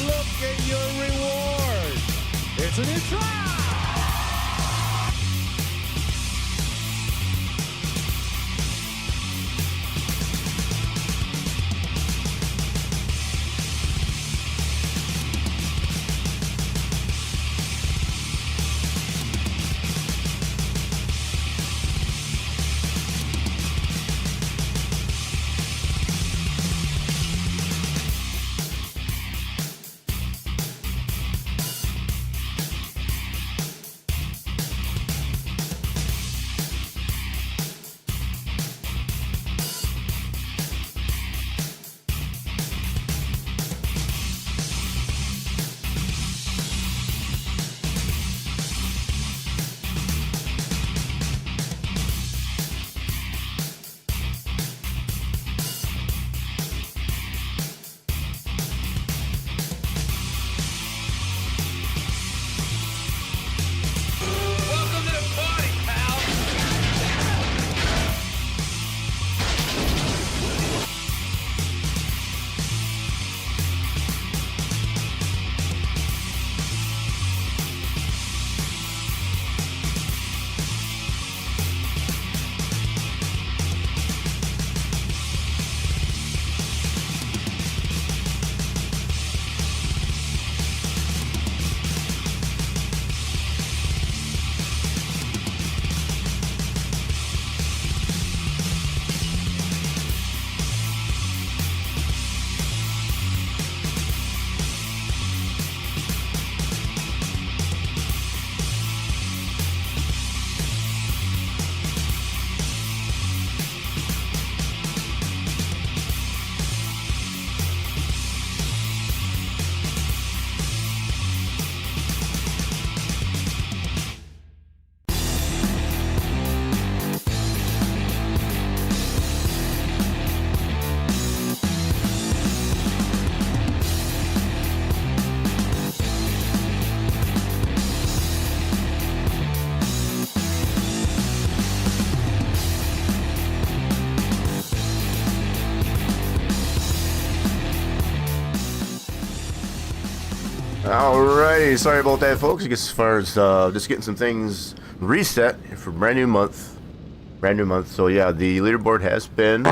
look at your reward. It's a new trial. Alrighty, sorry about that, folks. I guess as far as just getting some things reset for brand new month. So yeah, the leaderboard has been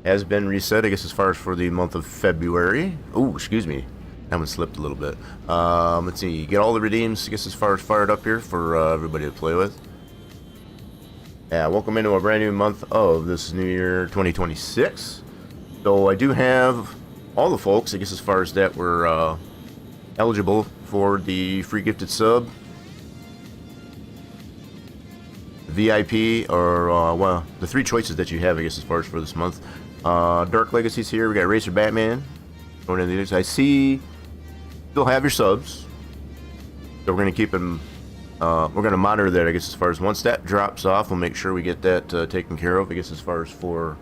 reset. I guess as far as for the month of February. Oh, excuse me, that one slipped a little bit. Let's see, get all the redeems. I guess as far as fired up here for everybody to play with. Yeah, welcome into a brand new month of this new year, 2026. So I do have all the folks, I guess as far as that were eligible for the free gifted sub, VIP, or well, the three choices that you have, I guess, as far as for this month. Dark Legacies here. We got Racer Batman going into the others. I see you'll have your subs, so we're going to keep them. We're going to monitor that, I guess, as far as once that drops off, we'll make sure we get that taken care of, I guess, as far as for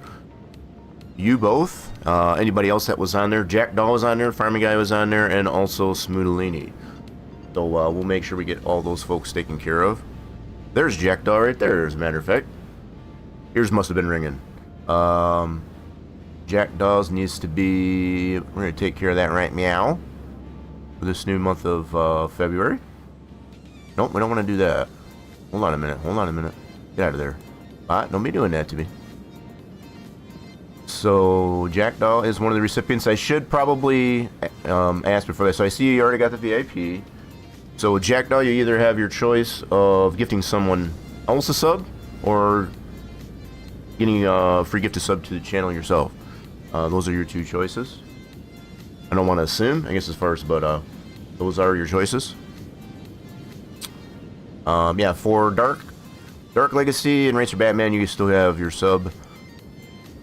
you both. Anybody else that was on there. Jack Doll was on there, Farming Guy was on there, and also Smoodalini. So we'll make sure we get all those folks taken care of. There's Jack Doll right there, as a matter of fact. Ears must have been ringing. Jack Dolls needs to be... We're going to take care of that right meow for this new month of February. Nope, we don't want to do that. Hold on a minute. Get out of there. Don't be doing that to me. So, Jack Doll is one of the recipients. I should probably ask before that. So, I see you already got the VIP. So, Jack Doll, you either have your choice of gifting someone else a sub or getting a free gift to sub to the channel yourself. Those are your two choices. I don't want to assume, I guess, as far as, but those are your choices. Yeah, for Dark Legacy and Racer Batman, you still have your sub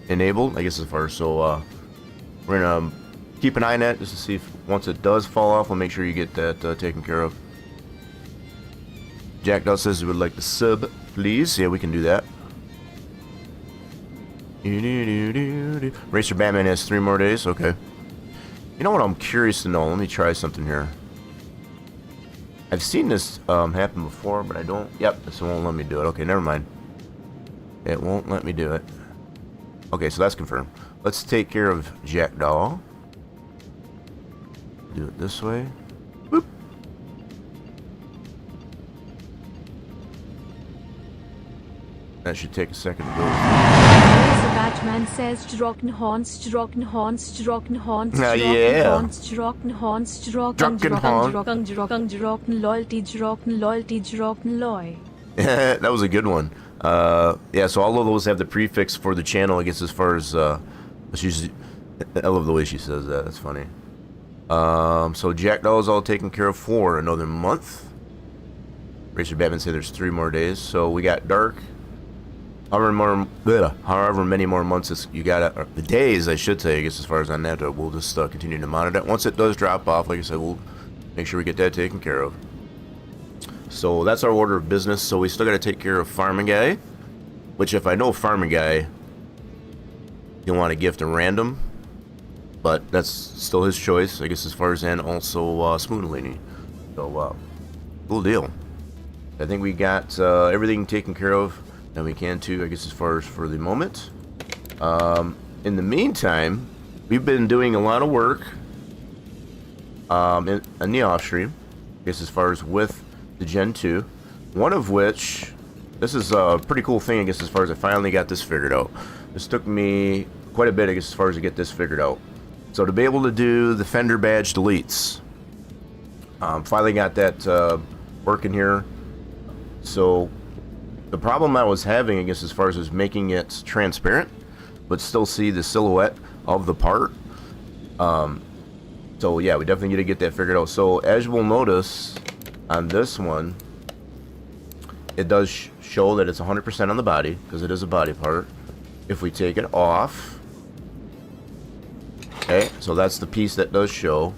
enabled, I guess, as far as, so we're gonna keep an eye on that just to see if once it does fall off, we'll make sure you get that taken care of. Jack Doll says he would like the sub, please. Yeah, we can do that. Racer Batman has 3 more days. Okay. You know what I'm curious to know? Let me try something here. I've seen this happen before, but I don't... Yep, this won't let me do it. Okay, never mind. It won't let me do it. Okay, so that's confirmed. Let's take care of Jack Doll. do it this way. Boop. That should take a second to go. Batman says Drockenhorns, Drockenhorns, Drockenhorns, yeah. Drockenhorns, Loyalty, Drockenloy. That was a good one. Yeah, so all of those have the prefix for the channel, I guess, as far as, she's, I love the way she says that, that's funny. So Jack Doll's all taken care of for another month. Racer Batman said there's 3 more days, so we got Dark. However many more months you got, the days I should say, I guess, as far as on that, we'll just continue to monitor it. Once it does drop off, like I said, we'll make sure we get that taken care of. So that's our order of business. So we still got to take care of Farming Guy, which if I know Farming Guy, he'll want to gift a random, but that's still his choice, I guess, as far as, and also Spoonalini. So cool deal. I think we got everything taken care of. And we can too, I guess, as far as for the moment. In the meantime, we've been doing a lot of work in the off stream, I guess, as far as with the Gen 2. One of which, this is a pretty cool thing, I guess, as far as I finally got this figured out. This took me quite a bit, I guess, as far as to get this figured out. So to be able to do the fender badge deletes, finally got that working here. So the problem I was having, I guess, as far as is making it transparent, but still see the silhouette of the part. So yeah, we definitely need to get that figured out. So as you will notice on this one, it does show that it's 100% on the body, because it is a body part. If we take it off, okay, so that's the piece that does show.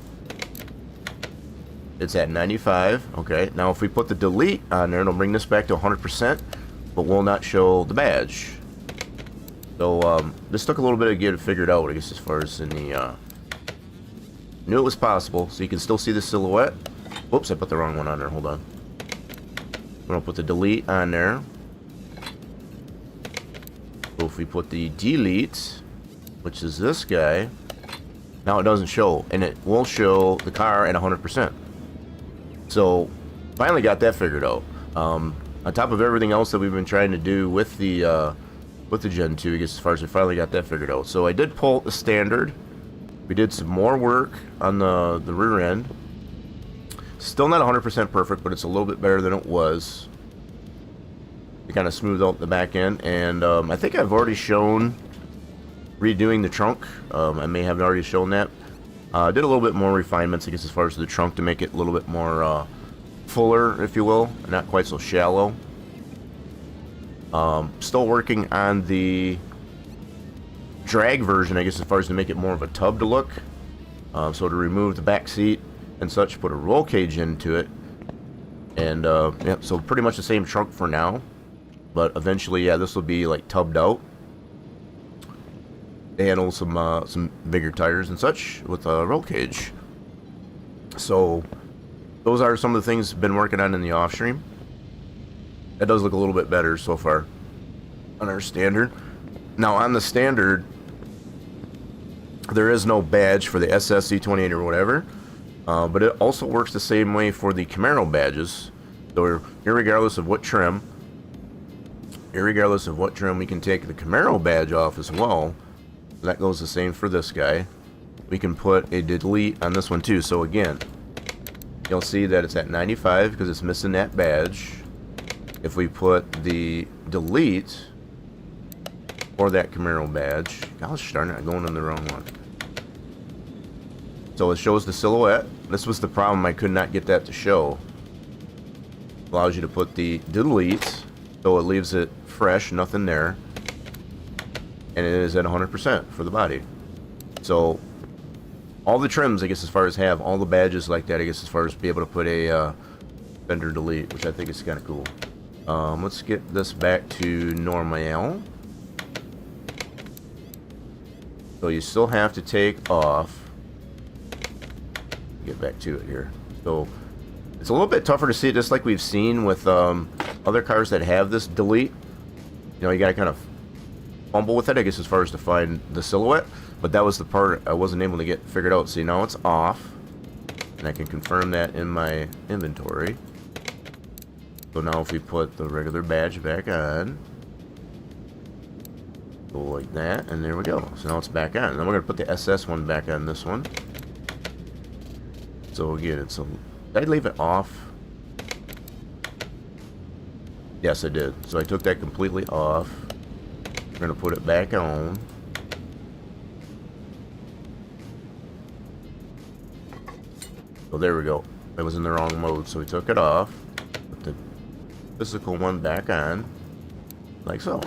It's at 95. Okay, now if we put the delete on there, it'll bring this back to 100%. But will not show the badge. So this took a little bit to get it figured out, I guess, as far as in the knew it was possible. So you can still see the silhouette. Whoops, I put the wrong one on there. Hold on. I'm gonna put the delete on there. So if we put the delete, which is this guy, now it doesn't show, and it will show the car at 100%. So finally got that figured out. On top of everything else that we've been trying to do with the Gen 2, I guess, as far as we finally got that figured out. So I did pull the standard. We did some more work on the rear end. Still not 100% perfect, but it's a little bit better than it was. We kind of smoothed out the back end, and I think I've already shown redoing the trunk. I may have already shown that. Did a little bit more refinements, I guess, as far as the trunk to make it a little bit more fuller, if you will, and not quite so shallow. Still working on the drag version, I guess, as far as to make it more of a tub to look. So to remove the back seat and such, put a roll cage into it, and yeah, so pretty much the same trunk for now, but eventually, yeah, this will be like tubbed out. They handle some bigger tires and such with a roll cage. So those are some of the things I've been working on in the off stream. That does look a little bit better so far on our standard. Now on the standard, there is no badge for the SSC28 or whatever, but it also works the same way for the Camaro badges. So irregardless of what trim, we can take the Camaro badge off as well. That goes the same for this guy. We can put a delete on this one too. So again, you'll see that it's at 95 because it's missing that badge. If we put the delete for that Camaro badge, gosh darn it, I'm going in the wrong one. So it shows the silhouette. This was the problem, I could not get that to show. Allows you to put the delete, so it leaves it fresh, nothing there. And it is at 100% for the body. So all the trims, I guess, as far as have all the badges like that, I guess, as far as be able to put a fender delete, which I think is kind of cool. Let's get this back to normal. So you still have to take off. Get back to it here. So it's a little bit tougher to see, just like we've seen with other cars that have this delete. You know, you gotta kind of fumble with it, I guess, as far as to find the silhouette. But that was the part I wasn't able to get figured out. See, now it's off. and I can confirm that in my inventory. So now if we put the regular badge back on, go like that, and there we go. So now it's back on. And then we're going to put the SS one back on this one. So again, it's a... Did I leave it off? Yes, I did. So I took that completely off. We're going to put it back on. So there we go. It was in the wrong mode, so we took it off. Put the physical one back on. Like so.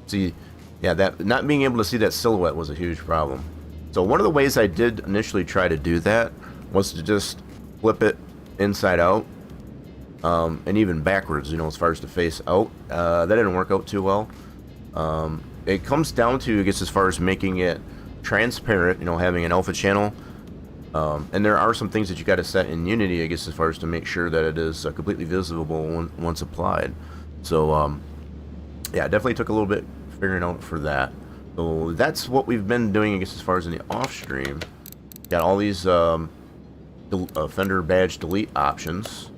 See, yeah, that not being able to see that silhouette was a huge problem. So one of the ways I did initially try to do that was to just flip it inside out. And even backwards, you know, as far as the face out. That didn't work out too well. It comes down to, I guess, as far as making it transparent, you know, having an alpha channel. And there are some things that you got to set in Unity, I guess, as far as to make sure that it is completely visible once applied. So, yeah, it definitely took a little bit figuring out for that. So that's what we've been doing, I guess, as far as in the off stream. Got all these fender badge delete options.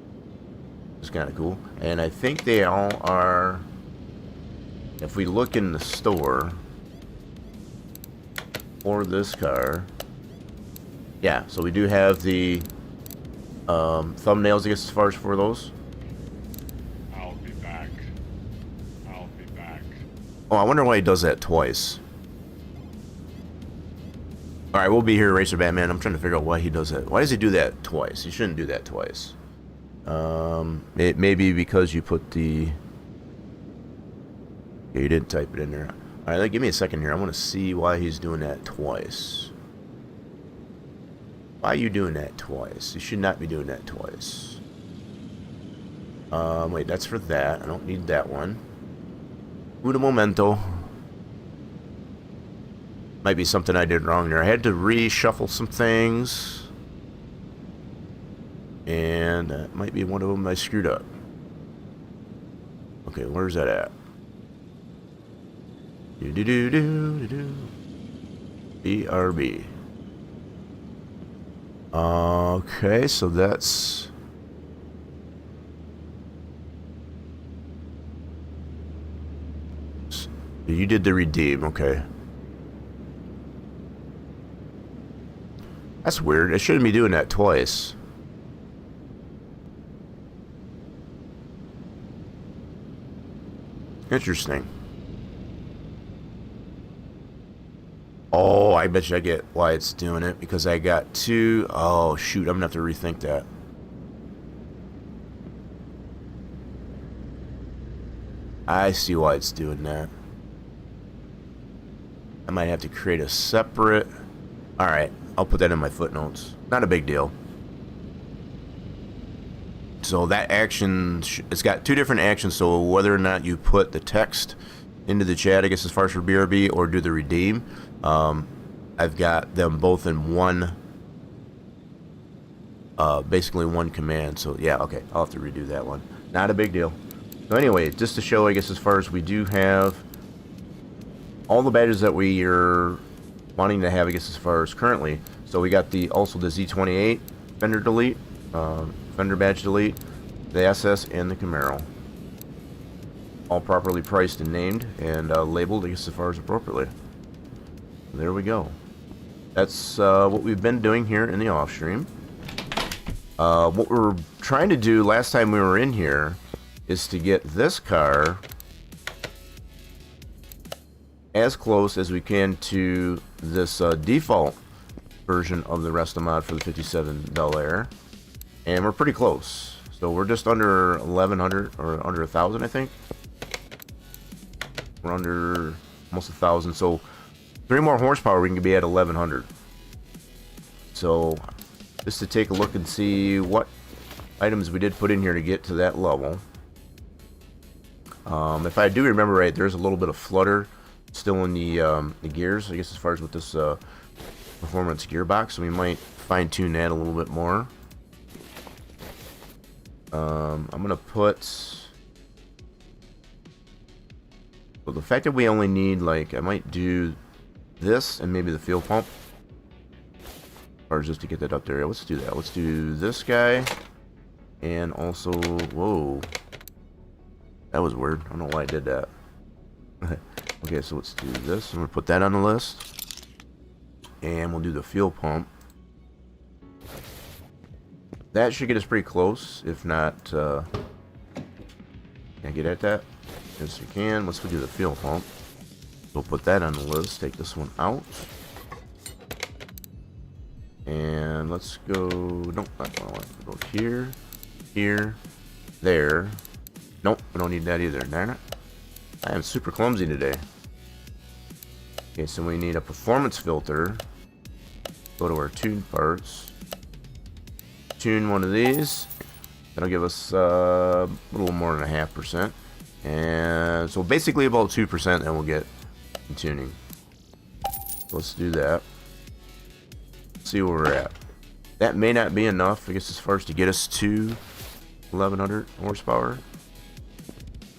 It's kind of cool. And I think they all are, if we look in the store for this car, yeah, so we do have the thumbnails, I guess, as far as for those. I'll be back. I'll be back. Oh, I wonder why he does that twice. Alright, we'll be here, Racer Batman. I'm trying to figure out why he does that. Why does he do that twice? He shouldn't do that twice. It may be because you put the... Yeah, you didn't type it in there. Alright, give me a second here. I want to see why he's doing that twice. Why are you doing that twice? You should not be doing that twice. Wait, that's for that. I don't need that one. Uno momento. Might be something I did wrong there. I had to reshuffle some things. And that might be one of them I screwed up. Okay, where's that at? BRB. Okay, so that's... You did the redeem, okay. That's weird. I shouldn't be doing that twice. Interesting. Oh, I bet you I get why it's doing it. Because I got two... Oh, shoot. I'm going to have to rethink that. I see why it's doing that. I might have to create a separate... Alright, I'll put that in my footnotes. Not a big deal. So that action... It's got two different actions, so whether or not you put the text into the chat, I guess, as far as for BRB, or do the redeem, I've got them both in one... basically one command. So yeah, okay, I'll have to redo that one. Not a big deal. So anyway, just to show, I guess, as far as we do have all the badges that we are wanting to have, I guess, as far as currently. So we got also the Z28 fender delete, fender badge delete, the SS, and the Camaro. All properly priced and named and labeled, I guess, as far as appropriately. There we go. That's what we've been doing here in the off stream. What we're trying to do last time we were in here is to get this car as close as we can to this default version of the Restomod for the 57 Bel Air, and we're pretty close. So we're just under 1100 or under 1000, I think. We're under almost 1000, so 3 more horsepower, we can be at 1100. So just to take a look and see what items we did put in here to get to that level. If I do remember right, there's a little bit of flutter still in the gears, I guess, as far as with this performance gearbox, so we might fine-tune that a little bit more. I'm gonna put, so the fact that we only need, like, I might do this and maybe the fuel pump. Or just to get that up there. Let's do that. Let's do this guy. And also, whoa. That was weird. I don't know why I did that. Okay, so let's do this. I'm going to put that on the list. And we'll do the fuel pump. That should get us pretty close. If not, can I get at that? Yes, you can. Let's go do the fuel pump. We'll put that on the list. Take this one out. And let's go. Nope, that's what I want to go here, here, there. Nope, we don't need that either. Darn it. I am super clumsy today. Okay, so we need a performance filter. Go to our tune parts. Tune one of these. That'll give us a little more than 0.5%. And so basically about 2%, and we'll get tuning. So let's do that. See where we're at. That may not be enough, I guess, as far as to get us to 1100 horsepower.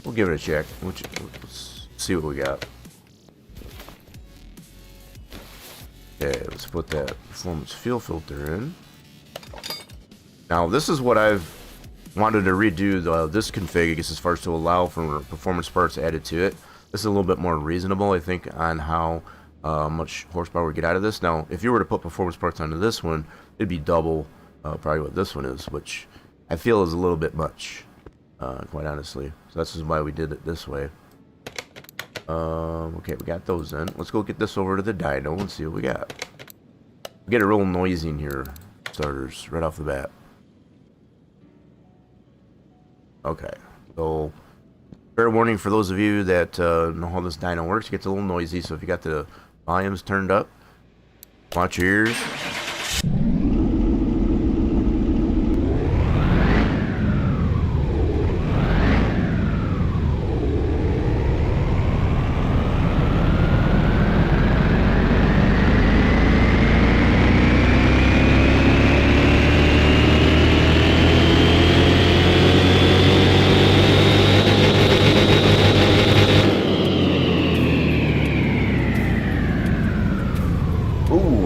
We'll give it a check. Let's see what we got. Okay, let's put that performance fuel filter in. Now, this is what I've wanted to redo this config, I guess, as far as to allow for performance parts added to it. This is a little bit more reasonable, I think, on how much horsepower we get out of this. Now, if you were to put performance parts onto this one, it'd be double probably what this one is, which I feel is a little bit much, quite honestly. So that's just why we did it this way. Okay, we got those in. Let's go get this over to the dyno and see what we got. We get it real noisy in here, starters, right off the bat. Okay, so fair warning for those of you that know how this dyno works. It gets a little noisy, so if you got the volumes turned up, watch your ears.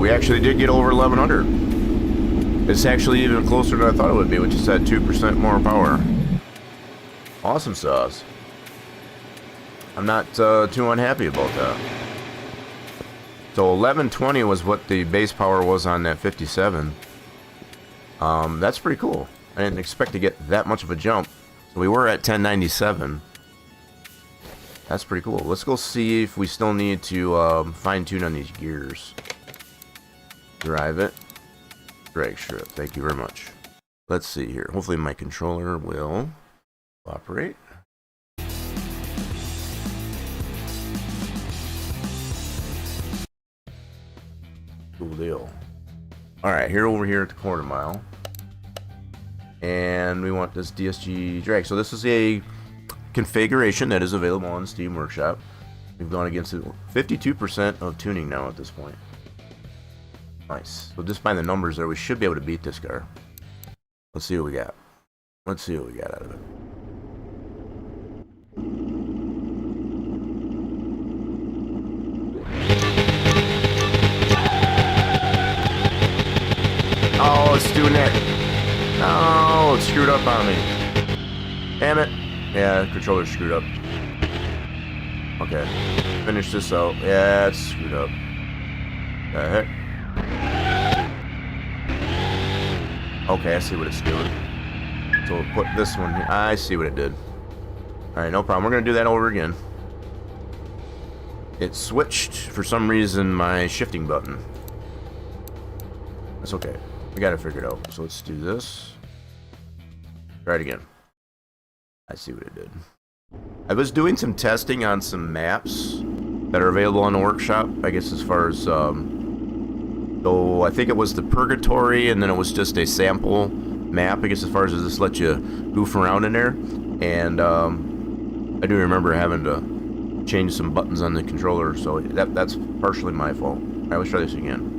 Actually did get over 1100. It's actually even closer than I thought it would be, which is at 2% more power. Awesome sauce. I'm not too unhappy about that. So 1120 was what the base power was on that 57. That's pretty cool. I didn't expect to get that much of a jump. So we were at 1097. That's pretty cool. Let's go see if we still need to fine tune on these gears. Drive it. Drag strip. Thank you very much. Let's see here. Hopefully my controller will operate. Cool deal. Alright, here over here at the quarter mile. And we want this DSG drag. So this is a configuration that is available on Steam Workshop. We've gone against it. 52% of tuning now at this point. Nice. So just by the numbers there, we should be able to beat this car. Let's see what we got. Let's see what we got out of it. Oh, it's doing that. No, it screwed up on me. Damn it. Yeah, the controller's screwed up. Okay. Finish this out. Yeah, it's screwed up. The heck? Okay, I see what it's doing. So we'll put this one here. I see what it did. Alright, no problem. We're going to do that over again. It switched, for some reason, my shifting button. That's okay. We got it figured out. So let's do this. Try it again. I see what it did. I was doing some testing on some maps that are available on the workshop, I guess, as far as so I think it was the Purgatory, and then it was just a sample map, I guess, as far as this let you goof around in there. And I do remember having to change some buttons on the controller, so that's partially my fault. Alright, let's try this again.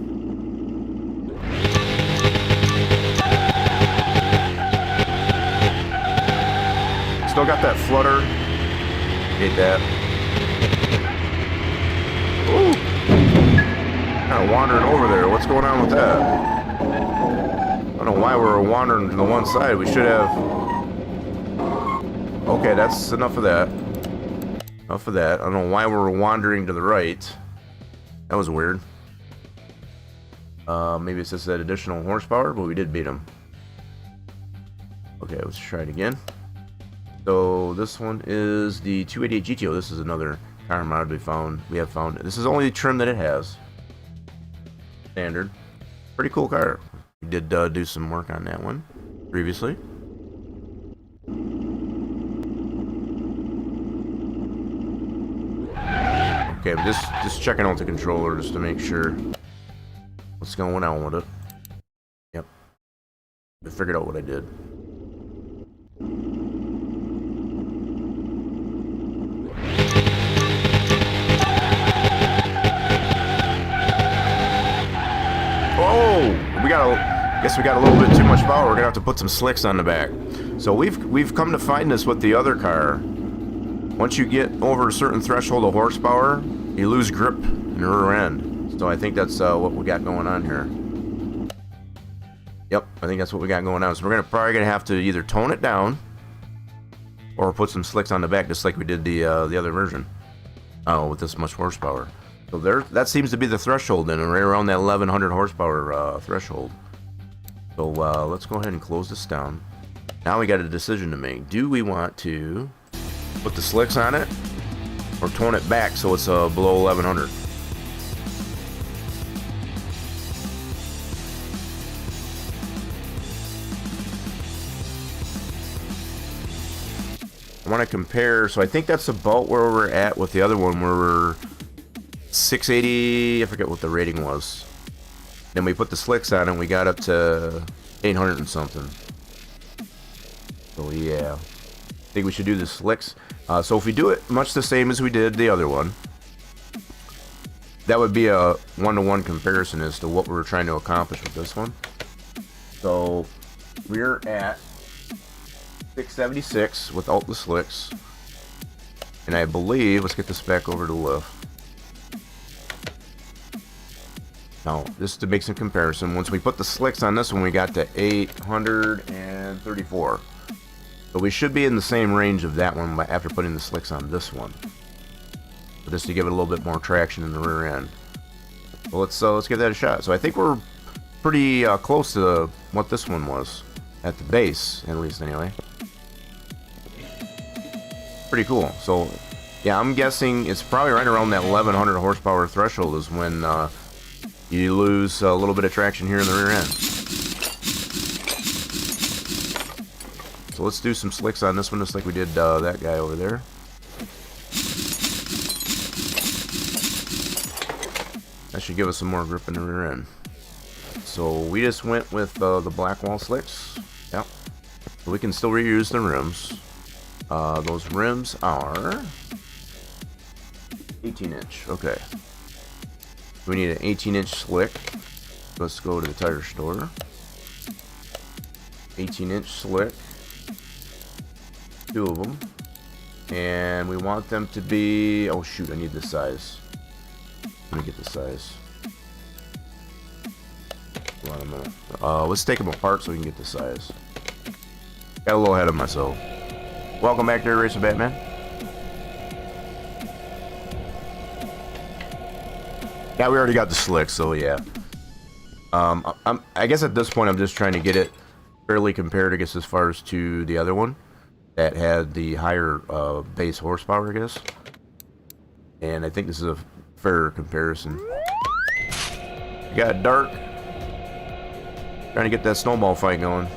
Still got that flutter. Hate that. Ooh. Kind of wandering over there. What's going on with that? why we were wandering to the one side. We should have... Okay, that's enough of that. Enough of that. I don't know why we were wandering to the right. That was weird. Maybe it's just that additional horsepower, but we did beat him. Okay, let's try it again. So this one is the 288 GTO. This is another car mod we have found. This is only the trim that it has. Standard. Pretty cool car. We did do some work on that one previously. Okay, but just checking out the controller just to make sure what's going on with it. Yep. I figured out what I did. Guess we got a little bit too much power. We're gonna have to put some slicks on the back. So we've come to find this with the other car. Once you get over a certain threshold of horsepower, you lose grip in the rear end. So I think that's what we got going on here. Yep, I think that's what we got going on. So we're probably gonna have to either tone it down or put some slicks on the back, just like we did the other version. Oh, with this much horsepower. So that seems to be the threshold then, right around that 1100 horsepower threshold. So let's go ahead and close this down. Now we got a decision to make. Do we want to put the slicks on it or tone it back so it's below 1100? I want to compare. So I think that's about where we're at with the other one, where we're 680. I forget what the rating was. Then we put the slicks on and we got up to 800 and something. So yeah, I think we should do the slicks. So if we do it much the same as we did the other one, that would be a one-to-one comparison as to what we were trying to accomplish with this one. So we're at 676 without the slicks. And I believe, let's get this back over to the left. Now, just to make some comparison, once we put the slicks on this one, we got to 834. So we should be in the same range of that one after putting the slicks on this one. But just to give it a little bit more traction in the rear end. Well, let's give that a shot. So I think we're pretty close to what this one was. At the base, at least anyway. Pretty cool. So, yeah, I'm guessing it's probably right around that 1100 horsepower threshold is when you lose a little bit of traction here in the rear end. So let's do some slicks on this one, just like we did that guy over there. That should give us some more grip in the rear end. So we just went with the black wall slicks. Yep. So we can still reuse the rims. Those rims are 18-inch. Okay. We need an 18-inch slick. Let's go to the tire store. 18-inch slick. 2 of them. And we want them to be... Oh, shoot. I need this size. Let me get the size. Hold on a minute. Let's take them apart so we can get the size. Got a little ahead of myself. Welcome back to Racer Batman. Yeah, we already got the slicks, so yeah. I guess at this point I'm just trying to get it fairly compared, I guess, as far as to the other one that had the higher base horsepower, I guess. And I think this is a fair comparison. We got dark. Trying to get that snowball fight going.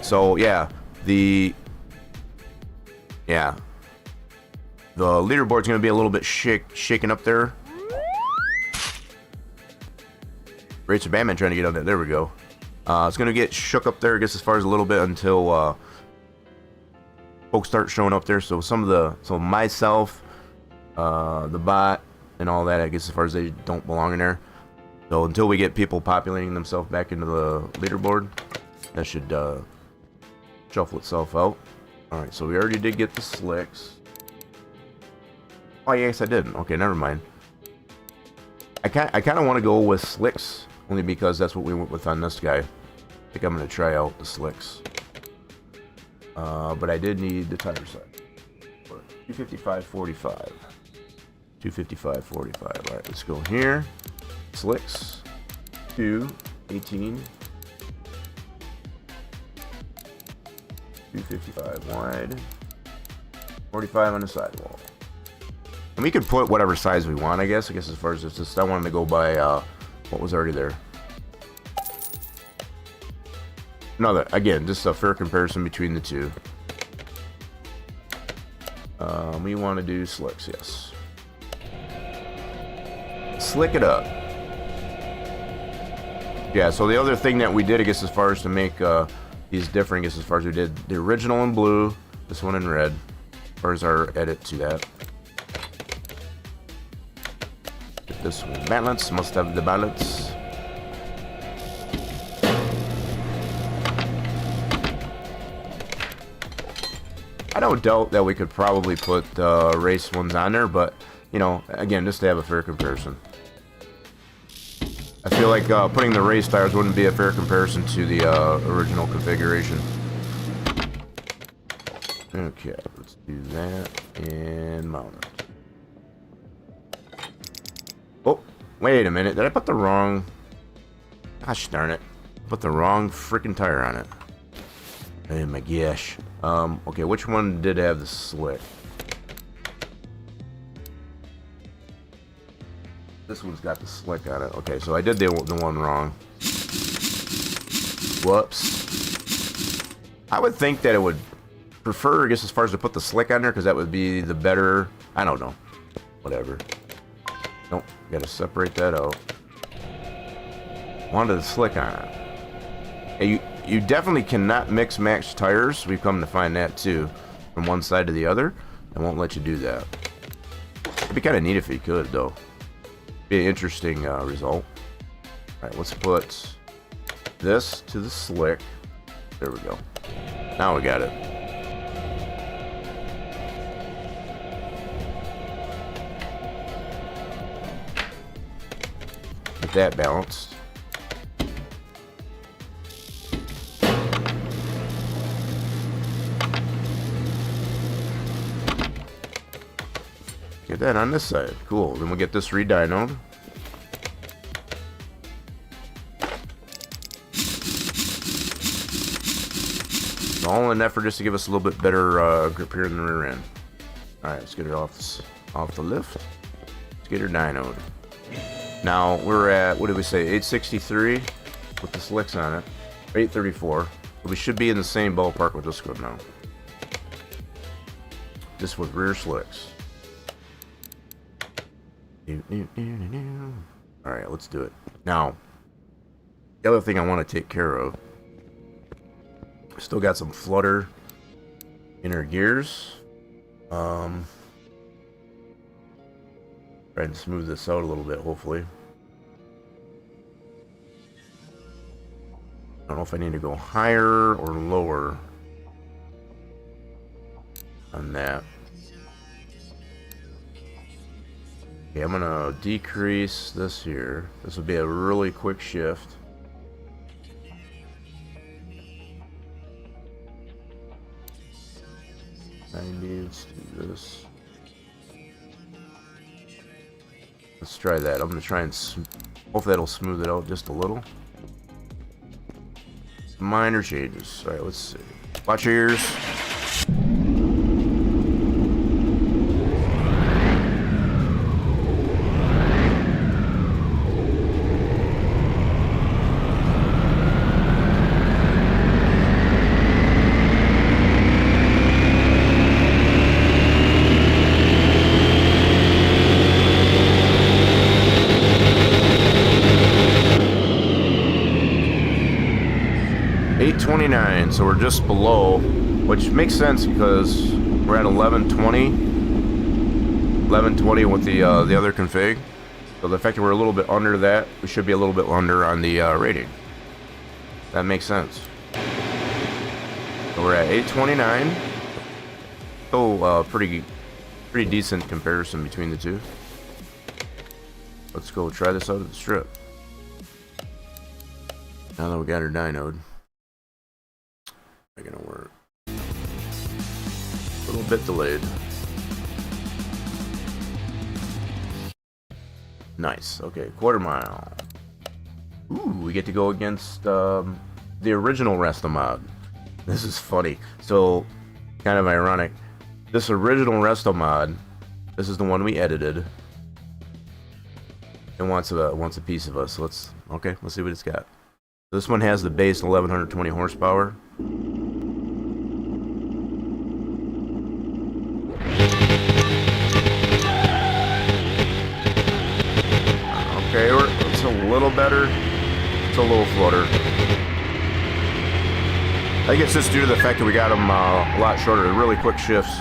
So yeah, the leaderboard's gonna be a little bit shaken up there. Racer Batman trying to get on that. There we go. It's gonna get shook up there, I guess, as far as a little bit until folks start showing up there. So myself, the bot, and all that, I guess, as far as they don't belong in there. So until we get people populating themselves back into the leaderboard, that should shuffle itself out. Alright, so we already did get the slicks. Oh, yes, I did. Okay, never mind. I kind of want to go with slicks only because that's what we went with on this guy. I think I'm going to try out the slicks. But I did need the tire size. 255/45. 255/45. All right, let's go here. Slicks. 218. 255 wide. 45 on the sidewall. And we could put whatever size we want, I guess. As far as it's just, I wanted to go by what was already there. Another, again, just a fair comparison between the two. We want to do slicks, yes. Slick it up. Yeah, so the other thing that we did, I guess, as far as to make these different, I guess, as far as we did the original in blue, this one in red, as far as our edit to that. Get this one balance, must have the balance. I don't doubt that we could probably put race ones on there, but, you know, again, just to have a fair comparison. I feel like putting the race tires wouldn't be a fair comparison to the original configuration. Okay, let's do that and mount it. Oh, wait a minute. Did I put the wrong... Gosh darn it. Put the wrong freaking tire on it. Oh my gosh. Okay, which one did have the slick? This one's got the slick on it. Okay, so I did the one wrong. Whoops. I would think that it would prefer, I guess, as far as to put the slick on there, because that would be the better... I don't know. Whatever. Nope, gotta separate that out. Wanted the slick on it. Hey, you definitely cannot mix match tires. We've come to find that too. From one side to the other. It won't let you do that. It'd be kind of neat if you could, though. Be an interesting result. Alright, let's put this to the slick. There we go. Now we got it. Get that balanced. Get that on this side. Cool. Then we'll get this re-dynoed. All in an effort just to give us a little bit better grip here in the rear end. Alright, let's get it off the lift. Let's get her dynoed. Now, we're at, what did we say, 863 with the slicks on it. 834. But we should be in the same ballpark with this one now. Just with rear slicks. Alright, let's do it. Now, the other thing I want to take care of, still got some flutter in her gears. Trying to smooth this out a little bit, hopefully. I don't know if I need to go higher or lower on that. Okay, I'm gonna decrease this here. This will be a really quick shift. Let's do this. Let's try that. I'm gonna try and hopefully that'll smooth it out just a little. Minor changes. All right, let's see. Watch your ears. So we're just below, which makes sense because we're at 1120 with the other config. So the fact that we're a little bit under that, we should be a little bit under on the rating. That makes sense. So we're at 829. So pretty decent comparison between the two. Let's go try this out at the strip. Now that we got her dynoed, not gonna work. A little bit delayed. Nice. Okay, quarter mile. Ooh, we get to go against the original Restomod. This is funny. So, kind of ironic. This original Restomod, this is the one we edited. It wants a piece of us. So let's see what it's got. This one has the base 1120 horsepower. Okay, it's a little better. It's a little flutter. I think it's just due to the fact that we got them a lot shorter, really quick shifts.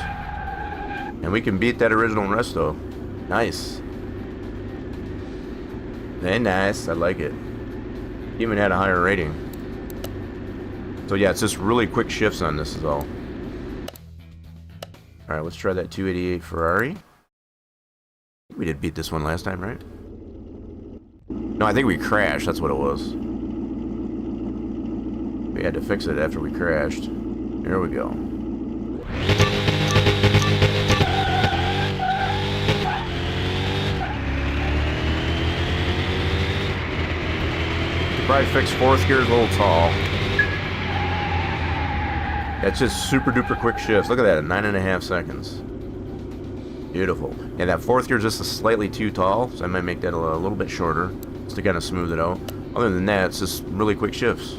And we can beat that original Resto. Nice. Very nice. I like it. Even had a higher rating. So yeah, it's just really quick shifts on this is all. Alright, let's try that 288 Ferrari. We did beat this one last time, right? No, I think we crashed. That's what it was. We had to fix it after we crashed. Here we go. Probably fix fourth gear is a little tall. That's just super duper quick shifts. Look at that, at 9.5 seconds. Beautiful. Yeah, that fourth gear is just slightly too tall, so I might make that a little bit shorter, just to kind of smooth it out. Other than that, it's just really quick shifts.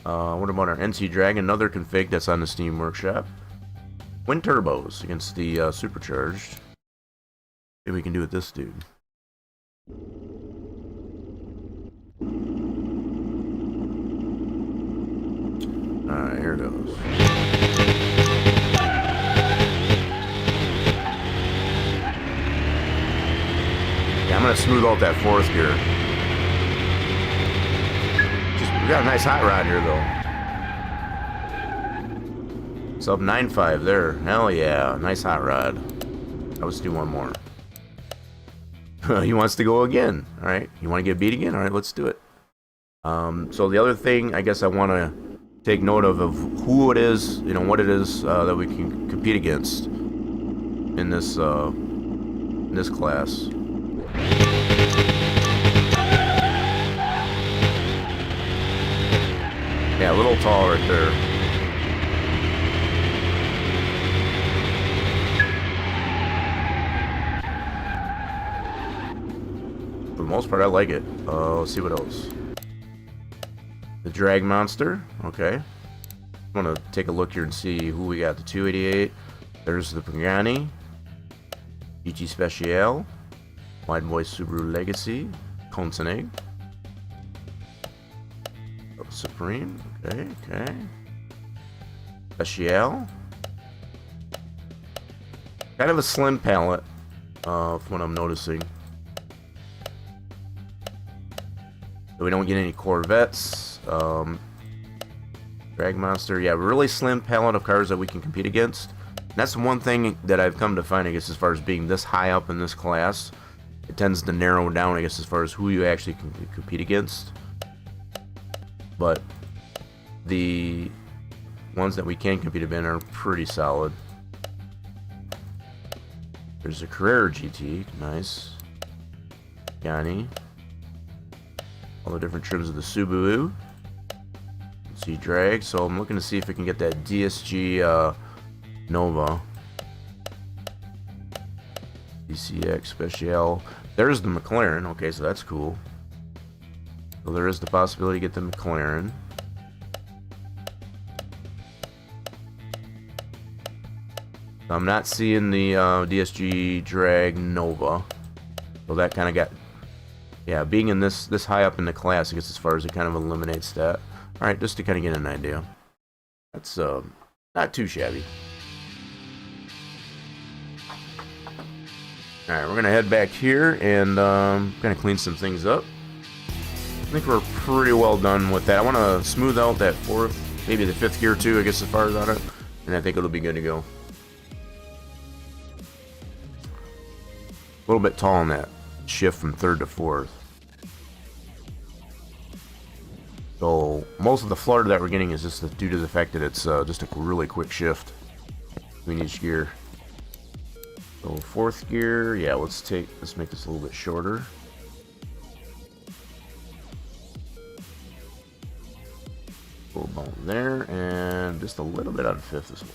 What about our NC Dragon? Another config that's on the Steam Workshop. Twin turbos against the supercharged. Maybe we can do with this dude. Alright, here it goes. Yeah, I'm gonna smooth out that fourth gear. We got a nice hot rod here, though. Sub 9.5 there. Hell yeah, nice hot rod. Let's do one more. He wants to go again. All right, you want to get beat again? All right, let's do it. So the other thing, I guess I want to take note of who it is, what it is that we can compete against in this class. Yeah, a little tall right there. For the most part, I like it. Let's see what else. The Drag Monster. Okay. I want to take a look here and see who we got. The 288. There's the Pagani. GT Special. Wide Voice Subaru Legacy. Koenigsegg. Supreme, okay. Special. Kind of a slim palette, from what I'm noticing. So we don't get any Corvettes. Drag Monster, yeah, really slim palette of cars that we can compete against. And that's one thing that I've come to find, I guess, as far as being this high up in this class. It tends to narrow down, I guess, as far as who you actually can compete against. But the ones that we can compete in are pretty solid. There's a Carrera GT, nice. Pagani. All the different trims of the Subaru. See drag, so I'm looking to see if we can get that DSG Nova. DCX Special. There's the McLaren, okay, so that's cool. So there is the possibility to get the McLaren. I'm not seeing the DSG Drag Nova. So that kind of got... Yeah, being in this high up in the class, I guess as far as it kind of eliminates that. Alright, just to kind of get an idea. That's not too shabby. Alright, we're going to head back here and kind of clean some things up. I think we're pretty well done with that. I want to smooth out that fourth, maybe the fifth gear too, I guess, as far as on it. And I think it'll be good to go. A little bit tall on that shift from third to fourth. So most of the flutter that we're getting is just due to the fact that it's just a really quick shift between each gear. So fourth gear, yeah, let's make this a little bit shorter. Little bone there, and just a little bit out of fifth as well.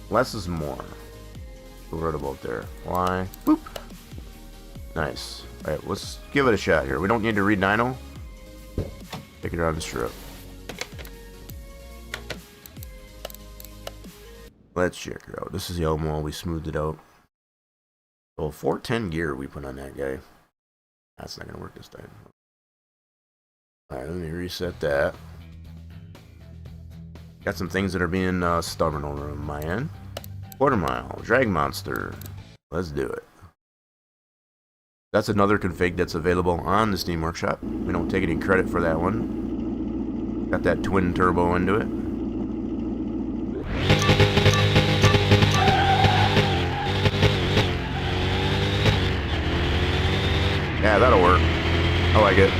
Less is more. We're right about there. Fly. Boop. Nice. Alright, let's give it a shot here. We don't need to read dyno. Take it around the strip. Let's check her out. This is the Elmo. We smoothed it out. So 410 gear we put on that guy. That's not gonna work this time. Alright, let me reset that. Got some things that are being stubborn over on my end. Quarter mile, drag monster. Let's do it. That's another config that's available on the Steam Workshop. We don't take any credit for that one. Got that twin turbo into it. Yeah, that'll work. I like it.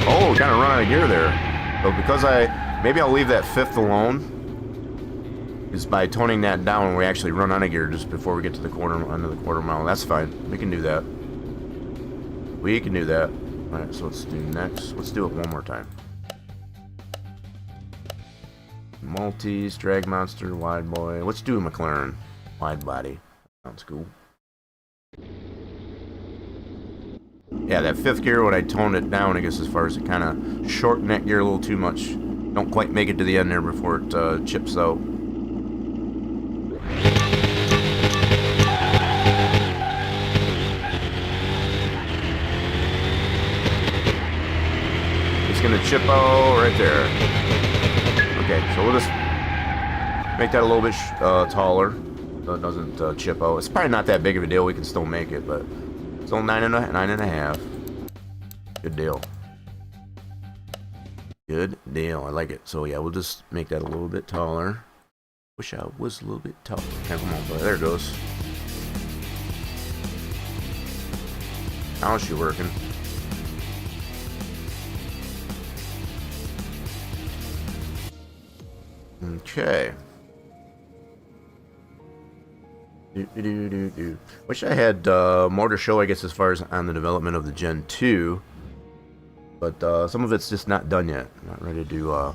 Oh, kind of run out of gear there. So because maybe I'll leave that fifth alone. Is by toning that down when we actually run out of gear just before we get to the end of the quarter mile. That's fine. We can do that. We can do that. Alright, so let's do next. Let's do it one more time. Maltese, drag monster, wide boy. Let's do a McLaren. Wide body. Sounds cool. Yeah, that fifth gear, when I toned it down, I guess as far as it kind of shorten that gear a little too much. Don't quite make it to the end there before it chips out. It's gonna chip out right there. Okay, so we'll just make that a little bit taller so it doesn't chip out. It's probably not that big of a deal. We can still make it, but still 9.5. Good deal. Good deal. I like it. So yeah, we'll just make that a little bit taller. Wish I was a little bit taller. Okay, come on, boy. There it goes. How's she working? Okay. Wish I had more to show, I guess, as far as on the development of the Gen 2. But some of it's just not done yet. Not ready to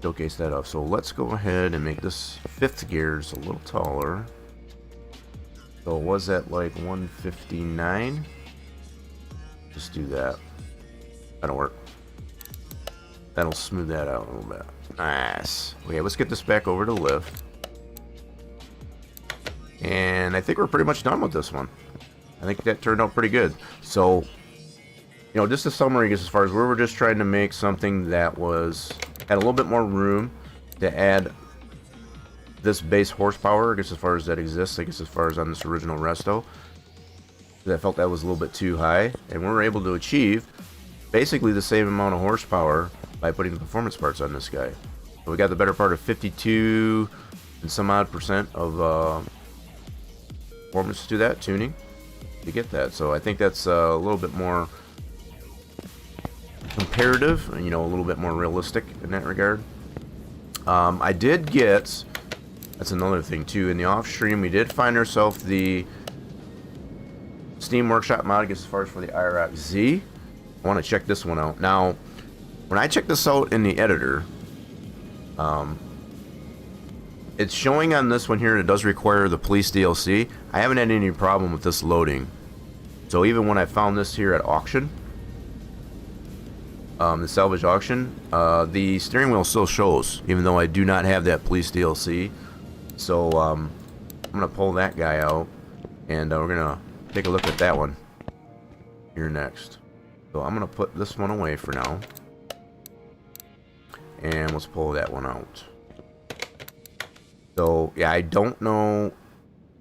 showcase that off. So let's go ahead and make this fifth gear just a little taller. So was that like 159? Just do that. That'll work. That'll smooth that out a little bit. Nice. Okay, let's get this back over to lift. And I think we're pretty much done with this one. I think that turned out pretty good. So, you know, just a summary as far as we were just trying to make something that had a little bit more room to add this base horsepower, I guess as far as that exists, I guess as far as on this original Resto. I felt that was a little bit too high, and we were able to achieve basically the same amount of horsepower by putting the performance parts on this guy. So we got the better part of 52 and some odd % of performance to that tuning to get that. So I think that's a little bit more comparative, you know, a little bit more realistic in that regard. I did get, that's another thing too, in the off stream we did find ourselves the Steam Workshop mod, I guess, as far as for the IROC Z. I want to check this one out. Now, when I check this out in the editor, it's showing on this one here, it does require the police DLC. I haven't had any problem with this loading. So even when I found this here at auction, the salvage auction, the steering wheel still shows, even though I do not have that police DLC. So I'm gonna pull that guy out, and we're gonna take a look at that one here next. So I'm gonna put this one away for now, and let's pull that one out. So yeah, I don't know,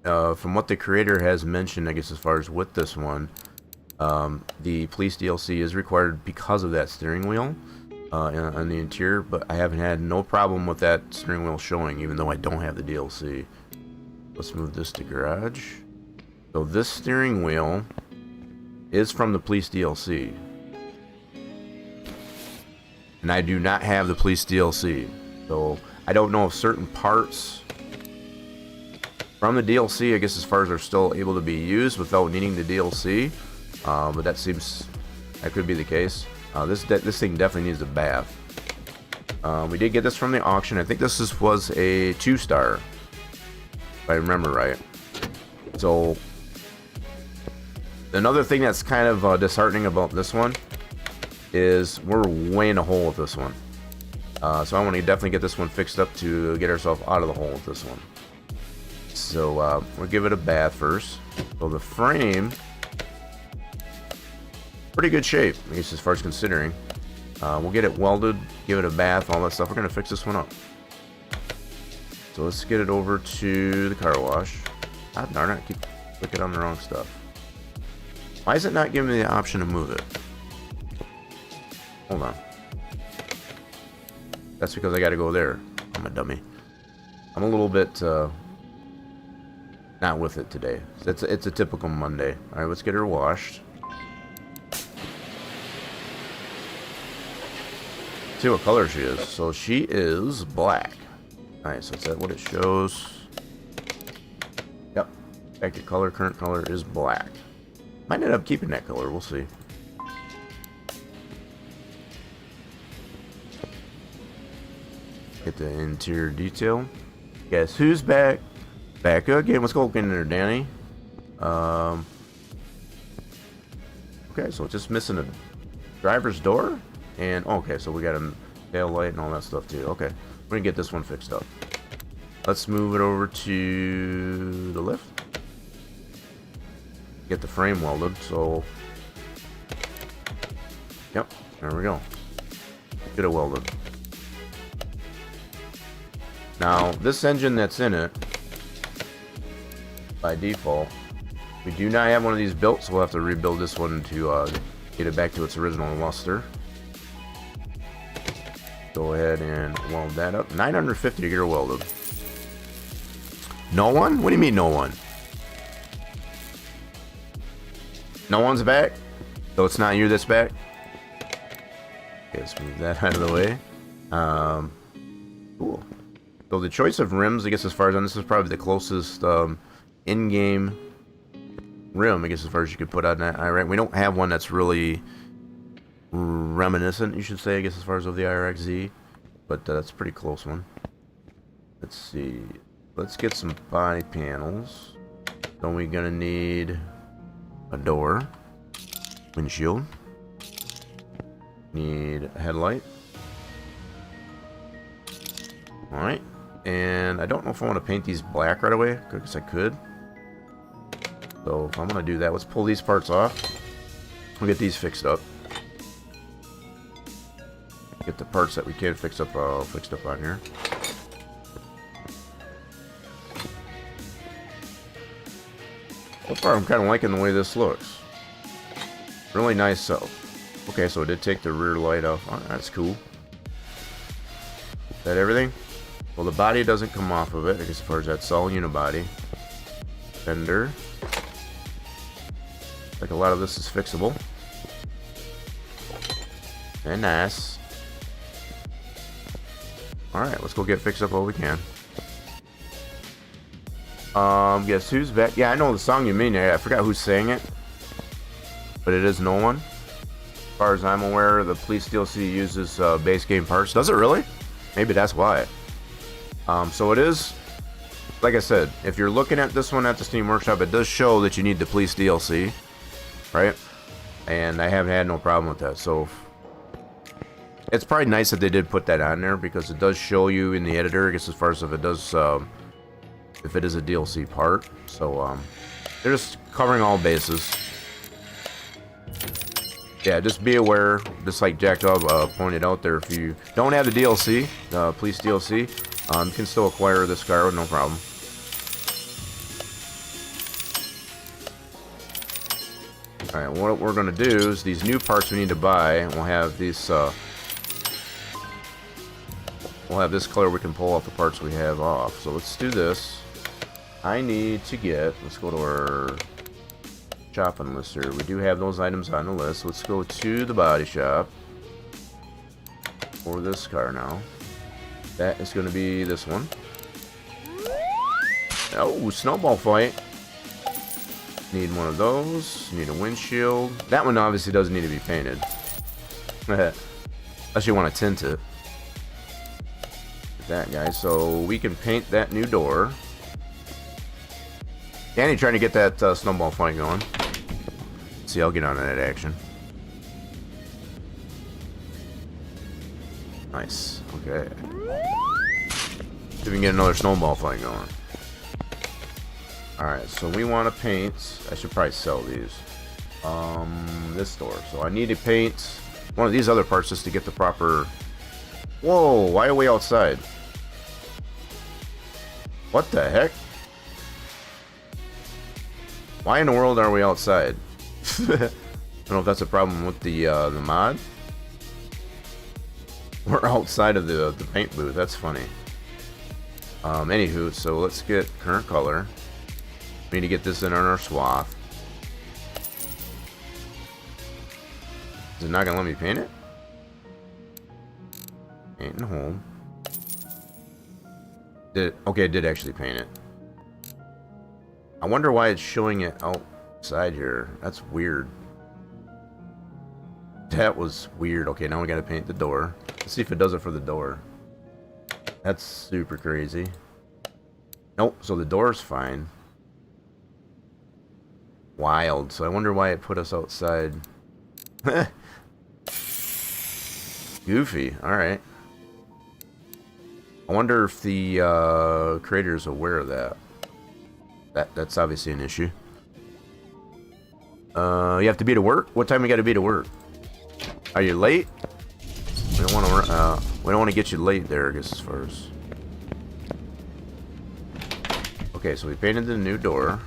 from what the creator has mentioned, I guess as far as with this one, the police DLC is required because of that steering wheel on the interior, but I haven't had no problem with that steering wheel showing, even though I don't have the DLC. Let's move this to garage. So this steering wheel is from the police DLC. And I do not have the police DLC. So I don't know if certain parts from the DLC, I guess as far as they're still able to be used without needing the DLC. But that could be the case. This thing definitely needs a bath. We did get this from the auction. I think this was a 2-star, if I remember right. So another thing that's kind of disheartening about this one is we're way in a hole with this one. So I want to definitely get this one fixed up to get ourselves out of the hole with this one. So we'll give it a bath first. So the frame, pretty good shape, I guess, as far as considering. We'll get it welded, give it a bath, all that stuff. We're going to fix this one up. So let's get it over to the car wash. God darn it, I keep clicking on the wrong stuff. Why is it not giving me the option to move it? Hold on. That's because I got to go there. I'm a dummy. I'm a little bit not with it today. It's a typical Monday. All right, let's get her washed. See what color she is. So she is black. Nice. That's what it shows. Yep. Back to color. Current color is black. Might end up keeping that color. We'll see. Get the interior detail. Guess who's back? Back again. Let's go get in there, Danny. Okay, so it's just missing a driver's door. And okay, so we got a tail light and all that stuff too. Okay, we're gonna get this one fixed up. Let's move it over to the lift. Get the frame welded. So, yep, there we go. Get it welded. Now, this engine that's in it, by default, we do not have one of these built, so we'll have to rebuild this one to get it back to its original luster. Go ahead and weld that up. 950 to get her welded. No one? What do you mean no one? No one's back? So it's not you that's back? Okay, let's move that out of the way. Cool. So the choice of rims, I guess as far as, and this is probably the closest in-game rim, I guess as far as you could put on that IROC. We don't have one that's really reminiscent, you should say, I guess as far as of the IROC Z, but that's a pretty close one. Let's see. Let's get some body panels. So we're gonna need a door, windshield, need a headlight. All right. And I don't know if I want to paint these black right away, because I could. So if I'm going to do that, let's pull these parts off. We'll get these fixed up. Get the parts that we can fix up fixed up on here. So far, I'm kind of liking the way this looks. Really nice. So, okay, so it did take the rear light off. Oh, that's cool. Is that everything? Well, the body doesn't come off of it, I guess as far as that's all unibody. Fender. Like a lot of this is fixable. And nice. Alright, let's go get fixed up while we can. Guess who's back? Yeah, I know the song you mean. I forgot who sang it. But it is no one. As far as I'm aware, the police DLC uses base game parts. Does it really? Maybe that's why. So it is, like I said, if you're looking at this one at the Steam Workshop, it does show that you need the police DLC, right? And I haven't had no problem with that. So it's probably nice that they did put that on there, because it does show you in the editor, I guess as far as if it does, if it is a DLC part. So they're just covering all bases. Yeah, just be aware, just like Jack Dog pointed out there, if you don't have the DLC, the police DLC, you can still acquire this car with no problem. Alright, what we're going to do is these new parts we need to buy, we'll have these, we'll have this color we can pull off the parts we have off. So let's do this. I need to get, let's go to our shopping list here. We do have those items on the list. Let's go to the body shop for this car now. That is going to be this one. Oh, snowball fight. Need one of those. Need a windshield. That one obviously doesn't need to be painted. Unless you want to tint it. That guy. So we can paint that new door. Danny trying to get that snowball fight going. Let's see, I'll get on that action. Nice. Okay. See if we can get another snowball fight going. Alright, so we want to paint. I should probably sell these. This door. So I need to paint one of these other parts just to get the proper... Whoa, why are we outside? What the heck? Why in the world are we outside? I don't know if that's a problem with the mod. We're outside of the paint booth. That's funny. Anywho, so let's get current color. We need to get this in on our swath. Is it not gonna let me paint it? Paint and home. Okay, it did actually paint it. I wonder why it's showing it outside here. That's weird. That was weird. Okay, now we gotta paint the door. Let's see if it does it for the door. That's super crazy. Nope, so the door's fine. Wild. So I wonder why it put us outside. Goofy. Alright. I wonder if the creator is aware of that. That's obviously an issue. You have to be to work? What time we gotta be to work? Are you late? We don't want to get you late there, I guess, as far as... Okay, so we painted the new door.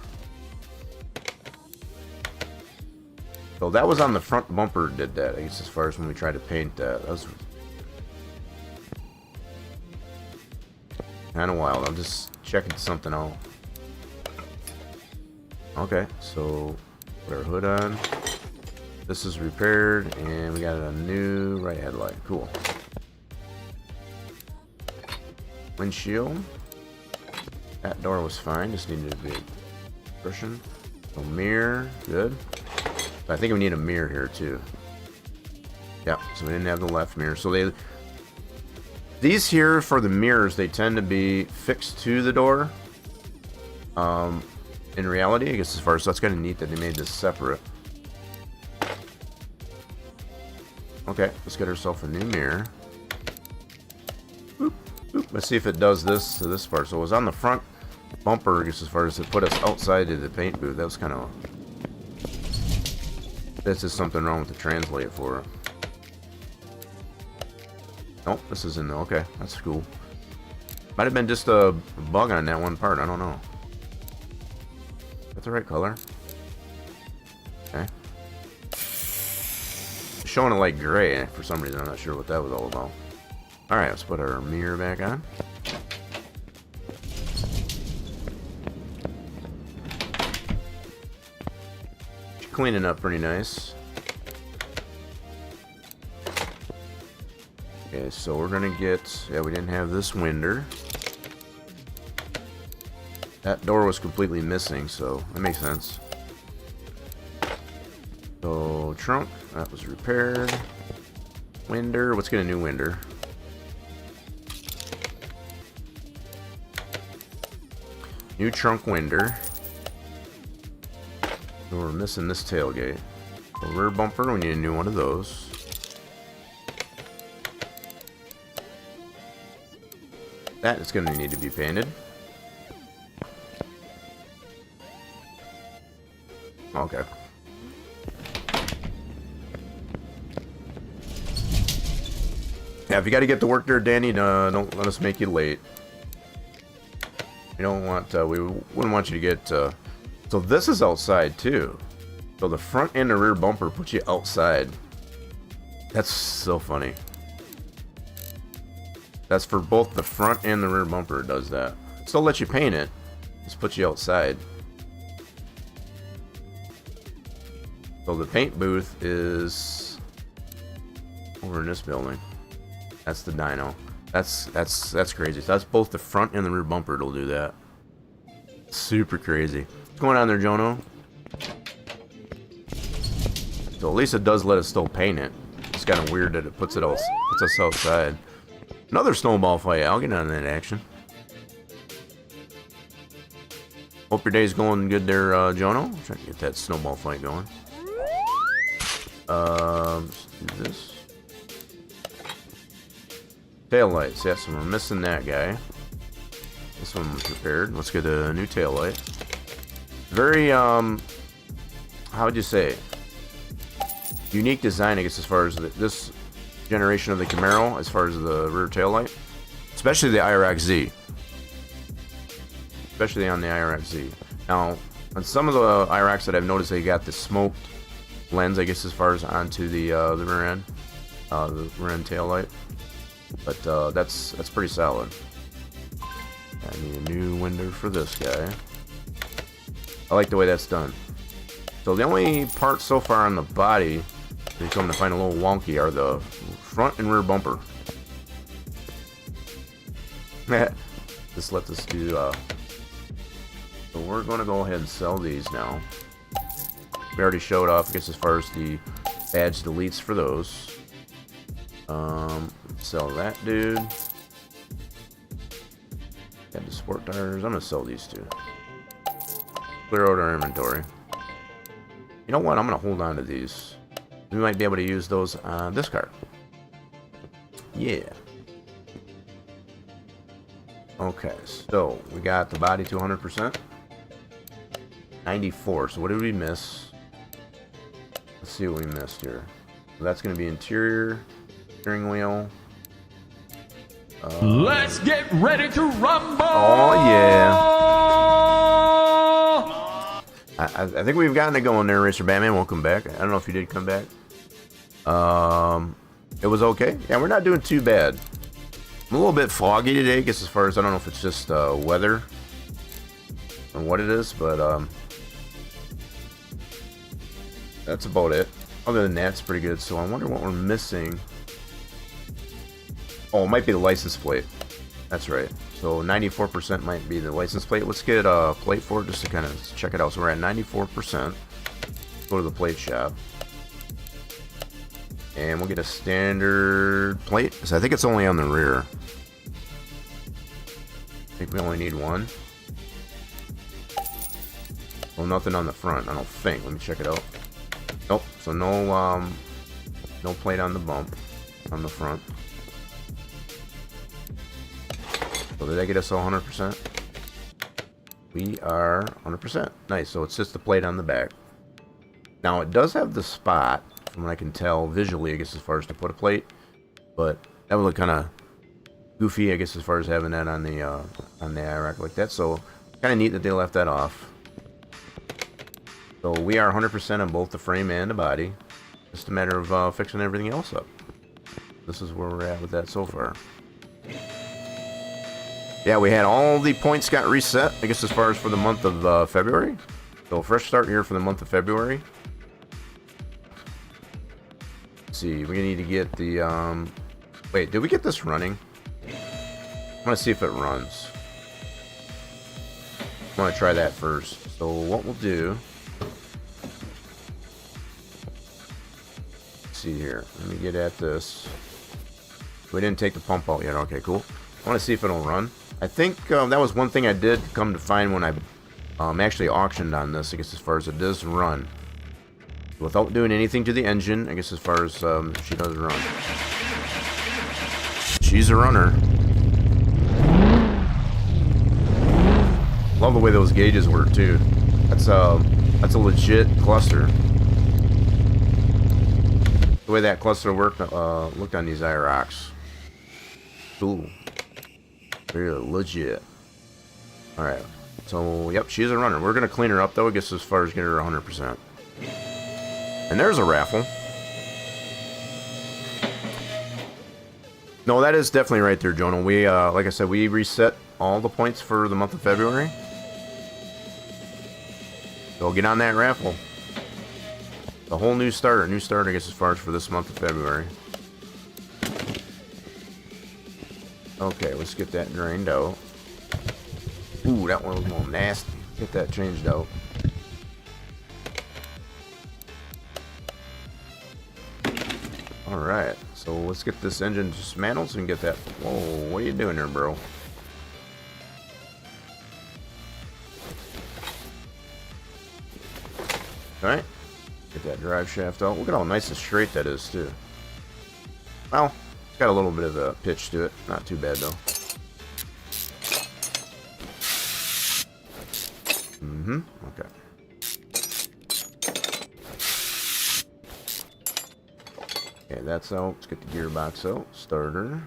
So that was on the front bumper did that, I guess, as far as when we tried to paint that. That was kind of wild. I'm just checking something out. Okay, so put our hood on. This is repaired, and we got a new right headlight. Cool. Windshield. That door was fine, just needed to be cushion. So mirror, good. I think we need a mirror here too. Yeah, so we didn't have the left mirror. So these here for the mirrors, they tend to be fixed to the door. In reality, I guess as far as that's kind of neat that they made this separate. Okay, let's get ourselves a new mirror. Boop, boop. Let's see if it does this to this part. So it was on the front bumper, I guess, as far as it put us outside of the paint booth. That was kind of... This is something wrong with the translate for it. Nope, this is in there. Okay, that's cool. Might have been just a bug on that one part. I don't know. Is that the right color? Okay. Showing it like gray for some reason. I'm not sure what that was all about. Alright, let's put our mirror back on. Cleaning up pretty nice. Okay, so we're gonna get... Yeah, we didn't have this winder. That door was completely missing, so that makes sense. So, trunk, that was repaired. Winder, let's get a new winder. New trunk winder. So we're missing this tailgate. The rear bumper, we need a new one of those. That is going to need to be painted. Okay. Yeah, if you got to get to work there, Danny, don't let us make you late. We don't want, we wouldn't want you to get, so this is outside too. So the front and the rear bumper put you outside. That's so funny. That's for both the front and the rear bumper, it does that. Still let you paint it, just put you outside. So the paint booth is over in this building. That's the dyno. That's crazy. So that's both the front and the rear bumper. It'll do that. Super crazy. What's going on there, Jono? So at least it does let us still paint it. It's kind of weird that it puts us outside. Another snowball fight. I'll get on that action. Hope your day's going good there, Jono. Trying to get that snowball fight going. Let's do this. Tail lights. Yes, we're missing that guy. This one was repaired. Let's get a new tail light. Very, how would you say? Unique design, I guess, as far as this generation of the Camaro, as far as the rear tail light. Especially the IROC Z. Especially on the IROC Z. Now, on some of the IROCs that I've noticed, they got the smoked lens, I guess, as far as onto the rear end tail light. But that's pretty solid. I need a new window for this guy. I like the way that's done. So the only parts so far on the body that you come to find a little wonky are the front and rear bumper. Just let this do. So we're going to go ahead and sell these now. We already showed off, I guess, as far as the badge deletes for those. Sell that dude. Got the sport tires. I'm gonna sell these two. Clear out our inventory. You know what? I'm gonna hold on to these. We might be able to use those on this car. Yeah. Okay, so we got the body to 100%. 94. So what did we miss? Let's see what we missed here. So that's gonna be interior, steering wheel. Let's get ready to rumble! Oh, yeah. I think we've gotten it going there, Racer Batman. Welcome back. I don't know if you did come back. It was okay. Yeah, we're not doing too bad. I'm a little bit foggy today, I guess, as far as I don't know if it's just weather or what it is, but that's about it. Other than that, it's pretty good. So I wonder what we're missing. Oh, it might be the license plate. That's right. So 94% might be the license plate. Let's get a plate for it just to kind of check it out. So we're at 94%. Go to the plate shop. And we'll get a standard plate. So I think it's only on the rear. I think we only need one. Well, nothing on the front, I don't think. Let me check it out. Nope. So no plate on the bump on the front. So did that get us all 100%? We are 100%. Nice. So it's just the plate on the back. Now it does have the spot, from what I can tell visually, I guess, as far as to put a plate, but that would look kind of goofy, I guess, as far as having that on the IROC like that. So kind of neat that they left that off. So we are 100% on both the frame and the body. Just a matter of fixing everything else up. This is where we're at with that so far. Yeah, we had all the points got reset, I guess, as far as for the month of February. So fresh start here for the month of February. Let's see, we're gonna need to get the wait, did we get this running? I want to see if it runs. I want to try that first. So what we'll do, let's see here, let me get at this. We didn't take the pump out yet. Okay, cool. I want to see if it'll run. I think that was one thing I did come to find when I actually auctioned on this, I guess, as far as it does run. Without doing anything to the engine, I guess, as far as she does run. She's a runner. Love the way those gauges work, too. That's a legit cluster. The way that cluster worked, looked on these IROCs. Cool. Very legit. Alright. So, yep, she's a runner. We're going to clean her up, though, I guess, as far as getting her 100%. And there's a raffle. No, that is definitely right there, Jonah. We, like I said, we reset all the points for the month of February. So get on that raffle. A whole new starter. New starter, I guess, as far as for this month of February. Okay, let's get that drained out. Ooh, that one was a little nasty. Get that changed out. Alright, so let's get this engine dismantled so we can get that... Whoa, what are you doing there, bro? Alright, get that drive shaft out. Look at how nice and straight that is, too. Well, it's got a little bit of a pitch to it. Not too bad, though. Okay. Okay, that's out. Let's get the gearbox out. Starter.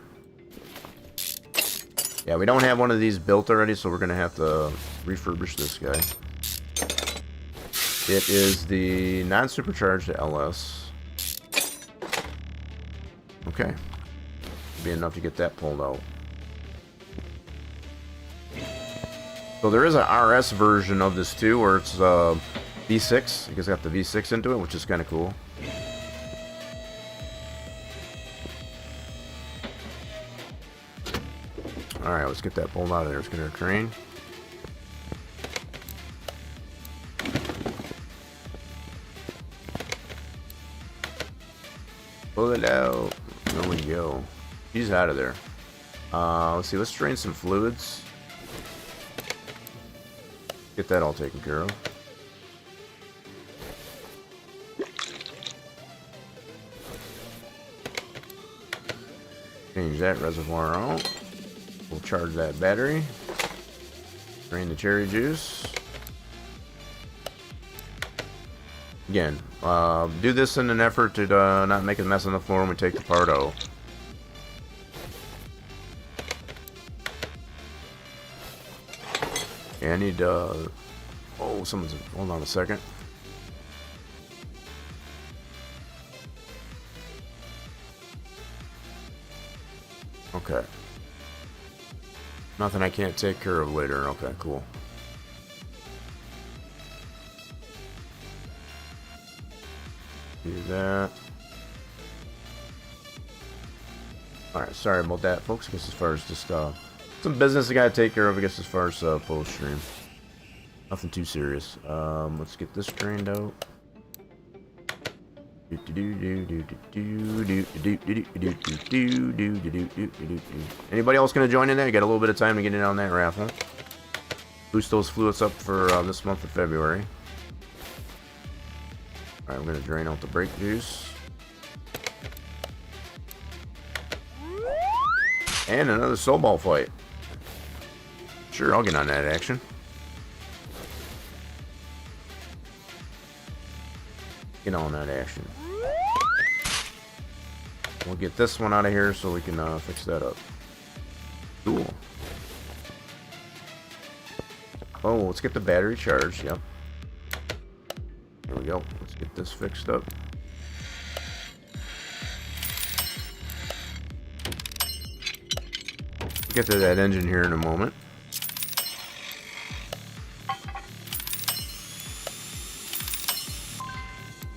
Yeah, we don't have one of these built already, so we're going to have to refurbish this guy. It is the non-supercharged LS. Okay. Be enough to get that pulled out. So there is an RS version of this too, where it's V6. You guys got the V6 into it, which is kind of cool. Alright, let's get that pulled out of there. Let's get our train. Pull it out. There we go. He's out of there. Let's see, let's drain some fluids. Get that all taken care of. Change that reservoir out. We'll charge that battery. Drain the cherry juice. Again, do this in an effort to not make a mess on the floor when we take the part out. Yeah, I need, oh, someone's, hold on a second. Okay. Nothing I can't take care of later. Okay, cool. Do that. Alright, sorry about that, folks. I guess as far as just, some business I gotta take care of, I guess, as far as post stream. Nothing too serious. Let's get this drained out. Anybody else gonna join in there? You got a little bit of time to get in on that raffle. Boost those fluids up for this month of February. Alright, we're gonna drain out the brake juice. And another soul ball fight. Sure, I'll get on that action. Get on that action. We'll get this one out of here so we can fix that up. Cool. Oh, let's get the battery charged. Yep. There we go. Let's get this fixed up. Get to that engine here in a moment.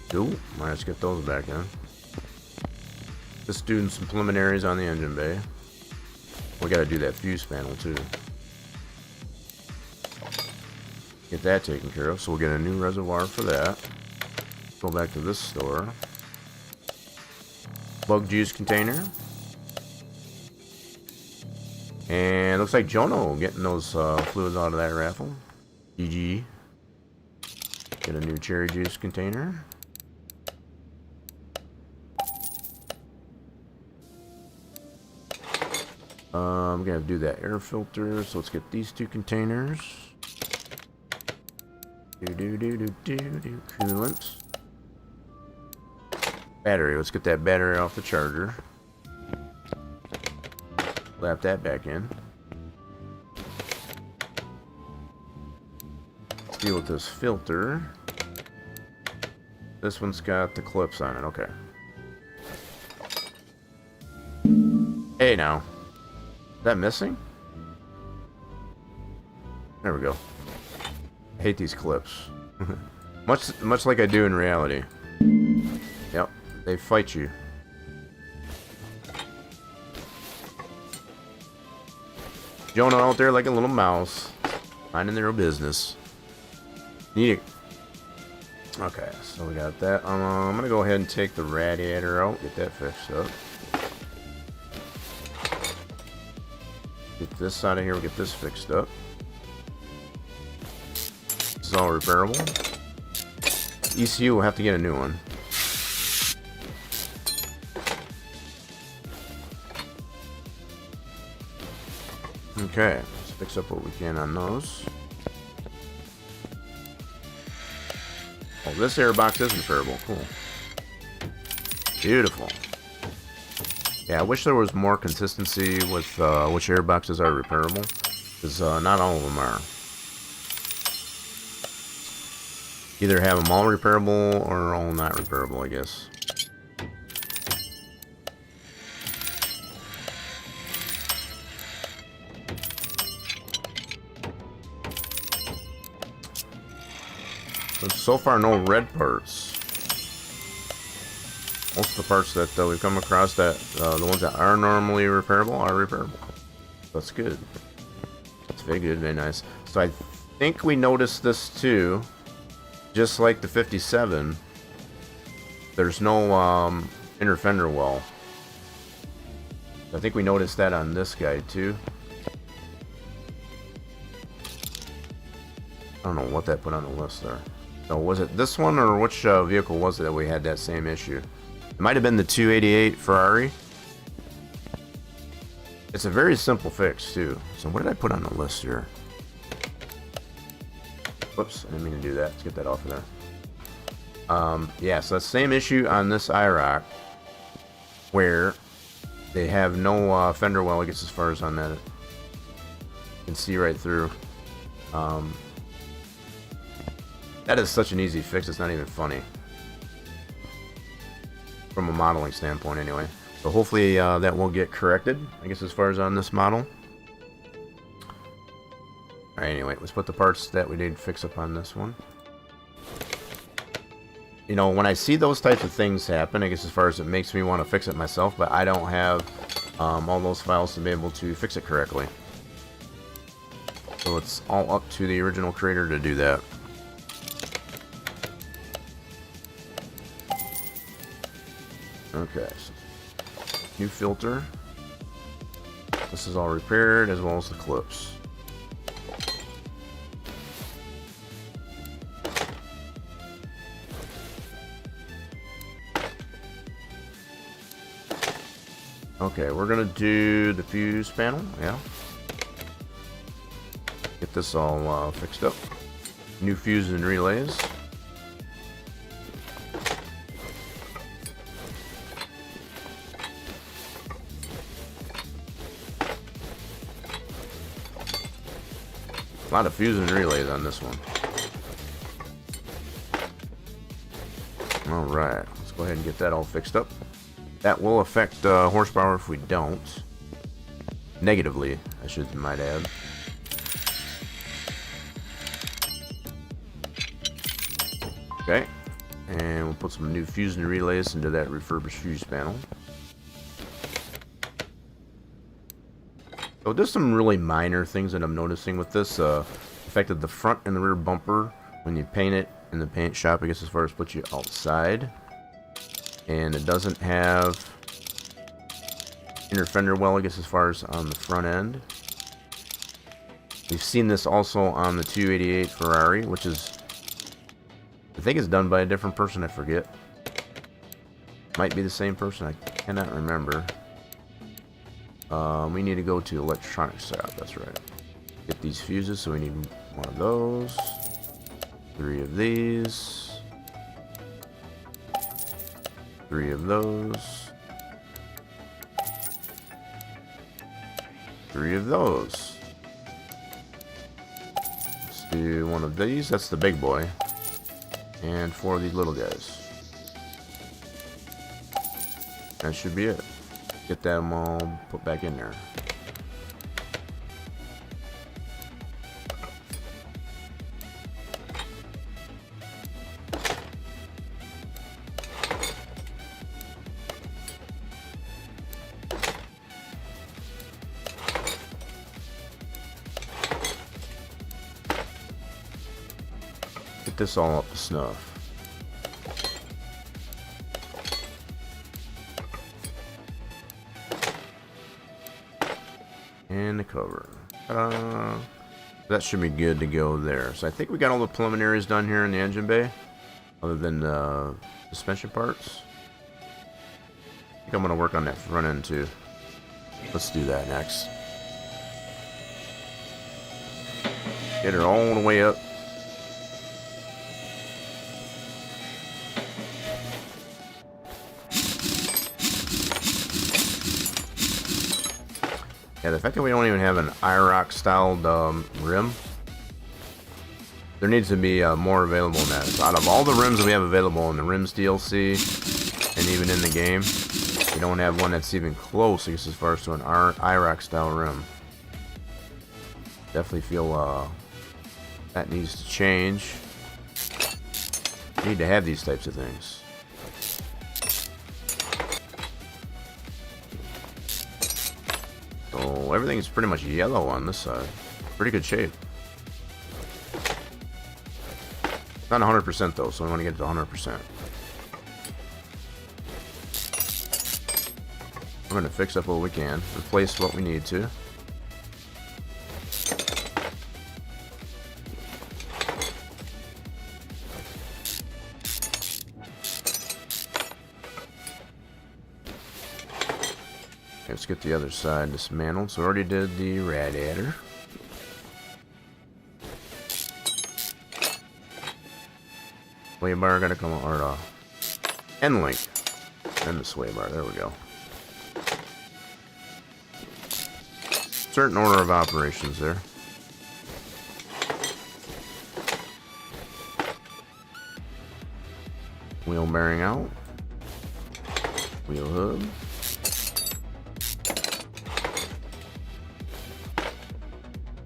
Cool. Alright, let's get those back in. Just doing some preliminaries on the engine bay. We gotta do that fuse panel too. Get that taken care of, so we'll get a new reservoir for that. Go back to this store. Bug juice container. And looks like Jono getting those fluids out of that raffle. GG. Get a new cherry juice container. I'm gonna do that air filter, so let's get these two containers. Coolant. Battery, let's get that battery off the charger. Slap that back in. Let's deal with this filter. This one's got the clips on it, okay. Hey now. Is that missing? There we go. I hate these clips. much like I do in reality. They fight you. Jonah out there like a little mouse, minding their own business. Need it. Okay, so we got that. I'm gonna go ahead and take the radiator out, get that fixed up. Get this out of here, we'll get this fixed up. This is all repairable. ECU will have to get a new one. Okay, let's fix up what we can on those. Oh, this airbox is repairable. Cool. Beautiful. Yeah, I wish there was more consistency with which airboxes are repairable, because not all of them are. Either have them all repairable or all not repairable, I guess. But so far, no red parts. Most of the parts that we've come across, that the ones that are normally repairable, are repairable. That's good. That's very good, very nice. So I think we noticed this too. Just like the 57, there's no inner fender well. I think we noticed that on this guy too. I don't know what that put on the list there. So was it this one, or which vehicle was it that we had that same issue? It might have been the 288 Ferrari. It's a very simple fix too. So what did I put on the list here? Whoops, I didn't mean to do that. Let's get that off of there. Yeah, so that same issue on this IROC, where they have no fender well, I guess, as far as on that. You can see right through. That is such an easy fix, it's not even funny. From a modeling standpoint, anyway. So hopefully that will get corrected, I guess, as far as on this model. Alright, anyway, let's put the parts that we did fix up on this one. You know, when I see those types of things happen, I guess as far as it makes me want to fix it myself, but I don't have all those files to be able to fix it correctly. So it's all up to the original creator to do that. Okay, so new filter. This is all repaired, as well as the clips. Okay, we're gonna do the fuse panel, yeah. Get this all fixed up. New fuses and relays. A lot of fuses and relays on this one. Alright, let's go ahead and get that all fixed up. That will affect horsepower if we don't. Negatively, I might add. Okay, and we'll put some new fuse and relays into that refurbished fuse panel. So there's some really minor things that I'm noticing with this. Affected the front and the rear bumper when you paint it in the paint shop, I guess, as far as put you outside. And it doesn't have inner fender well, I guess, as far as on the front end. We've seen this also on the 288 Ferrari, which is, I think it's done by a different person, I forget. Might be the same person, I cannot remember. We need to go to electronic shop, that's right. Get these fuses, so we need one of those. 3 of these. 3 of those. 3 of those. Let's do 1 of these. That's the big boy. And 4 of these little guys. That should be it. Get them all put back in there. get this all up to snuff. And the cover. That should be good to go there. So I think we got all the preliminaries done here in the engine bay, other than the suspension parts. I think I'm going to work on that front end too. Let's do that next. Get her all the way up. Yeah, the fact that we don't even have an IROC styled rim, there needs to be more available in that. Out of all the rims that we have available in the rims DLC and even in the game, we don't have one that's even close, I guess, as far as to an IROC style rim. Definitely feel that needs to change. We need to have these types of things. So everything's pretty much yellow on this side. Pretty good shape. Not 100% though, so we want to get it to 100%. We're going to fix up what we can, replace what we need to. Let's get the other side dismantled. So we already did the radiator. Sway bar gotta come on, or end link. And the sway bar, there we go. Certain order of operations there. Wheel bearing out. Wheel hub.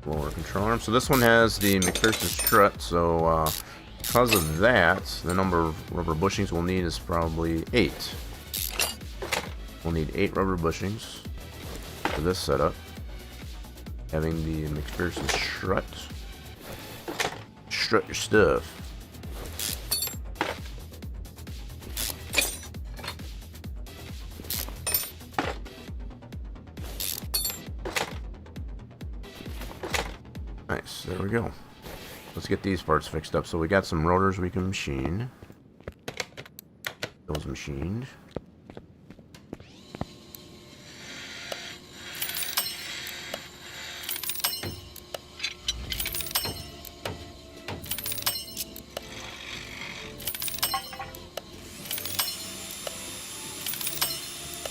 Lower control arm. So this one has the McPherson strut, so because of that, the number of rubber bushings we'll need is probably 8. We'll need 8 rubber bushings for this setup. Having the McPherson strut. Strut your stuff. Nice, there we go. Let's get these parts fixed up. So we got some rotors we can machine. Those machined.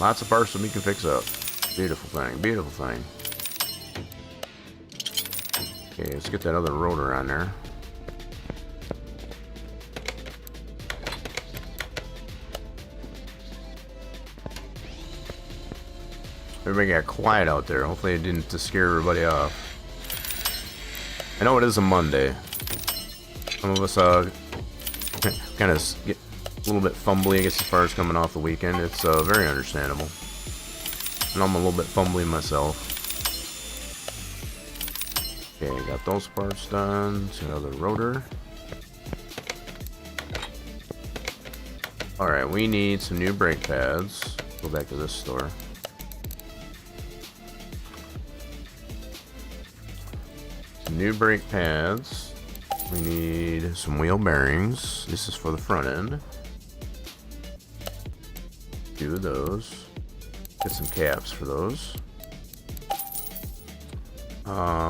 Lots of parts that we can fix up. Beautiful thing, beautiful thing. Okay, let's get that other rotor on there. Everybody got quiet out there. Hopefully it didn't scare everybody off. I know it is a Monday. Some of us kind of get a little bit fumbly, I guess, as far as coming off the weekend. It's very understandable. And I'm a little bit fumbly myself. Okay, got those parts done. So another rotor. Alright, we need some new brake pads. Go back to this store. Some new brake pads. We need some wheel bearings. This is for the front end. 2 of those. Get some caps for those.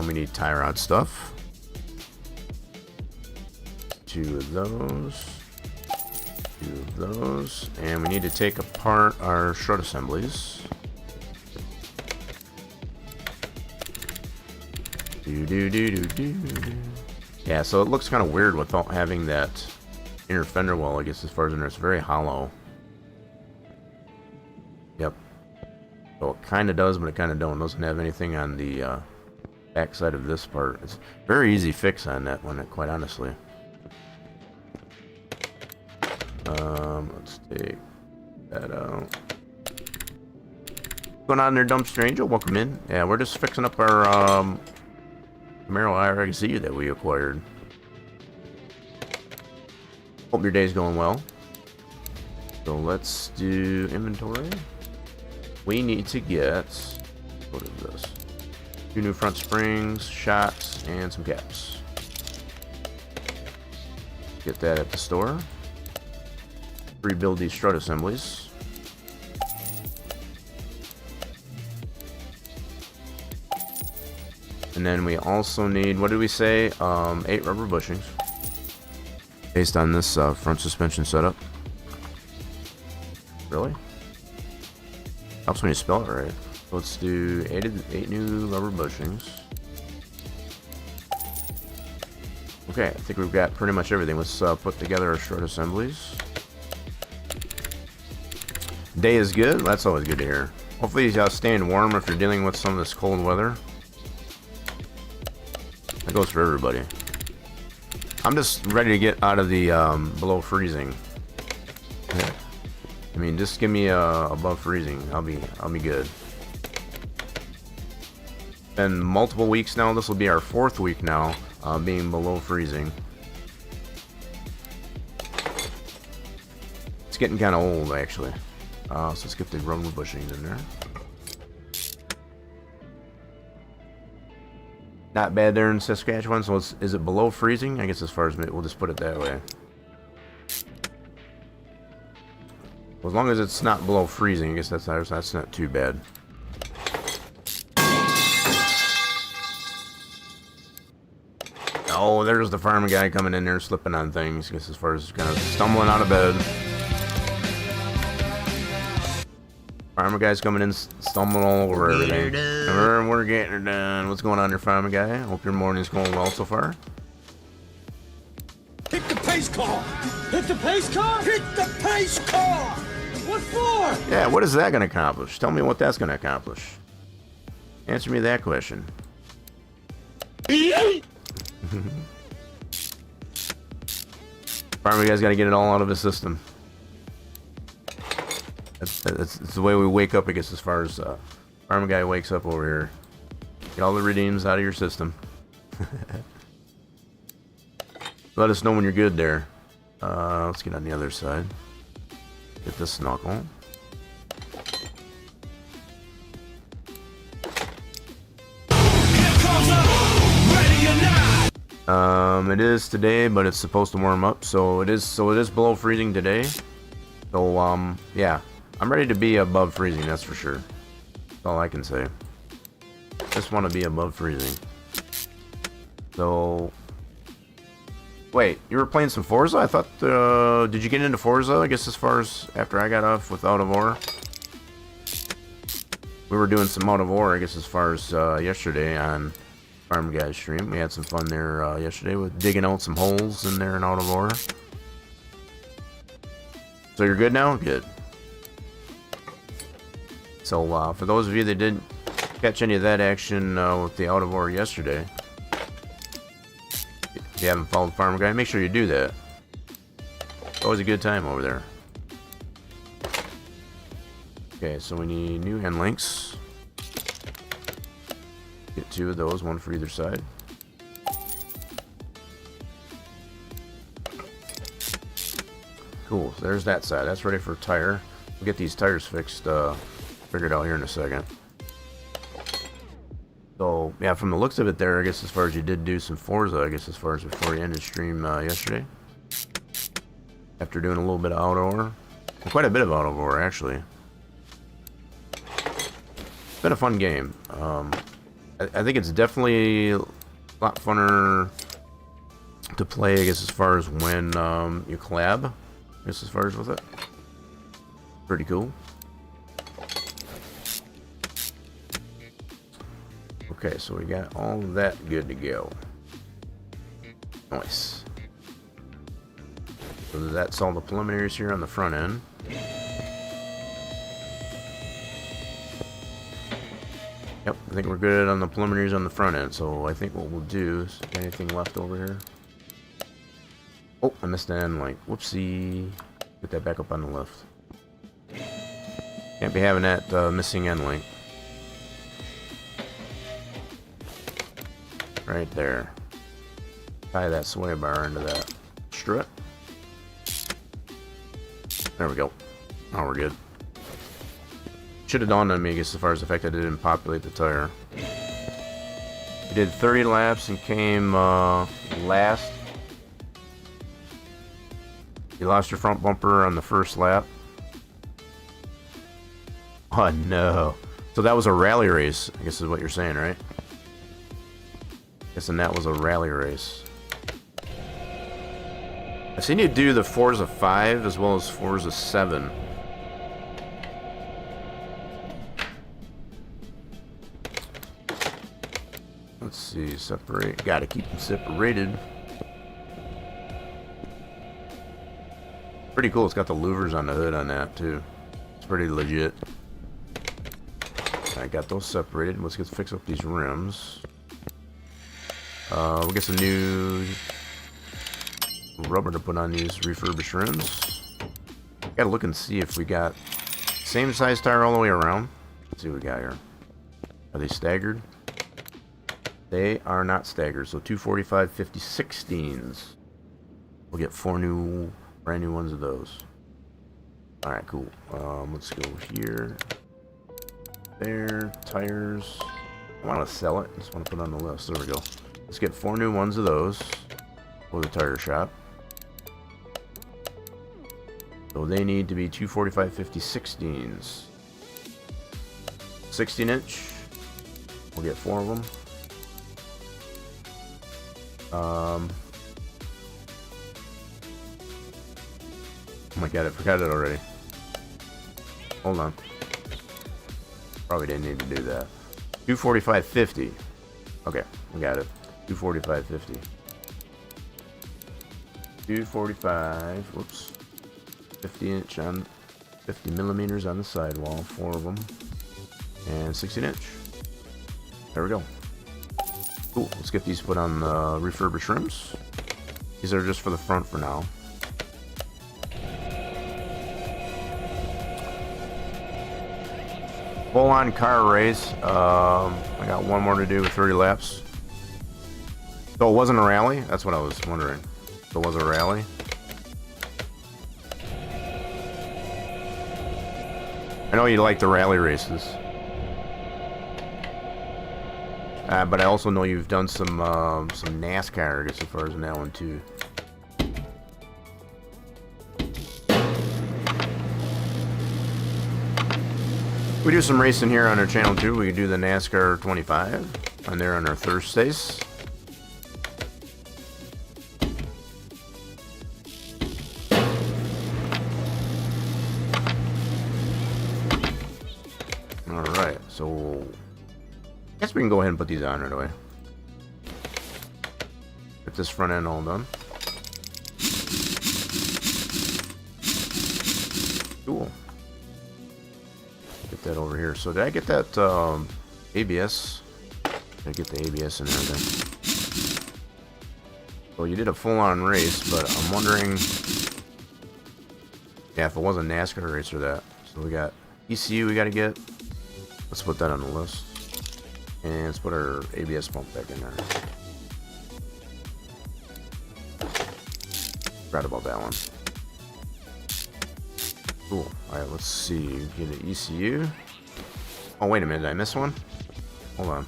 We need tie rod stuff. 2 of those. 2 of those. And we need to take apart our strut assemblies. Yeah, so it looks kind of weird without having that inner fender well, I guess, as far as in there. It's very hollow. Yep. So it kind of does, but it kind of don't. It doesn't have anything on the back side of this part. It's very easy fix on that one, quite honestly. Let's take that out. What's going on there, Dumpster Angel? Welcome in. Yeah, we're just fixing up our Camaro IROC Z that we acquired. Hope your day's going well. So let's do inventory. We need to get, what is this? 2 new front springs, shocks, and some caps. Get that at the store. Rebuild these strut assemblies. And then we also need, what did we say? 8 rubber bushings. Based on this front suspension setup. Really? Helps when you spell it right. So let's do 8 new rubber bushings. Okay, I think we've got pretty much everything. Let's put together our strut assemblies. Day is good. That's always good to hear. Hopefully you're staying warm if you're dealing with some of this cold weather. That goes for everybody. I'm just ready to get out of the below freezing. I mean, just give me above freezing. I'll be good. Been multiple weeks now. This will be our 4th week now, being below freezing. It's getting kind of old, actually. So let's get the rubber bushings in there. Not bad there in Saskatchewan. So is it below freezing? I guess as far as we'll just put it that way. Well, as long as it's not below freezing, I guess that's not too bad. Oh, there's the farming guy coming in there slipping on things. I guess as far as kind of stumbling out of bed. Farmer guy's coming in, stumbling all over everything. We're getting her done. What's going on there, farmer guy? Hope your morning's going well so far. Hit the pace car! Hit the pace car! Hit the pace car! What for? Yeah, what is that going to accomplish? Tell me what that's going to accomplish. Answer me that question. Farmer guy's got to get it all out of his system. That's the way we wake up, I guess, as far as farmer guy wakes up over here. Get all the redeems out of your system. Let us know when you're good there. Let's get on the other side. Get this knuckle. It is today, but it's supposed to warm up, so it is below freezing today. So yeah, I'm ready to be above freezing, that's for sure. That's all I can say. Just want to be above freezing. So wait, you were playing some Forza? I thought, did you get into Forza, I guess, as far as after I got off with Out of War? We were doing some Out of War, I guess, as far as yesterday on Farm Guys stream. We had some fun there yesterday with digging out some holes in there in Out of War. So you're good now? Good. So for those of you that didn't catch any of that action with the Out of War yesterday, if you haven't followed Farmer Guy, make sure you do that. It's always a good time over there. Okay, so we need new end links. Get 2 of those, 1 for either side. Cool, so there's that side. That's ready for a tire. We'll get these tires fixed, figured out here in a second. So, yeah, from the looks of it there, I guess as far as you did do some Forza, I guess as far as before you ended stream yesterday. After doing a little bit of Out of War. Well, quite a bit of Out of War, actually. It's been a fun game. I think it's definitely a lot funner to play, I guess, as far as when you collab. I guess as far as with it. Pretty cool. Okay, so we got all of that good to go. Nice. So that's all the preliminaries here on the front end. Yep, I think we're good on the preliminaries on the front end. So I think what we'll do is, anything left over here? Oh, I missed an end link. Whoopsie. Get that back up on the left. Can't be having that missing end link. Right there. Tie that sway bar into that strut. There we go. Now we're good. Should have dawned on me, I guess, as far as the fact that I didn't populate the tire. We did 30 laps and came last. You lost your front bumper on the first lap. Oh no. So that was a rally race, I guess is what you're saying, right? Guessing that was a rally race. I've seen you do the Forza 5 as well as Forza 7. Let's see, separate. Gotta keep them separated. Pretty cool. It's got the louvers on the hood on that too. It's pretty legit. I got those separated. Let's fix up these rims. We'll get some new rubber to put on these refurbished rims. Gotta look and see if we got same size tire all the way around. Let's see what we got here. Are they staggered? They are not staggered. So 245 50 16s. We'll get 4 new, brand new ones of those. All right, cool. Let's go here. There, tires. I want to sell it. Just want to put it on the list. There we go. Let's get 4 new ones of those for the tire shop. So they need to be 245 50 16s. 16-inch. We'll get 4 of them. Oh my god, I forgot it already. Hold on. Probably didn't need to do that. 245 50. Okay, we got it. 245 50. 245. Whoops. 50-inch on 50 millimeters on the sidewall. 4 of them. And 16-inch. There we go. Cool. Let's get these put on the refurbished rims. These are just for the front for now. Full-on car race. I got one more to do with 30 laps. So it wasn't a rally? That's what I was wondering. So it was a rally? I know you like the rally races. But I also know you've done some NASCAR, I guess, as far as in that one too. We do some racing here on our channel too. We do the NASCAR 25 on there on our Thursdays. All right, so I guess we can go ahead and put these on right away. Get this front end all done. Cool. Get that over here. So did I get that ABS? Did I get the ABS and everything? Well, you did a full-on race, but I'm wondering, yeah, if it was a NASCAR race or that. So we got ECU we got to get. Let's put that on the list. And let's put our ABS pump back in there. Forgot about that one. Cool. Alright, let's see. Get an ECU. Oh, wait a minute. Did I miss one? Hold on.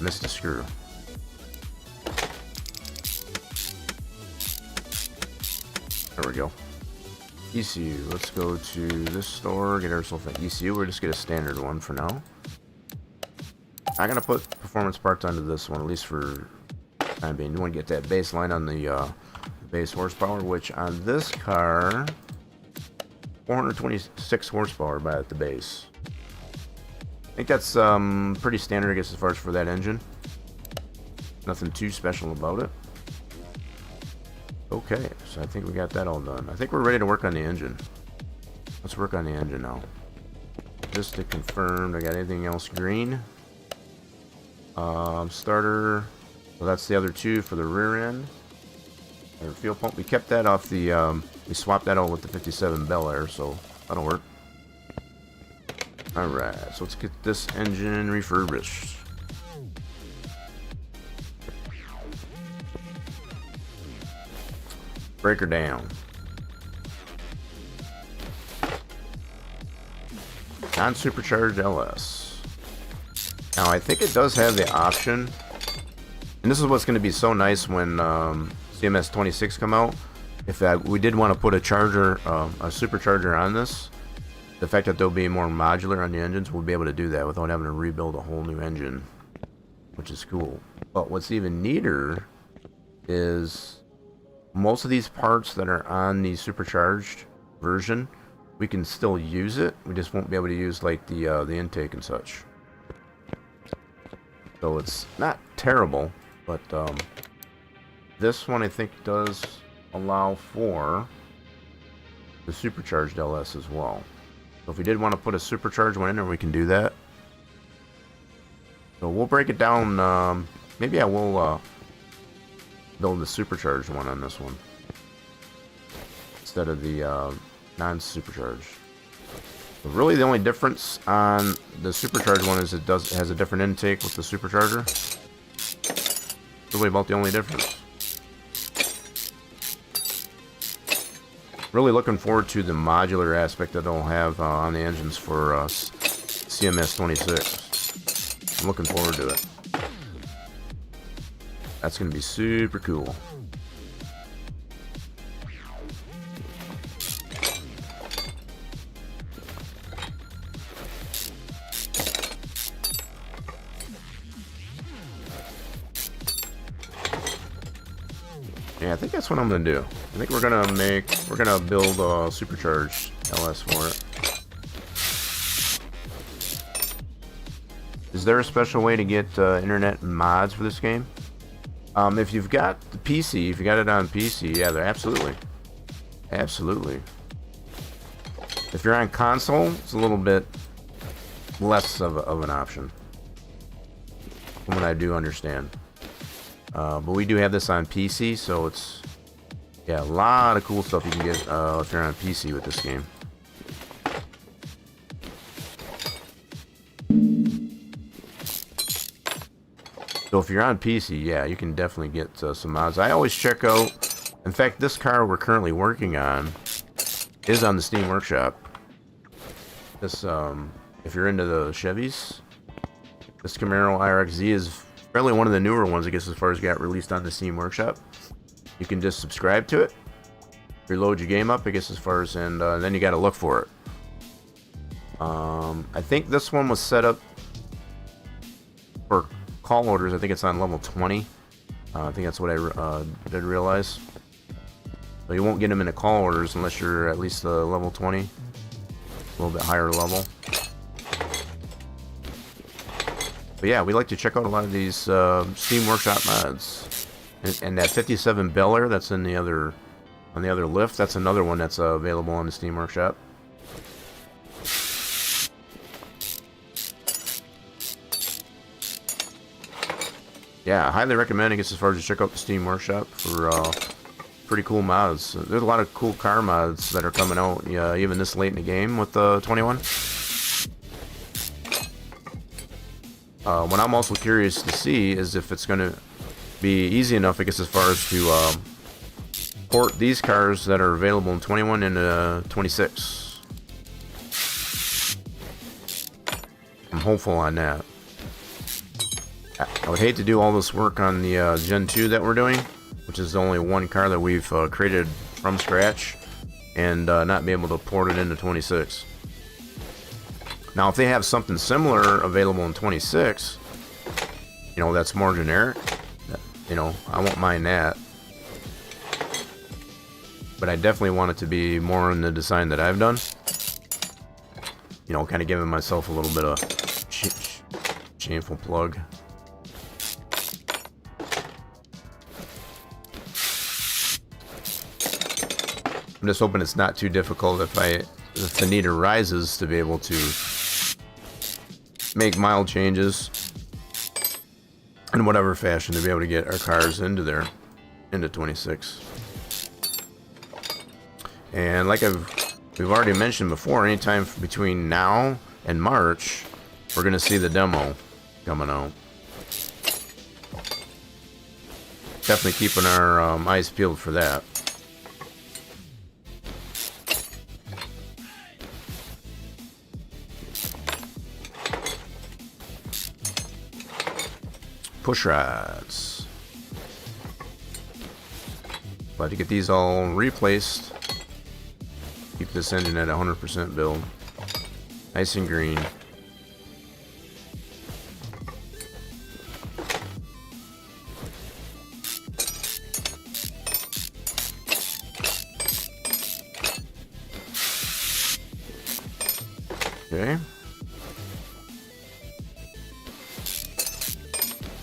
Missed a screw. There we go. ECU. Let's go to this store, get ourselves an ECU. We'll just get a standard one for now. I'm gonna put performance parts onto this one, at least for time being. You want to get that baseline on the base horsepower, which on this car, 426 horsepower by at the base. I think that's pretty standard, I guess, as far as for that engine. Nothing too special about it. Okay, so I think we got that all done. I think we're ready to work on the engine. Let's work on the engine now. Just to confirm, I got anything else green? Starter. Well, that's the other two for the rear end. Our fuel pump. We kept that off the. We swapped that out with the 57 Bel Air, so that'll work. All right, so let's get this engine refurbished. Break her down. non-supercharged LS. Now, I think it does have the option, and this is what's going to be so nice when CMS 26 come out. If we did want to put a charger, a supercharger on this, the fact that they'll be more modular on the engines, we'll be able to do that without having to rebuild a whole new engine, which is cool. But what's even neater is most of these parts that are on the supercharged version, we can still use it. We just won't be able to use like the intake and such. So it's not terrible, but this one I think does allow for the supercharged LS as well. So if we did want to put a supercharged one in there, we can do that. So we'll break it down. Maybe I will build the supercharged one on this one instead of the non-supercharged. But really, the only difference on the supercharged one is it has a different intake with the supercharger. Really about the only difference. Really looking forward to the modular aspect that it'll have on the engines for CMS 26. I'm looking forward to it. That's going to be super cool. Yeah, I think that's what I'm gonna do. I think we're gonna build a supercharged LS for it. Is there a special way to get internet mods for this game? If you've got the PC, if you got it on PC, yeah, they're absolutely. If you're on console, it's a little bit less of an option, from what I do understand. But we do have this on PC, so it's, yeah, a lot of cool stuff you can get if you're on PC with this game. So if you're on PC, yeah, you can definitely get some mods. I always check out, in fact, this car we're currently working on is on the Steam Workshop. This, if you're into the Chevys, this Camaro IROC Z is fairly one of the newer ones, I guess, as far as got released on the Steam Workshop. You can just subscribe to it, reload your game up, I guess, as far as, and then you got to look for it. I think this one was set up for call orders. I think it's on level 20. I think that's what I did realize. So you won't get them into call orders unless you're at least level 20, a little bit higher level. But yeah, we like to check out a lot of these Steam Workshop mods, and that 57 Bel Air that's in the other, on the other lift, that's another one that's available on the Steam Workshop. Yeah, I highly recommend, I guess, as far as to check out the Steam Workshop for pretty cool mods. There's a lot of cool car mods that are coming out, even this late in the game with 21. What I'm also curious to see is if it's going to be easy enough, I guess, as far as to port these cars that are available in 21 into 26. I'm hopeful on that. I would hate to do all this work on the Gen 2 that we're doing, which is only one car that we've created from scratch, and not be able to port it into 26. Now, if they have something similar available in 26, you know, that's more generic, you know, I won't mind that. But I definitely want it to be more in the design that I've done. You know, kind of giving myself a little bit of shameful plug. I'm just hoping it's not too difficult if the need arises to be able to make mild changes in whatever fashion to be able to get our cars into 26. And like we've already mentioned before, anytime between now and March, we're going to see the demo coming out. Definitely keeping our eyes peeled for that. push rods. Glad to get these all replaced. Keep this engine at 100% build. Nice and green. Okay.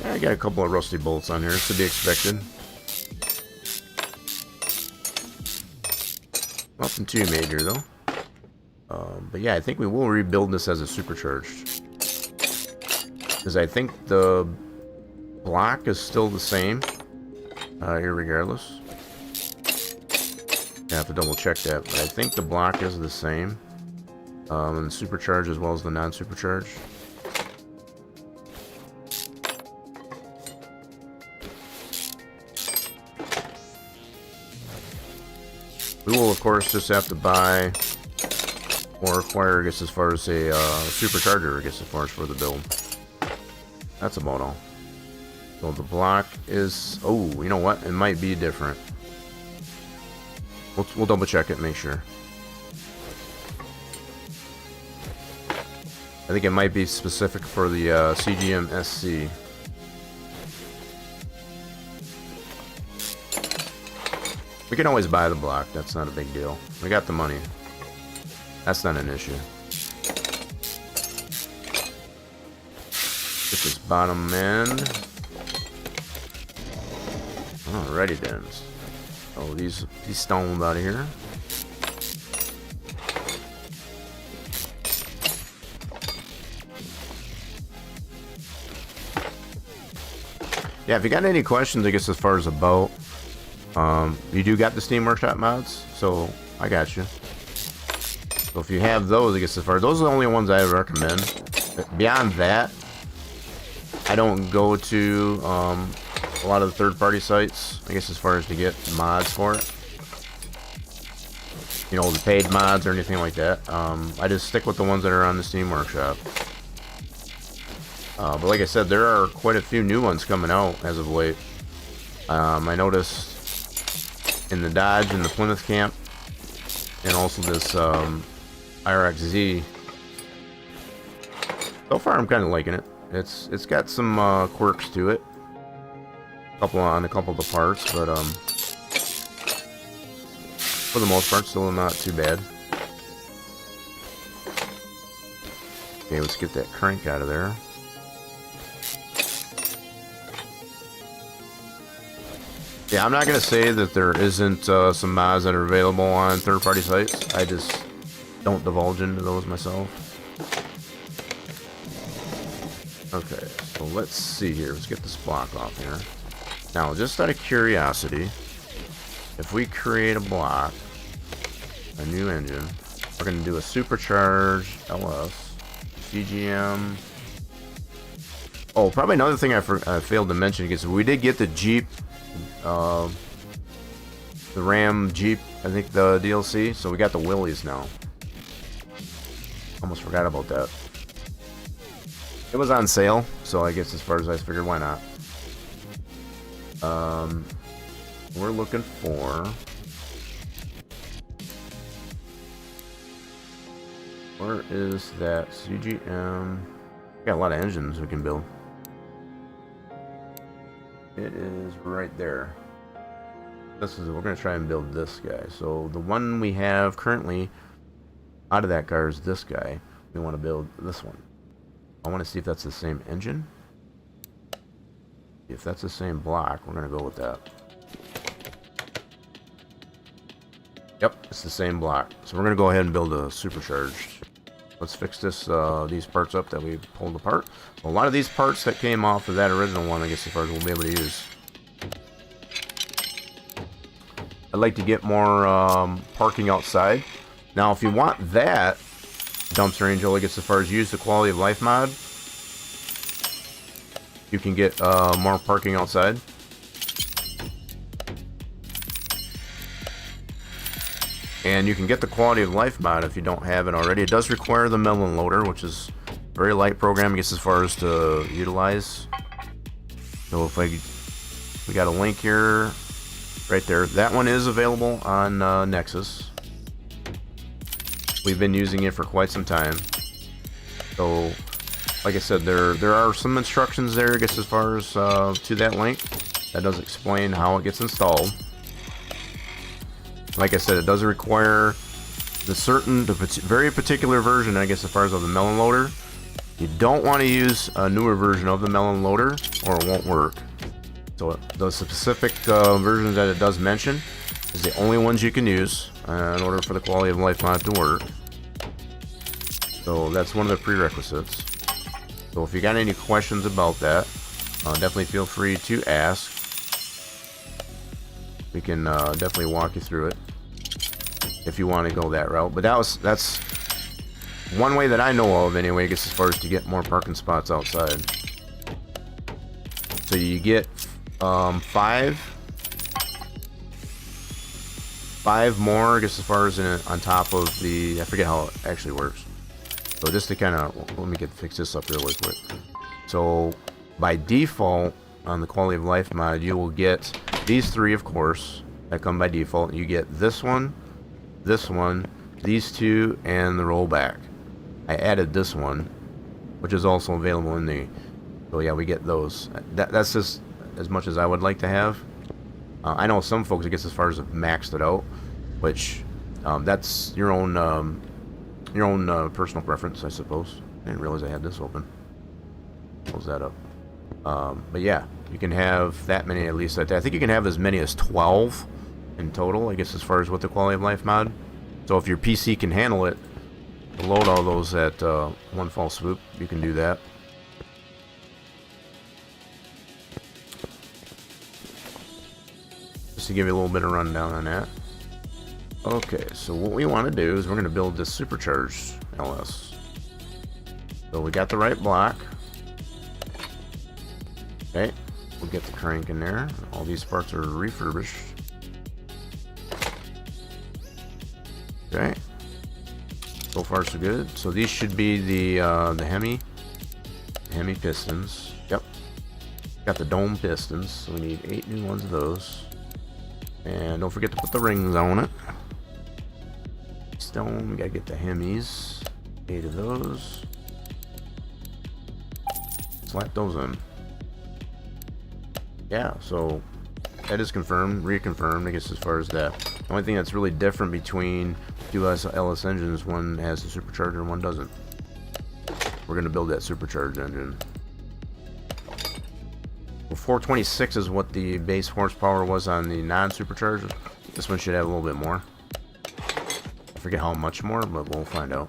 I got a couple of rusty bolts on here, to be expected. Nothing too major though. But yeah, I think we will rebuild this as a supercharged. Because I think the block is still the same. Irregardless. I have to double check that, but I think the block is the same. And the supercharged as well as the non-supercharged. We will, of course, just have to buy or acquire, I guess, as far as a supercharger, I guess, as far as for the build. That's about all. So the block is... Oh, you know what? It might be different. We'll double check it, make sure. I think it might be specific for the CGM SC. We can always buy the block. That's not a big deal. We got the money. That's not an issue. Get this bottom end. Alrighty then. Oh, these stones out of here. Yeah, if you got any questions, I guess, as far as a boat, you do got the Steam Workshop mods, so I got you. So if you have those, I guess, as far as those are the only ones I recommend. Beyond that, I don't go to a lot of the third-party sites, I guess, as far as to get mods for it. You know, the paid mods or anything like that. I just stick with the ones that are on the Steam Workshop. But like I said, there are quite a few new ones coming out as of late. I noticed in the Dodge and the Plymouth camp, and also this IROC Z. So far, I'm kind of liking it. It's got some quirks to it, on a couple of the parts, but for the most part, still not too bad. Okay, let's get that crank out of there. Yeah, I'm not going to say that there isn't some mods that are available on third-party sites. I just don't divulge into those myself. Okay, so let's see here. Let's get this block off here. Now, just out of curiosity, if we create a block, a new engine, we're going to do a supercharged LS, CGM. Oh, probably another thing I failed to mention is we did get the Jeep, the Ram Jeep, I think, the DLC, so we got the Willys now. Almost forgot about that. It was on sale, so I guess as far as I figured, why not? We're looking for... Where is that CGM? Got a lot of engines we can build. It is right there. This is, we're gonna try and build this guy. So the one we have currently out of that car is this guy. We want to build this one. I want to see if that's the same engine. If that's the same block, we're gonna go with that. Yep, it's the same block. So we're gonna go ahead and build a supercharged. Let's fix this, these parts up that we pulled apart. A lot of these parts that came off of that original one, I guess, as far as we'll be able to use. I'd like to get more parking outside. Now, if you want that dumpster angel, I guess, as far as use the quality of life mod, you can get more parking outside. And you can get the quality of life mod if you don't have it already. It does require the melon loader, which is a very light program, I guess, as far as to utilize. So if we got a link here, right there. That one is available on Nexus. We've been using it for quite some time. So, like I said, there are some instructions there, I guess, as far as to that link. That does explain how it gets installed. Like I said, it does require the very particular version, I guess, as far as of the melon loader. You don't want to use a newer version of the melon loader, or it won't work. So the specific versions that it does mention is the only ones you can use in order for the quality of life mod to work. So that's one of the prerequisites. So if you got any questions about that, definitely feel free to ask. We can definitely walk you through it if you want to go that route. But that's one way that I know of anyway, I guess, as far as to get more parking spots outside. So you get five more, I guess, as far as on top of the, I forget how it actually works. So just to kind of, let me fix this up really quick. So by default on the quality of life mod, you will get these three, of course, that come by default. You get this one, these two, and the rollback. I added this one, which is also available in the, so yeah, we get those. That's just as much as I would like to have. I know some folks, I guess, as far as have maxed it out, which that's your own personal preference, I suppose. I didn't realize I had this open. Close that up. But yeah, you can have that many at least. I think you can have as many as 12 in total, I guess, as far as with the quality of life mod. So if your PC can handle it, load all those at one fall swoop, you can do that. Just to give you a little bit of rundown on that. Okay, so what we want to do is we're going to build this supercharged LS. So we got the right block. Okay, we'll get the crank in there. All these parts are refurbished. Okay, so far so good. So these should be the Hemi pistons. Yep, got the dome pistons. So we need 8 new ones of those. And don't forget to put the rings on it. Stone, we gotta get the Hemis. 8 of those. Slap those in. Yeah, so that is confirmed, reconfirmed, I guess, as far as that. The only thing that's really different between two LS engines, one has the supercharger and one doesn't. We're gonna build that supercharged engine. Well, 426 is what the base horsepower was on the non-supercharged. This one should have a little bit more. I forget how much more, but we'll find out.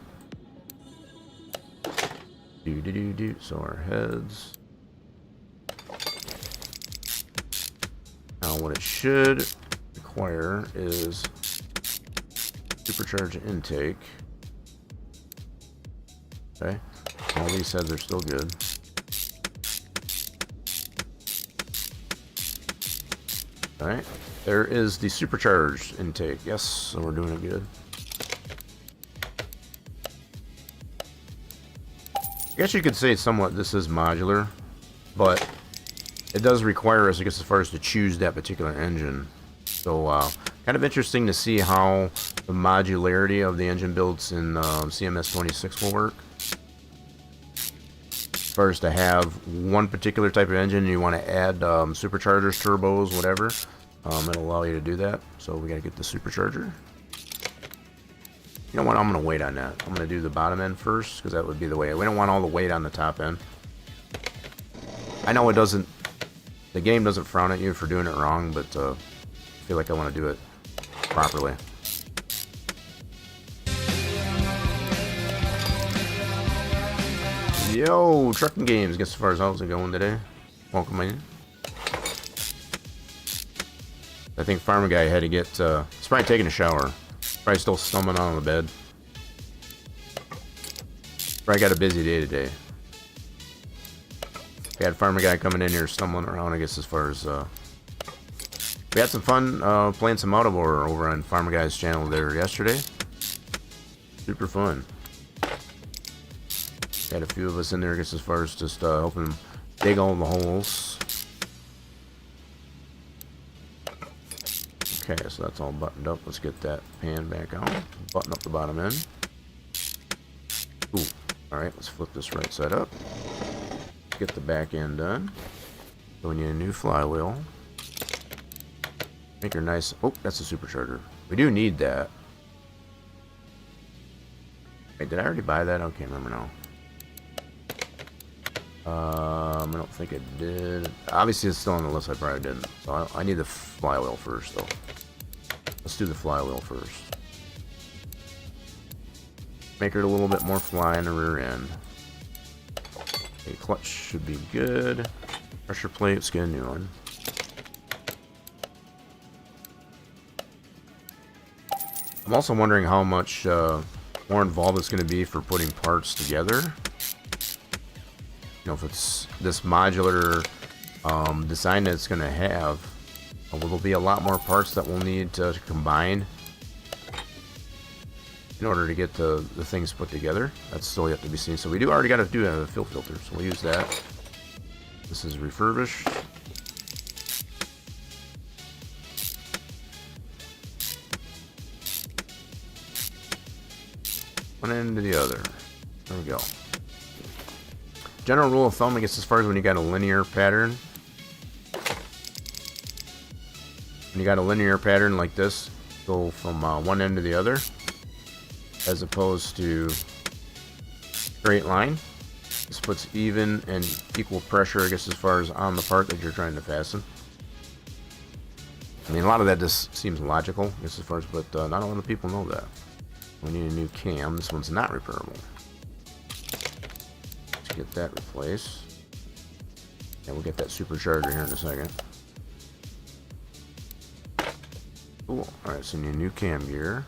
So our heads. Now what it should require is supercharged intake. Okay. All these heads are still good. Alright, there is the supercharged intake. Yes, so we're doing it good. I guess you could say somewhat this is modular, but it does require us, I guess, as far as to choose that particular engine. So, kind of interesting to see how the modularity of the engine builds in CMS 26 will work. As far as to have one particular type of engine, you want to add superchargers, turbos, whatever, it'll allow you to do that. So we got to get the supercharger. You know what, I'm going to wait on that. I'm going to do the bottom end first, because that would be the way. We don't want all the weight on the top end. I know it doesn't, the game doesn't frown at you for doing it wrong, but I feel like I want to do it properly. Yo, Trucking Games, guess as far as how's it going today? Welcome in. I think Farmer Guy had to get, he's probably taking a shower. Probably still stumbling on the bed. Probably got a busy day today. We had Farmer Guy coming in here stumbling around, I guess, as far as, we had some fun playing some Autobore over on Farmer Guy's channel there yesterday. Super fun. Had a few of us in there, I guess, as far as just helping dig all the holes. Okay, so that's all buttoned up. Let's get that pan back on. Button up the bottom end. Ooh. Alright, let's flip this right side up. Get the back end done. So we need a new flywheel. Make her nice. Oh, that's a supercharger. We do need that. Wait, did I already buy that? I can't remember now. I don't think I did. Obviously, it's still on the list. I probably didn't. So I need the flywheel first, though. Let's do the flywheel first. Make it a little bit more fly in the rear end. Okay, clutch should be good. Pressure plate, let's get a new one. I'm also wondering how much more involved it's going to be for putting parts together. You know, if it's this modular design that it's going to have, will there be a lot more parts that we'll need to combine in order to get the things put together? That's still yet to be seen. So we do already got to do a fuel filter, so we'll use that. This is refurbished. One end to the other. There we go. General rule of thumb, I guess, as far as when you got a linear pattern. When you got a linear pattern like this, go from one end to the other, as opposed to straight line. This puts even and equal pressure, I guess, as far as on the part that you're trying to fasten. I mean, a lot of that just seems logical, I guess, as far as, but not a lot of people know that. We need a new cam. This one's not repairable. Let's get that replaced. And we'll get that supercharger here in a second. Cool. Alright, so need a new cam gear.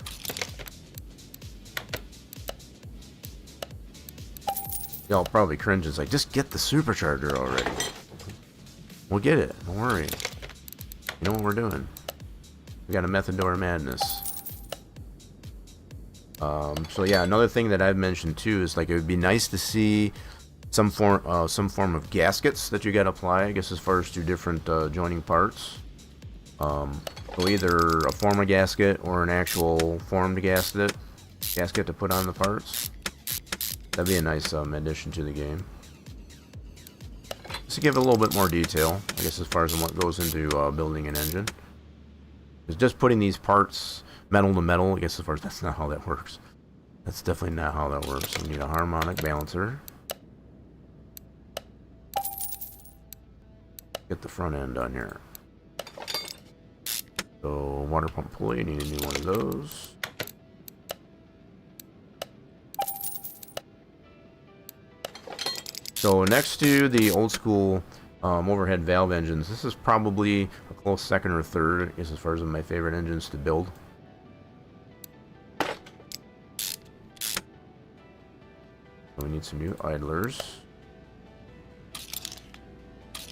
Y'all probably cringe. It's like, just get the supercharger already. We'll get it. Don't worry. You know what we're doing. We got a method to our madness. So yeah, another thing that I've mentioned too is, like, it would be nice to see some form of gaskets that you got to apply, I guess, as far as to different joining parts. So either a former gasket or an actual formed gasket to put on the parts. That'd be a nice addition to the game. Just to give it a little bit more detail, I guess, as far as what goes into building an engine. Because just putting these parts metal to metal, I guess, as far as, that's not how that works. That's definitely not how that works. We need a harmonic balancer. Get the front end on here. So water pump pulley, need a new one of those. So next to the old school overhead valve engines, this is probably a close second or third, I guess, as far as my favorite engines to build. So we need some new idlers,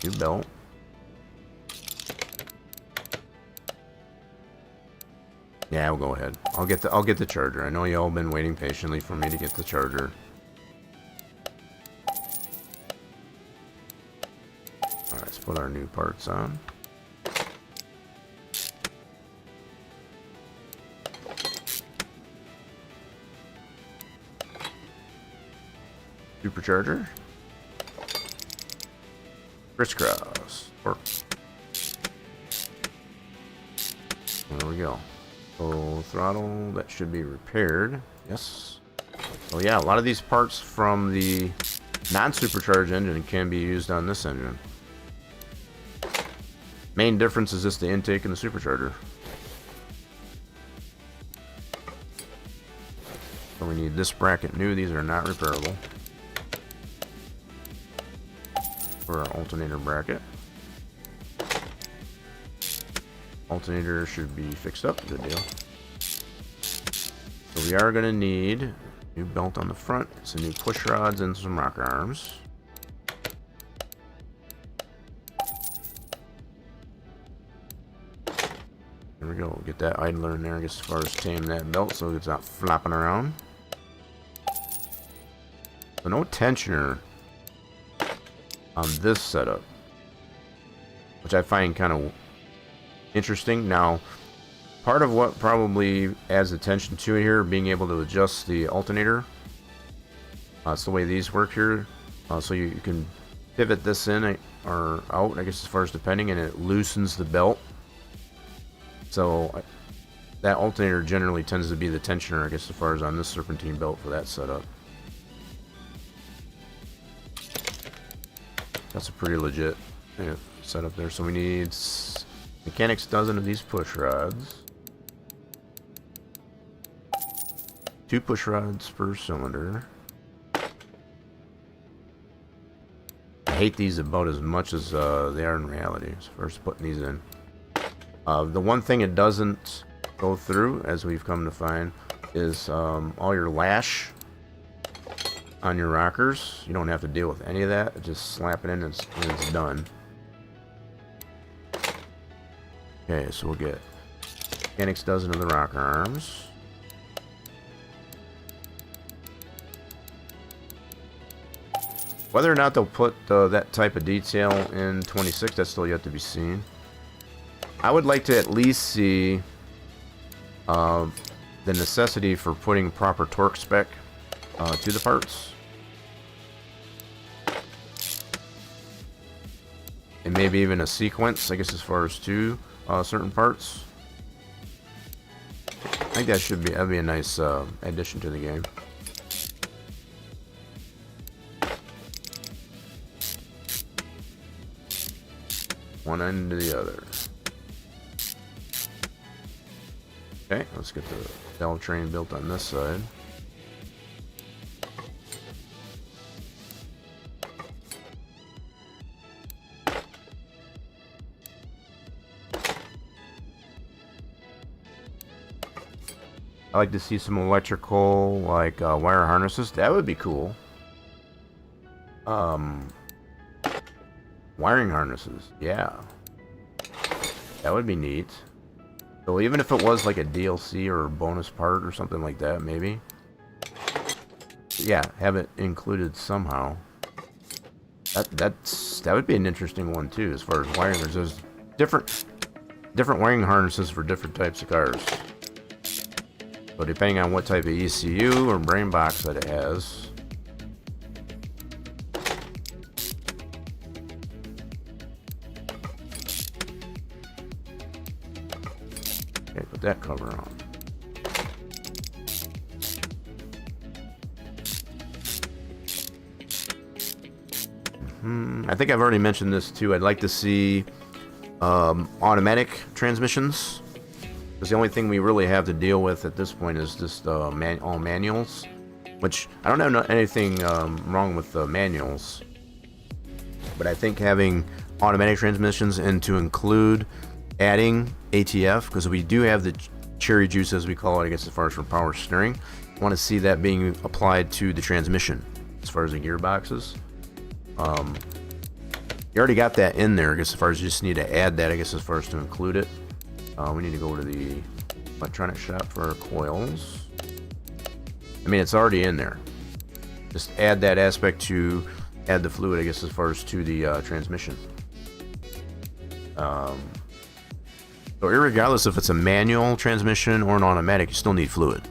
new belt. Yeah, we'll go ahead. I'll get the charger. I know y'all been waiting patiently for me to get the charger. Alright, let's put our new parts on. Supercharger. Crisscross. There we go. So throttle, that should be repaired. Yes. Oh yeah, a lot of these parts from the non-supercharged engine can be used on this engine. Main difference is just the intake and the supercharger. So we need this bracket new. These are not repairable. For our alternator bracket. Alternator should be fixed up. Good deal. So we are going to need a new belt on the front, some new push rods, and some rocker arms. There we go. Get that idler in there, as far as tame that belt so it's not flopping around. So no tensioner on this setup, which I find kind of interesting. Now, Part of what probably adds attention to it here, being able to adjust the alternator. It's the way these work here. So you can pivot this in or out, I guess, as far as depending, and it loosens the belt. So that alternator generally tends to be the tensioner, I guess, as far as on this serpentine belt for that setup. That's a pretty legit setup there. So we need mechanics dozen of these push rods. 2 push rods per cylinder. I hate these about as much as they are in reality, as far as putting these in. The one thing it doesn't go through, as we've come to find, is all your lash on your rockers. You don't have to deal with any of that. Just slap it in and it's done. Okay, so we'll get mechanics dozen of the rocker arms. Whether or not they'll put that type of detail in 26, that's still yet to be seen. I would like to at least see the necessity for putting proper torque spec to the parts. And maybe even a sequence, I guess, as far as to certain parts. I think that'd be a nice addition to the game. One end to the other. Okay, let's get the valve train built on this side. I like to see some electrical, like wire harnesses. That would be cool. Wiring harnesses, yeah. That would be neat. So even if it was like a DLC or a bonus part or something like that, maybe. Yeah, have it included somehow. That would be an interesting one too, as far as wiring. There's different wiring harnesses for different types of cars. So depending on what type of ECU or brain box that it has. Okay, put that cover on. I think I've already mentioned this too. I'd like to see automatic transmissions. Because the only thing we really have to deal with at this point is just all manuals. Which, I don't have anything wrong with the manuals. But I think having automatic transmissions and to include adding ATF, because we do have the cherry juice, as we call it, I guess, as far as for power steering. I want to see that being applied to the transmission, as far as the gearboxes. You already got that in there, I guess, as far as you just need to add that, I guess, as far as to include it. We need to go to the electronic shop for our coils. I mean, it's already in there. Just add that aspect to add the fluid, I guess, as far as to the transmission. So irregardless if it's a manual transmission or an automatic, you still need fluid.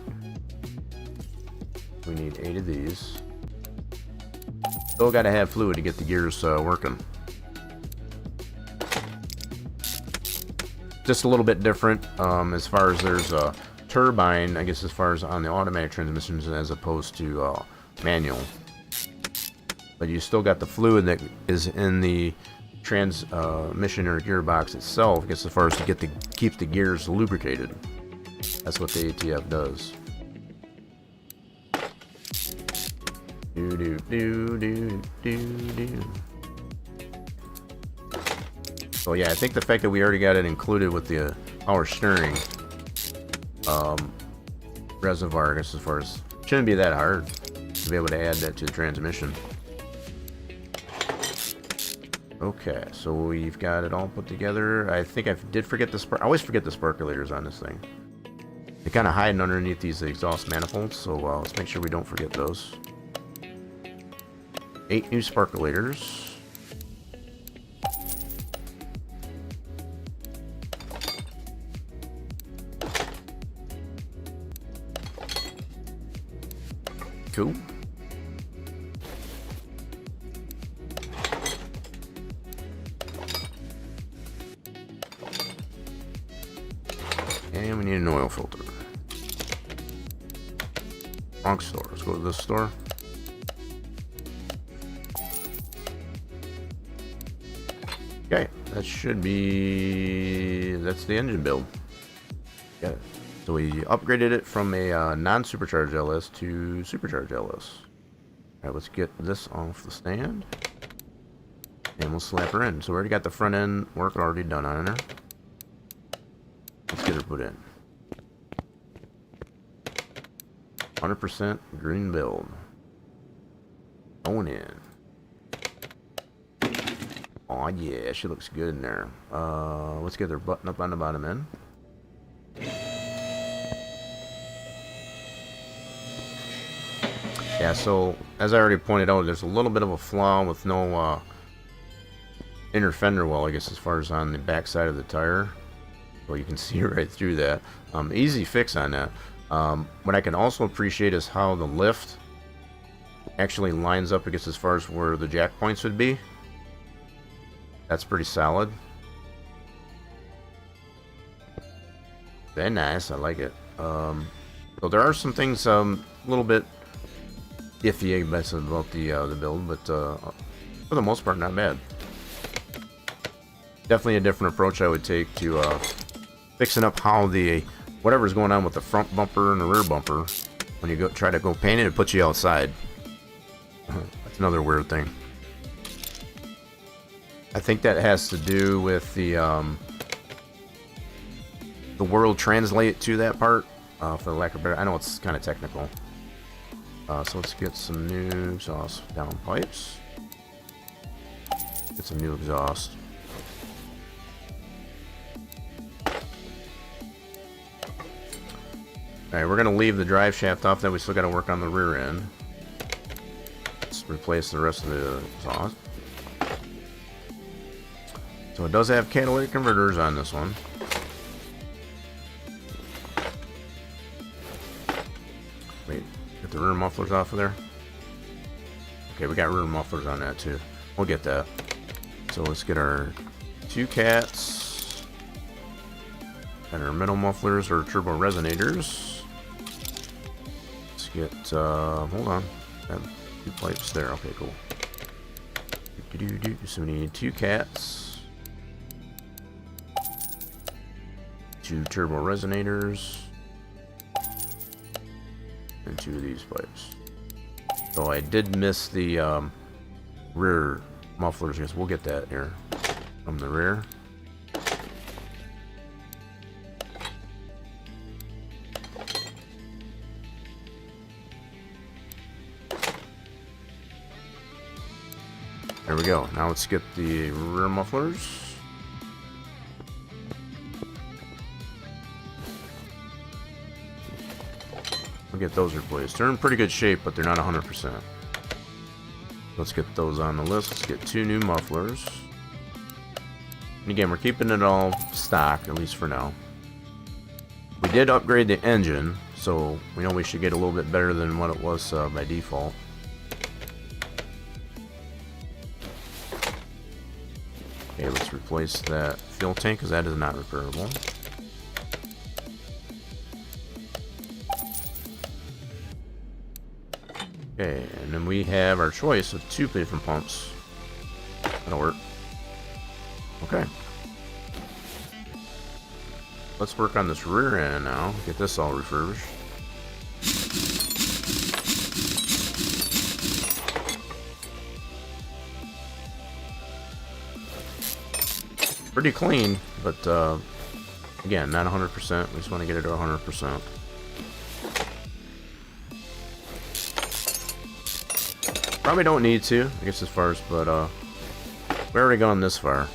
We need 8 of these. Still got to have fluid to get the gears working. Just a little bit different as far as there's a turbine, I guess, as far as on the automatic transmissions as opposed to manual. But you still got the fluid that is in the transmission or gearbox itself, I guess, as far as to keep the gears lubricated. That's what the ATF does. So yeah, I think the fact that we already got it included with the power steering reservoir, I guess, as far as shouldn't be that hard to be able to add that to the transmission. Okay, so we've got it all put together. I think I did forget I always forget the sparkulators on this thing. They're kind of hiding underneath these exhaust manifolds, so let's make sure we don't forget those. 8 new sparkulators. Cool. And we need an oil filter. Wrong store. Let's go to this store. Okay, that should be... that's the engine build. Got it. So we upgraded it from a non-supercharged LS to supercharged LS. Alright, let's get this off the stand. And we'll slap her in. So we already got the front end work already done on her. Let's get her put in. 100% green build. Going in. Oh yeah, she looks good in there. Let's get her button up on the bottom end. Yeah, so as I already pointed out, there's a little bit of a flaw with no inner fender well, I guess, as far as on the back side of the tire. Well, you can see right through that. Easy fix on that. What I can also appreciate is how the lift actually lines up, I guess, as far as where the jack points would be. That's pretty solid. Very nice. I like it. So there are some things a little bit iffy about the build, but for the most part, not bad. Definitely a different approach I would take to fixing up how the whatever's going on with the front bumper and the rear bumper. When you try to go paint it, it puts you outside. That's another weird thing. I think that has to do with the world translate to that part, for the lack of better. I know it's kind of technical. So let's get some new exhaust downpipes. Get some new exhaust. Alright, we're going to leave the drive shaft off. Then we still got to work on the rear end. Let's replace the rest of the exhaust. So it does have catalytic converters on this one. Wait, get the rear mufflers off of there. Okay, we got rear mufflers on that too. We'll get that. So let's get our two cats. And our middle mufflers or turbo resonators. Let's get, hold on. Got two pipes there. Okay, cool. So we need two cats. Two turbo resonators. And two of these pipes. So I did miss the rear mufflers. I guess we'll get that here from the rear. There we go. Now let's get the rear mufflers. We'll get those replaced. They're in pretty good shape, but they're not 100%. Let's get those on the list. Let's get two new mufflers. And again, we're keeping it all stock, at least for now. We did upgrade the engine, so we know we should get a little bit better than what it was by default. Okay, let's replace that fuel tank because that is not repairable. Okay, and then we have our choice of two different pumps. That'll work. Okay. Let's work on this rear end now. Get this all refurbished. Pretty clean, but again, not 100%. We just want to get it to 100%. Probably don't need to, I guess, as far as, but we're already gone this far.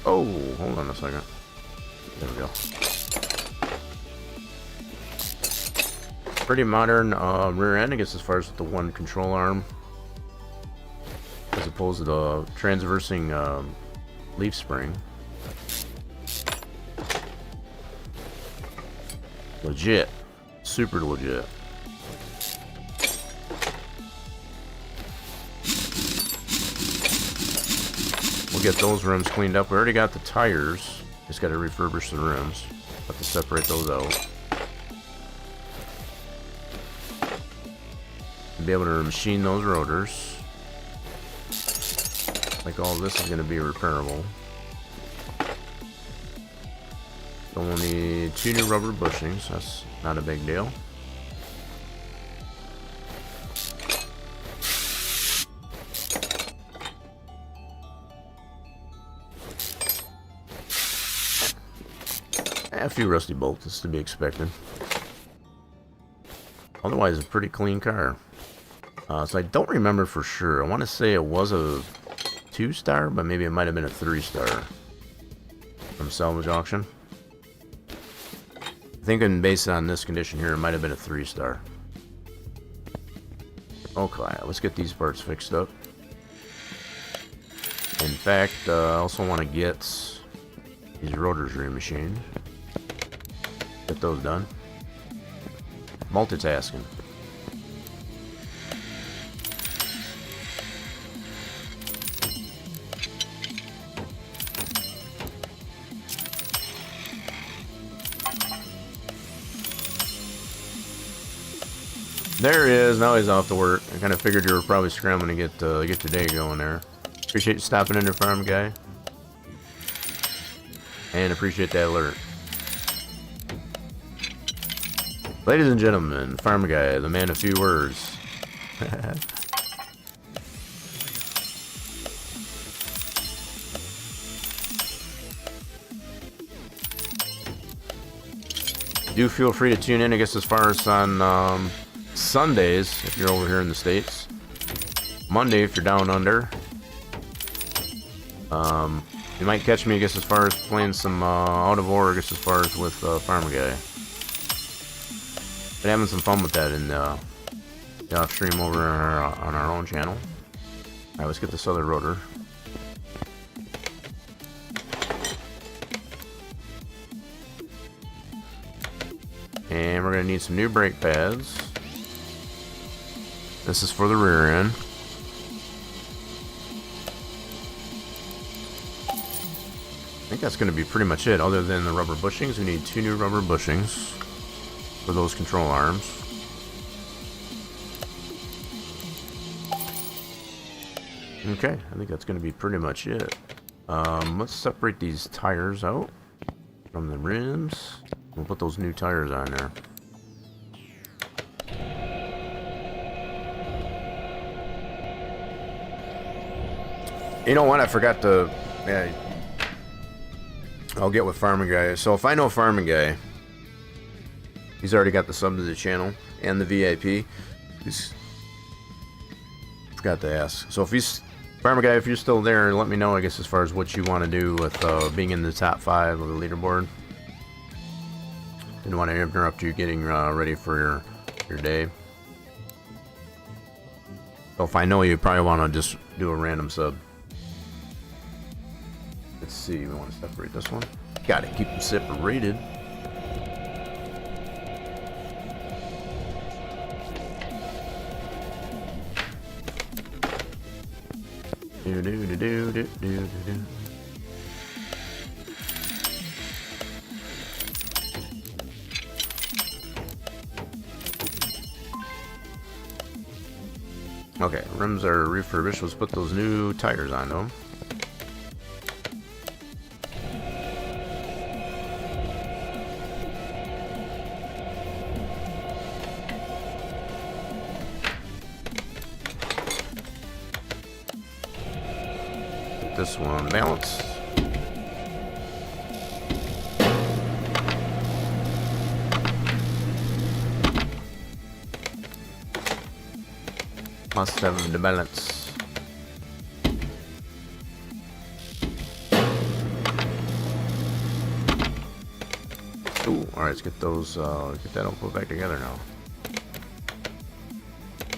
Oh, hold on a second. There we go. Pretty modern rear end, I guess, as far as the one control arm. as opposed to the transversing leaf spring. Legit. Super legit. We'll get those rims cleaned up. We already got the tires. Just got to refurbish the rims. Have to separate those out. Be able to machine those rotors. Like all this is going to be repairable. So we'll need 2 new rubber bushings. That's not a big deal. A few rusty bolts is to be expected. Otherwise, a pretty clean car. So I don't remember for sure. I want to say it was a 2-star, but maybe it might have been a 3-star from salvage auction. I think, based on this condition here, it might have been a 3-star. Okay, let's get these parts fixed up. In fact, I also want to get these rotors remachined. Get those done. Multitasking. There he is. Now he's off to work. I kind of figured you were probably scrambling to get the day going there. Appreciate you stopping in there, farm guy. And appreciate that alert. Ladies and gentlemen, farm guy, the man of few words. Do feel free to tune in, I guess, as far as on Sundays, if you're over here in the States. Monday, if you're down under. You might catch me, I guess, as far as playing some out of order, I guess, as far as with Farmer Guy. Been having some fun with that in the off stream over on our own channel. Alright, let's get this other rotor. And we're going to need some new brake pads. This is for the rear end. I think that's going to be pretty much it. Other than the rubber bushings, we need 2 new rubber bushings for those control arms. Okay, I think that's going to be pretty much it. Let's separate these tires out from the rims. We'll put those new tires on there. You know what? I forgot to... Yeah, I'll get with Farming Guy. So if I know Farming Guy, he's already got the sub to the channel and the VIP. Forgot to ask. So if he's... Farming Guy, if you're still there, let me know, I guess, as far as what you want to do with being in the top 5 of the leaderboard. Didn't want to interrupt you getting ready for your day. So if I know you probably want to just do a random sub. Let's see, we want to separate this one. Got to keep them separated. Okay, rims are refurbished. Let's put those new tires on them. Get this one balanced. Must have the balance. Ooh, alright, let's get those, get that all put back together now.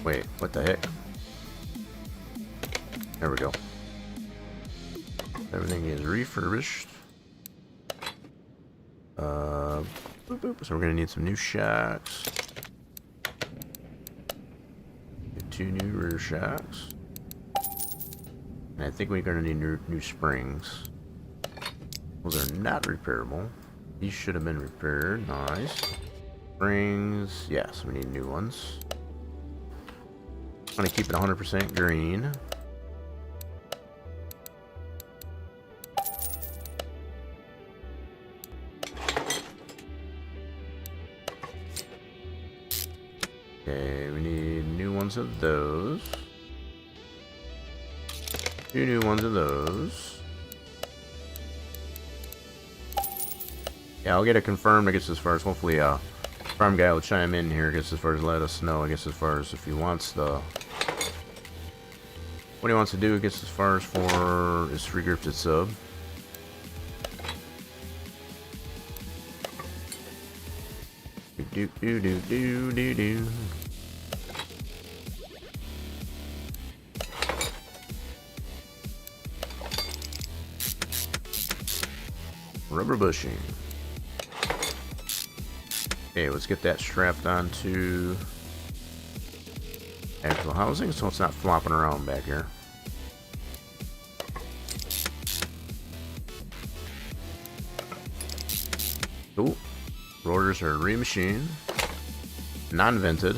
Wait, what the heck? There we go. Everything is refurbished. Boop, boop. So we're gonna need some new shocks. Get 2 new rear shocks. And I think we're gonna need new springs. Those are not repairable. These should have been repaired. Nice. Springs, yes, we need new ones. I'm gonna keep it 100% green. Okay, we need new ones of those. 2 new ones of those. Yeah, I'll get it confirmed, I guess, as far as hopefully farm guy will chime in here, I guess, as far as let us know, I guess, as far as if he wants the what he wants to do, I guess, as far as for his free gifted sub. Do do do do do do. Rubber bushing. Okay, let's get that strapped onto actual housing so it's not flopping around back here. Cool. Rotors are remachined, non-vented,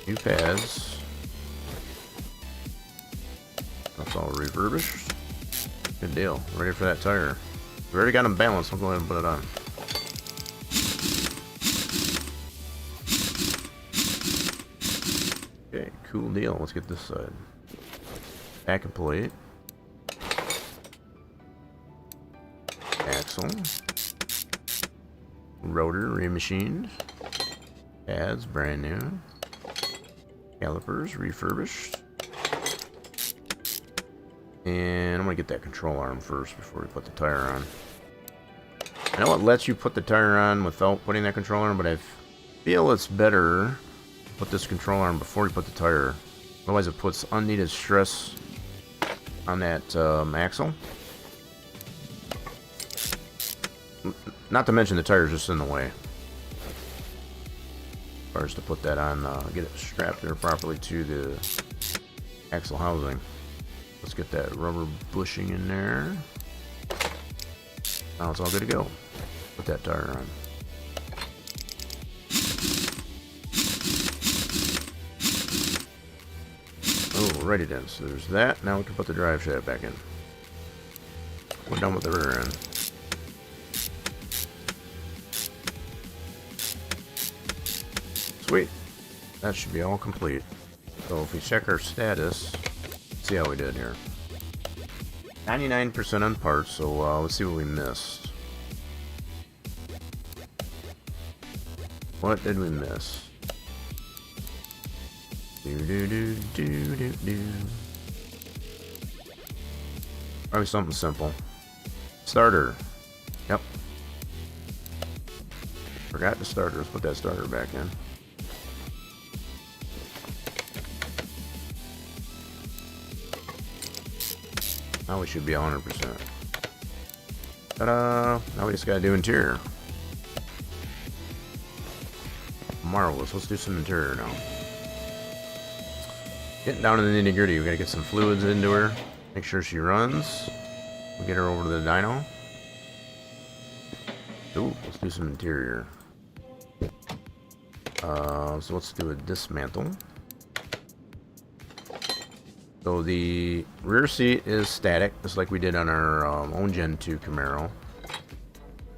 new pads. That's all refurbished. Good deal. Ready for that tire. We already got them balanced. I'll go ahead and put it on. Okay, cool deal. Let's get this side. Backing plate. Axle. Rotor remachined. Pads brand new. Calipers refurbished. And I'm gonna get that control arm first before we put the tire on. I know it lets you put the tire on without putting that control arm, but I feel it's better to put this control arm before you put the tire. Otherwise it puts unneeded stress on that axle. Not to mention the tire's just in the way. As far as to put that on, get it strapped there properly to the axle housing. Let's get that rubber bushing in there. Now it's all good to go. Put that tire on. Oh, righty then. So there's that. Now we can put the drive shaft back in. We're done with the rear end. Sweet. That should be all complete. So if we check our status, see how we did here. 99% on parts, so let's see what we missed. What did we miss? Do do do do do do. Probably something simple. Starter. Yep. Forgot the starter. Let's put that starter back in. Now we should be 100%. Ta-da! Now we just gotta do interior. Marvelous. Let's do some interior now. Getting down to the nitty gritty. We gotta get some fluids into her. Make sure she runs. We'll get her over to the dyno. Ooh, let's do some interior. So let's do a dismantle. So the rear seat is static, just like we did on our own Gen 2 Camaro.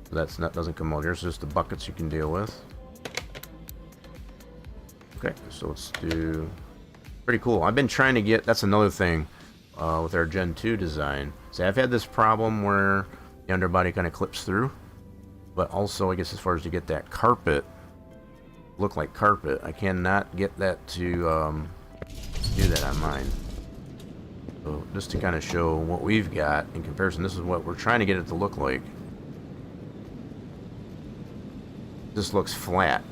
So that's not, doesn't come out here, it's just the buckets you can deal with. Okay, so let's do... Pretty cool. I've been trying to get... That's another thing with our Gen 2 design. See, I've had this problem where the underbody kind of clips through. But also, I guess as far as to get that carpet, look like carpet, I cannot get that to do that on mine. So just to kind of show what we've got in comparison, this is what we're trying to get it to look like. This looks flat,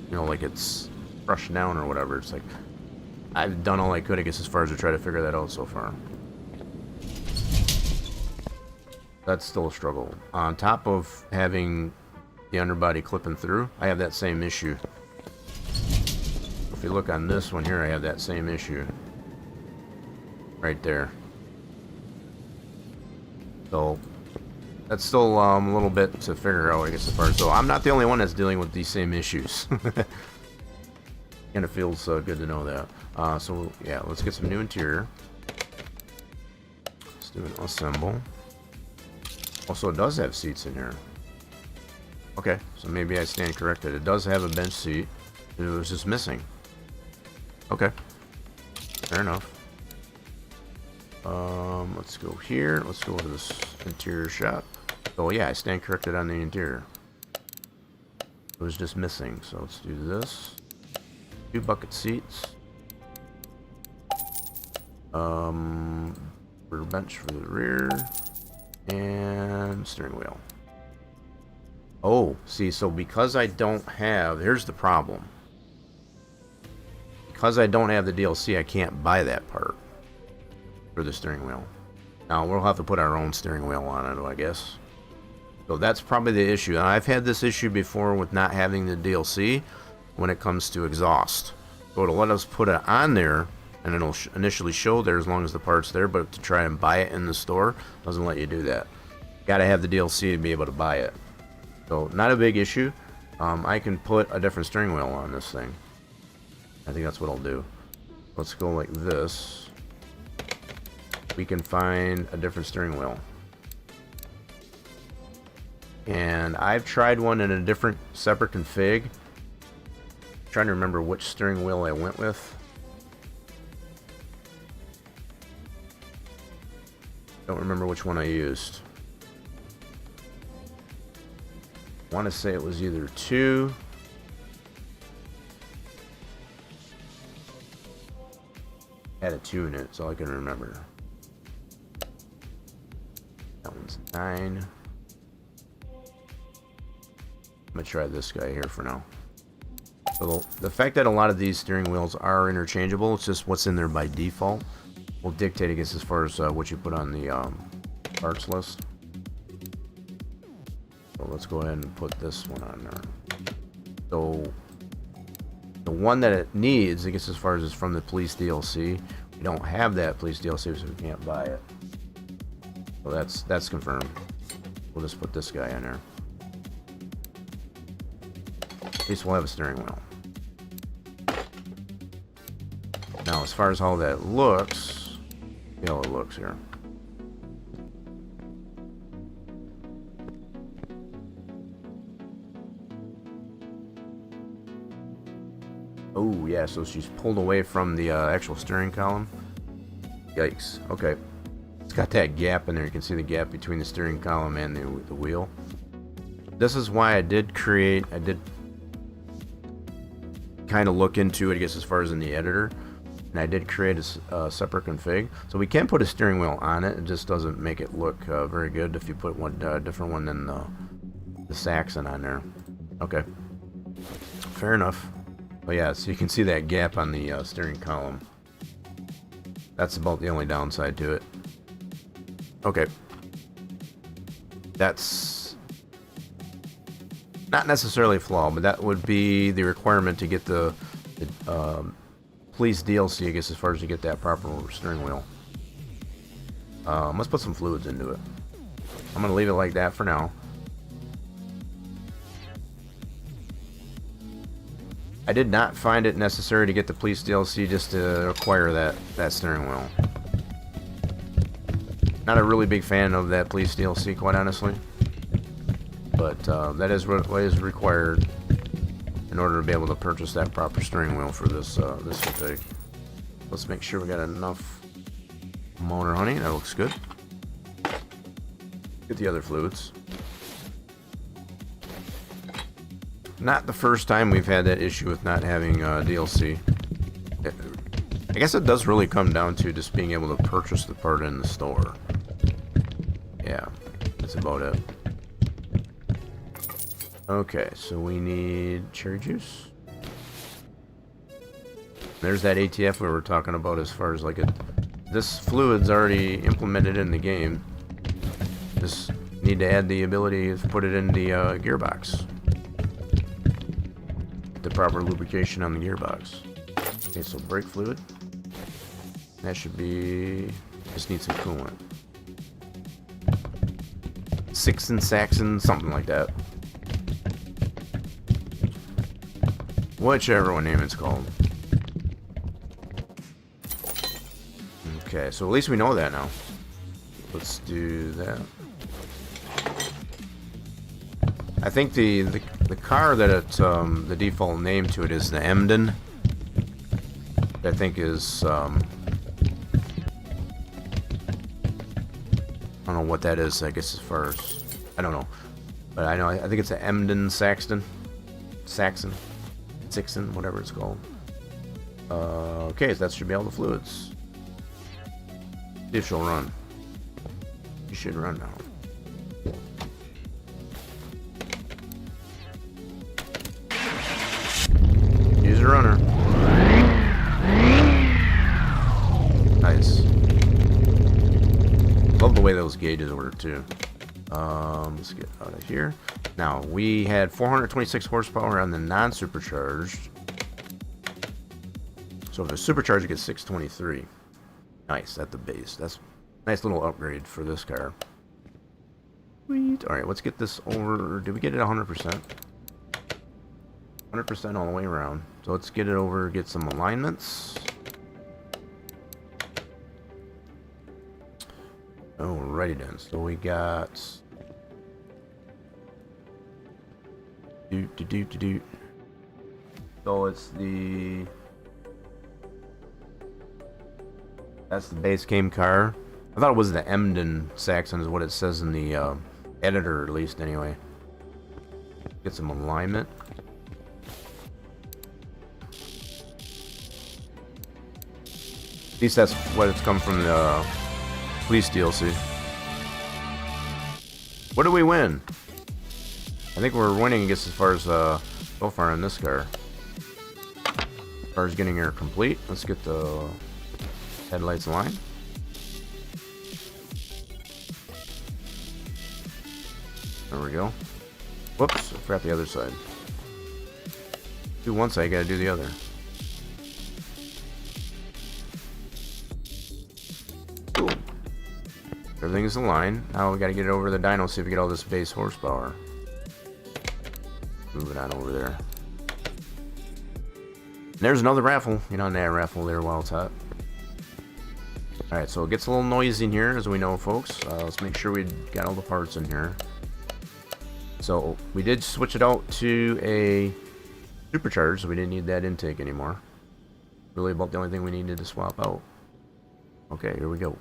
you know, like it's brushed down or whatever. It's like I've done all I could, I guess, as far as to try to figure that out so far. That's still a struggle. On top of having the underbody clipping through, I have that same issue. If you look on this one here, I have that same issue. Right there. So, that's still a little bit to figure out, I guess, as far as... So, I'm not the only one that's dealing with these same issues. Kind of feels good to know that. So, yeah, let's get some new interior. Let's do an assemble. Also, it does have seats in here. Okay, so maybe I stand corrected. It does have a bench seat. It was just missing. Okay. Fair enough. Let's go here. Let's go to this interior shop. Oh, yeah, I stand corrected on the interior. It was just missing. So let's do this. 2 bucket seats. Rear bench for the rear. And steering wheel. Oh, see, so because I don't have... Here's the problem. Because I don't have the DLC, I can't buy that part for the steering wheel. Now, we'll have to put our own steering wheel on it, I guess. So that's probably the issue. And I've had this issue before with not having the DLC when it comes to exhaust. So it'll let us put it on there, and it'll initially show there as long as the part's there, but to try and buy it in the store, doesn't let you do that. Gotta have the DLC to be able to buy it. So, not a big issue. I can put a different steering wheel on this thing. I think that's what I'll do. Let's go like this. We can find a different steering wheel. And I've tried one in a different, separate config. I'm trying to remember which steering wheel I went with. Don't remember which one I used. I want to say it was either 2. Had a 2 in it, so I can remember. That one's 9. I'm gonna try this guy here for now. So the fact that a lot of these steering wheels are interchangeable, it's just what's in there by default, will dictate, I guess, as far as what you put on the parts list. So let's go ahead and put this one on there. So the one that it needs, I guess, as far as is from the police DLC, we don't have that police DLC, so we can't buy it. So that's confirmed. We'll just put this guy in there. At least we'll have a steering wheel. Now, as far as how that looks, see how it looks here. Oh, yeah, so she's pulled away from the actual steering column. Yikes. Okay. It's got that gap in there. You can see the gap between the steering column and the wheel. This is why I did kind of look into it, I guess, as far as in the editor. And I did create a separate config. So we can put a steering wheel on it. It just doesn't make it look very good if you put one different one than the Saxon on there. Okay. Fair enough. But yeah, so you can see that gap on the steering column. That's about the only downside to it. Okay. That's not necessarily a flaw, but that would be the requirement to get the police DLC, I guess, as far as you get that proper steering wheel. Let's put some fluids into it. I'm going to leave it like that for now. I did not find it necessary to get the police DLC just to acquire that steering wheel. Not a really big fan of that police DLC, quite honestly. But that is what is required in order to be able to purchase that proper steering wheel for this config. Let's make sure we got enough motor honey. That looks good. Get the other fluids. Not the first time we've had that issue with not having DLC. I guess it does really come down to just being able to purchase the part in the store. Yeah, that's about it. Okay, so we need cherry juice. There's that ATF we were talking about as far as like this fluid's already implemented in the game. Just need to add the ability to put it in the gearbox. The proper lubrication on the gearbox. Okay, so brake fluid. That should be... just need some coolant. Sixon, Saxon, something like that. Whichever one name it's called. Okay, so at least we know that now. Let's do that. I think the car that it the default name to it is the Emden. I think is I don't know what that is. I guess as far as I don't know, but I think it's an Emden Saxon, Sixon, whatever it's called. Okay, so that should be all the fluids. See if she'll run. You should run now. Use a runner. Nice. Love the way those gauges work too. Let's get out of here. Now we had 426 horsepower on the non-supercharged. So if it's supercharged, it gets 623. Nice at the base. That's a nice little upgrade for this car. Sweet. All right, let's get this over. Did we get it 100%? 100% all the way around. So let's get it over, get some alignments. Alrighty then. So we got So it's the that's the base game car. I thought it was the Emden Saxon is what it says in the editor, at least anyway. Get some alignment. At least that's what it's come from the police DLC. What do we win? I think we're winning, I guess, as far as so far in this car. As far as getting her complete, let's get the headlights aligned. There we go. Whoops, I forgot the other side. Do one side, gotta do the other. Cool. Everything is aligned. Now we gotta get it over the dyno, see if we get all this base horsepower. Move it on over there. And there's another raffle. Get on that raffle there while it's hot. Alright, so it gets a little noisy in here, as we know, folks. Let's make sure we got all the parts in here. So we did switch it out to a supercharged, so we didn't need that intake anymore. Really about the only thing we needed to swap out. Okay, here we go.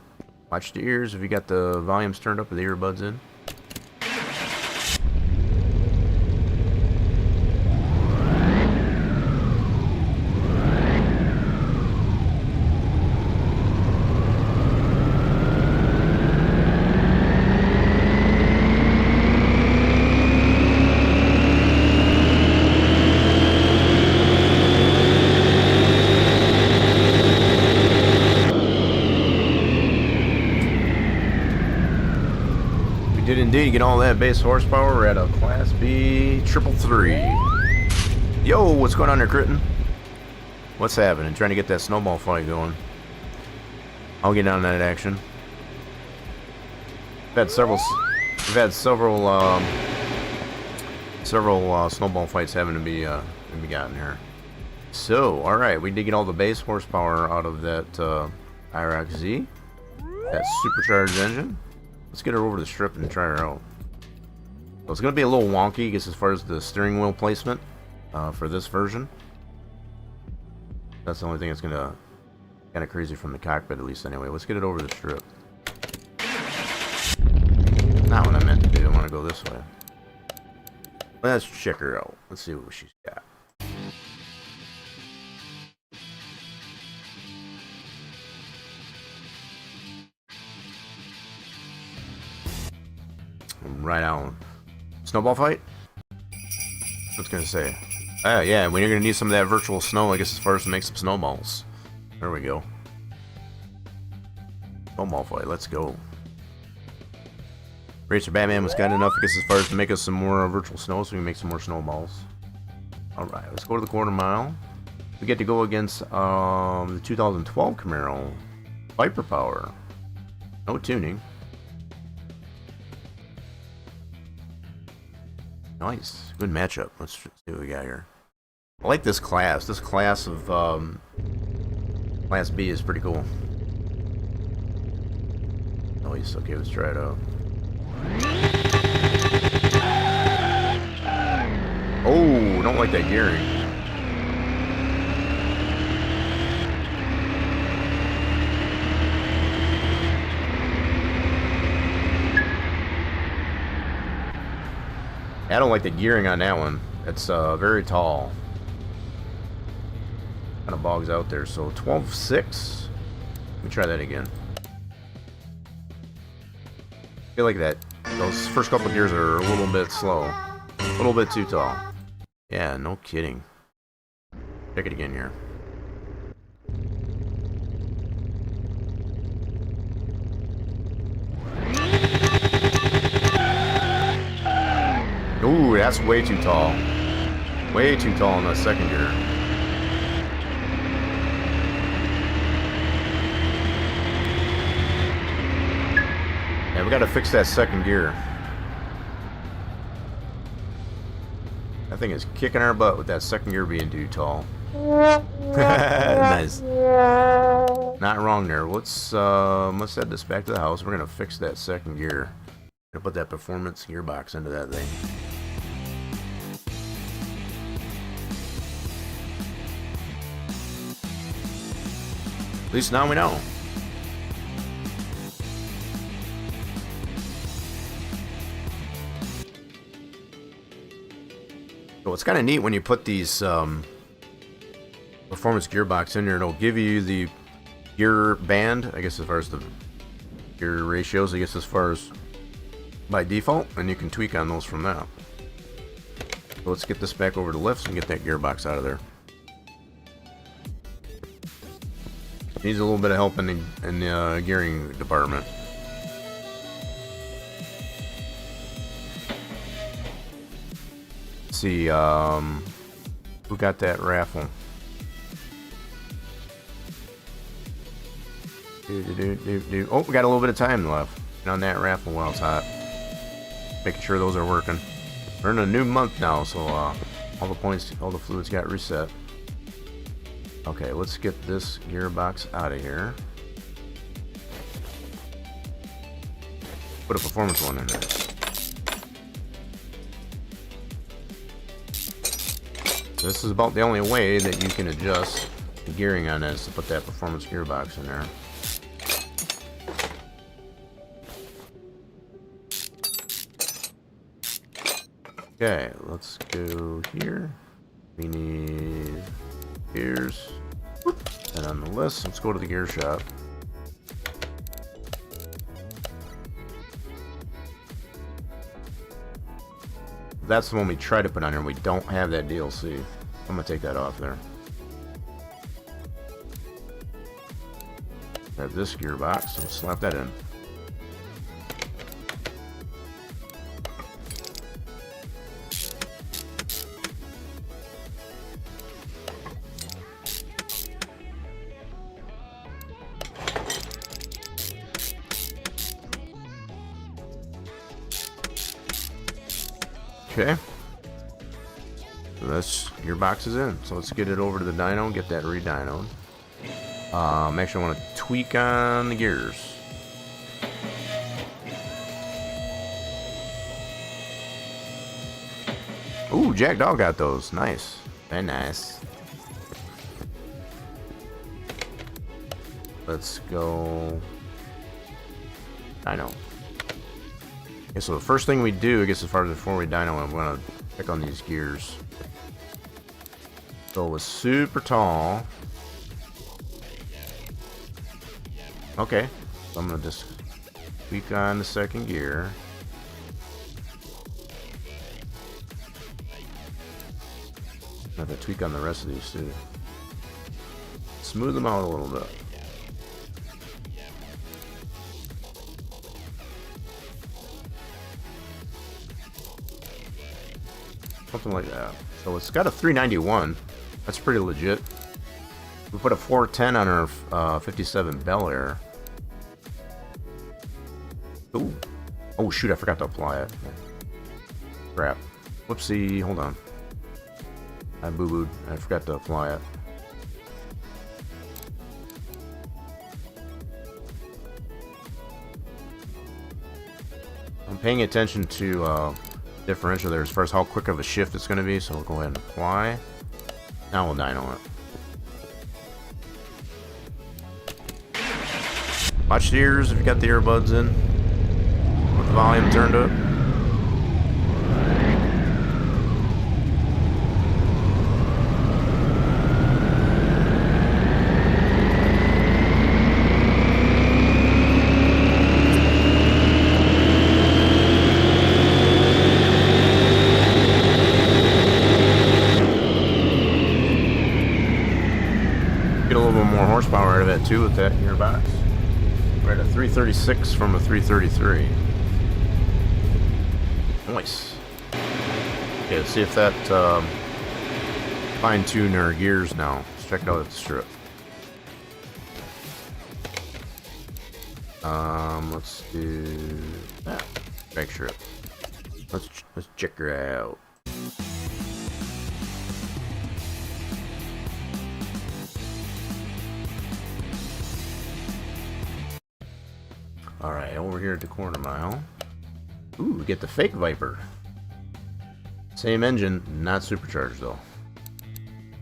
Watch the ears if you got the volumes turned up with the earbuds in. Did indeed get all that base horsepower. We're at a Class B 333. Yo, what's going on there, Critten? What's happening? Trying to get that snowball fight going. I'll get on that action. We've had several snowball fights having to be gotten here. So, all right, we did get all the base horsepower out of that IROC Z, that supercharged engine. Let's get her over the strip and try her out. So it's going to be a little wonky, I guess, as far as the steering wheel placement for this version. That's the only thing that's going to kind of crazy from the cockpit, at least anyway. Let's get it over the strip. Not what I meant to do. I want to go this way. Let's check her out. Let's see what she's got. Right on. Snowball fight? What's gonna say? Yeah, when you're gonna need some of that virtual snow, I guess, as far as to make some snowballs. There we go. Snowball fight, let's go. Racer Batman was kind enough, I guess, as far as to make us some more virtual snow, so we can make some more snowballs. Alright, let's go to the quarter mile. We get to go against the 2012 Camaro Viper Power. No tuning. Nice. Good matchup. Let's see what we got here. I like this class. This class of Class B is pretty cool. Nice. Okay, let's try it out. Oh, don't like that gearing. I don't like the gearing on that one. It's very tall. Kind of bogs out there. So 12.6. Let me try that again. I feel like that. Those first couple of gears are a little bit slow. A little bit too tall. Yeah, no kidding. Check it again here. Ooh, that's way too tall. Way too tall in the second gear. Yeah, we gotta fix that second gear. That thing is kicking our butt with that second gear being too tall. Nice. Not wrong there. Let's head this back to the house. We're gonna fix that second gear. Gonna put that performance gearbox into that thing. At least now we know. So it's kind of neat when you put these performance gearbox in there. It'll give you the gear band, I guess, as far as the gear ratios, I guess, as far as by default, and you can tweak on those from that. So let's get this back over to lifts and get that gearbox out of there. Needs a little bit of help in the gearing department. Let's see, who got that raffle? Oh, we got a little bit of time left on that raffle while it's hot. Making sure those are working. We're in a new month now, so all the points, all the fluids got reset. Okay, let's get this gearbox out of here. Put a performance one in there. So this is about the only way that you can adjust the gearing on this, to put that performance gearbox in there. Okay, let's go here. We need gears. And on the list, let's go to the gear shop. That's the one we tried to put on here. We don't have that DLC. I'm gonna take that off there. Grab this gearbox and slap that in. Okay, so that's your box is in. So let's get it over to the dyno and get that re-dynoed. Actually, I want to tweak on the gears. Ooh, Jack Dog got those. Nice, very nice. Let's go dyno. Okay, so the first thing we do, I guess, as far as before we dyno, I'm going to check on these gears. So it was super tall. Okay, so I'm going to just tweak on the second gear. I have to tweak on the rest of these too. Smooth them out a little bit. Something like that. So it's got a 391. That's pretty legit. We put a 410 on our 57 Bel Air. Ooh. Oh shoot, I forgot to apply it. Crap. Whoopsie, hold on. I boo-booed. I forgot to apply it. I'm paying attention to differential there as far as how quick of a shift it's going to be, so we'll go ahead and apply. Now we'll dyno it. Watch the ears if you got the earbuds in. With the volume turned up. Get a little bit more horsepower out of it too with that gearbox. We're at a 336 from a 333. Nice. Okay, let's see if that fine-tune our gears now. Let's check it out at the strip. Let's do that. Drag strip. Let's check her out. Alright, over here at the quarter mile. Ooh, we get the fake Viper. Same engine, not supercharged though.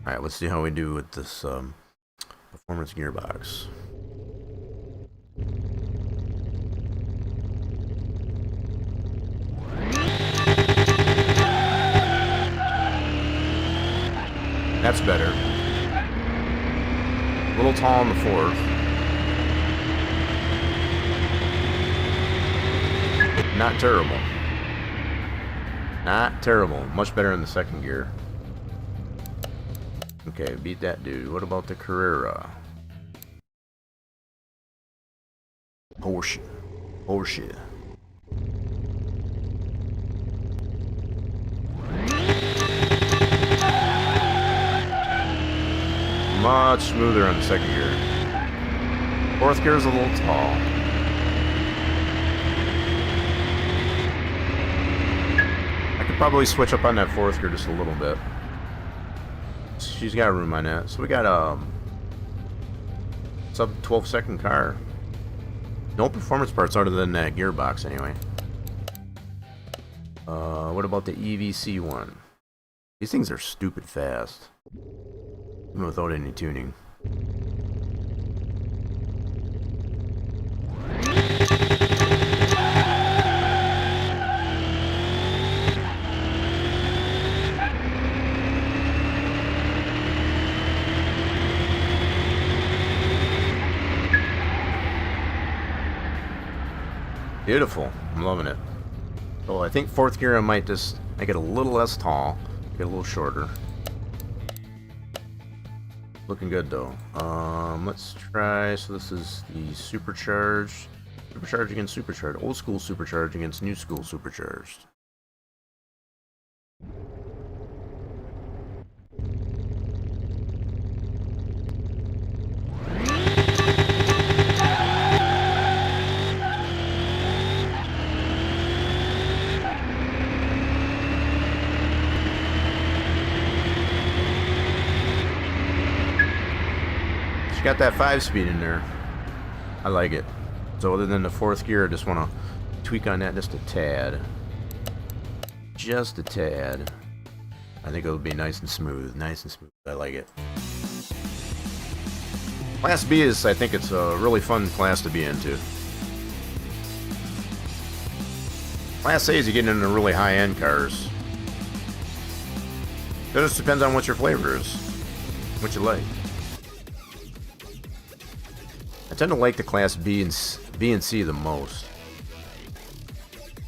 Alright, let's see how we do with this performance gearbox. That's better. A little tall on the fourth. Not terrible. Not terrible. Much better in the second gear. Okay, beat that dude. What about the Carrera? Horseshit. Horseshit. Much smoother on the second gear. Fourth gear is a little tall. I could probably switch up on that fourth gear just a little bit. She's got room on that. So we got a sub 12-second car. No performance parts other than that gearbox anyway. What about the EVC one? These things are stupid fast. Even without any tuning. Beautiful. I'm loving it. So I think fourth gear I might just make it a little less tall, get a little shorter. Looking good though. Let's try. So this is the supercharged, supercharged against supercharged, old school supercharged against new school supercharged. Got that 5-speed in there. I like it. So other than the fourth gear, I just want to tweak on that just a tad. Just a tad. I think it'll be nice and smooth. Nice and smooth. I like it. Class B is, I think it's a really fun class to be into. Class A is you get into really high-end cars. It just depends on what your flavor is. What you like. I tend to like the Class B and C the most.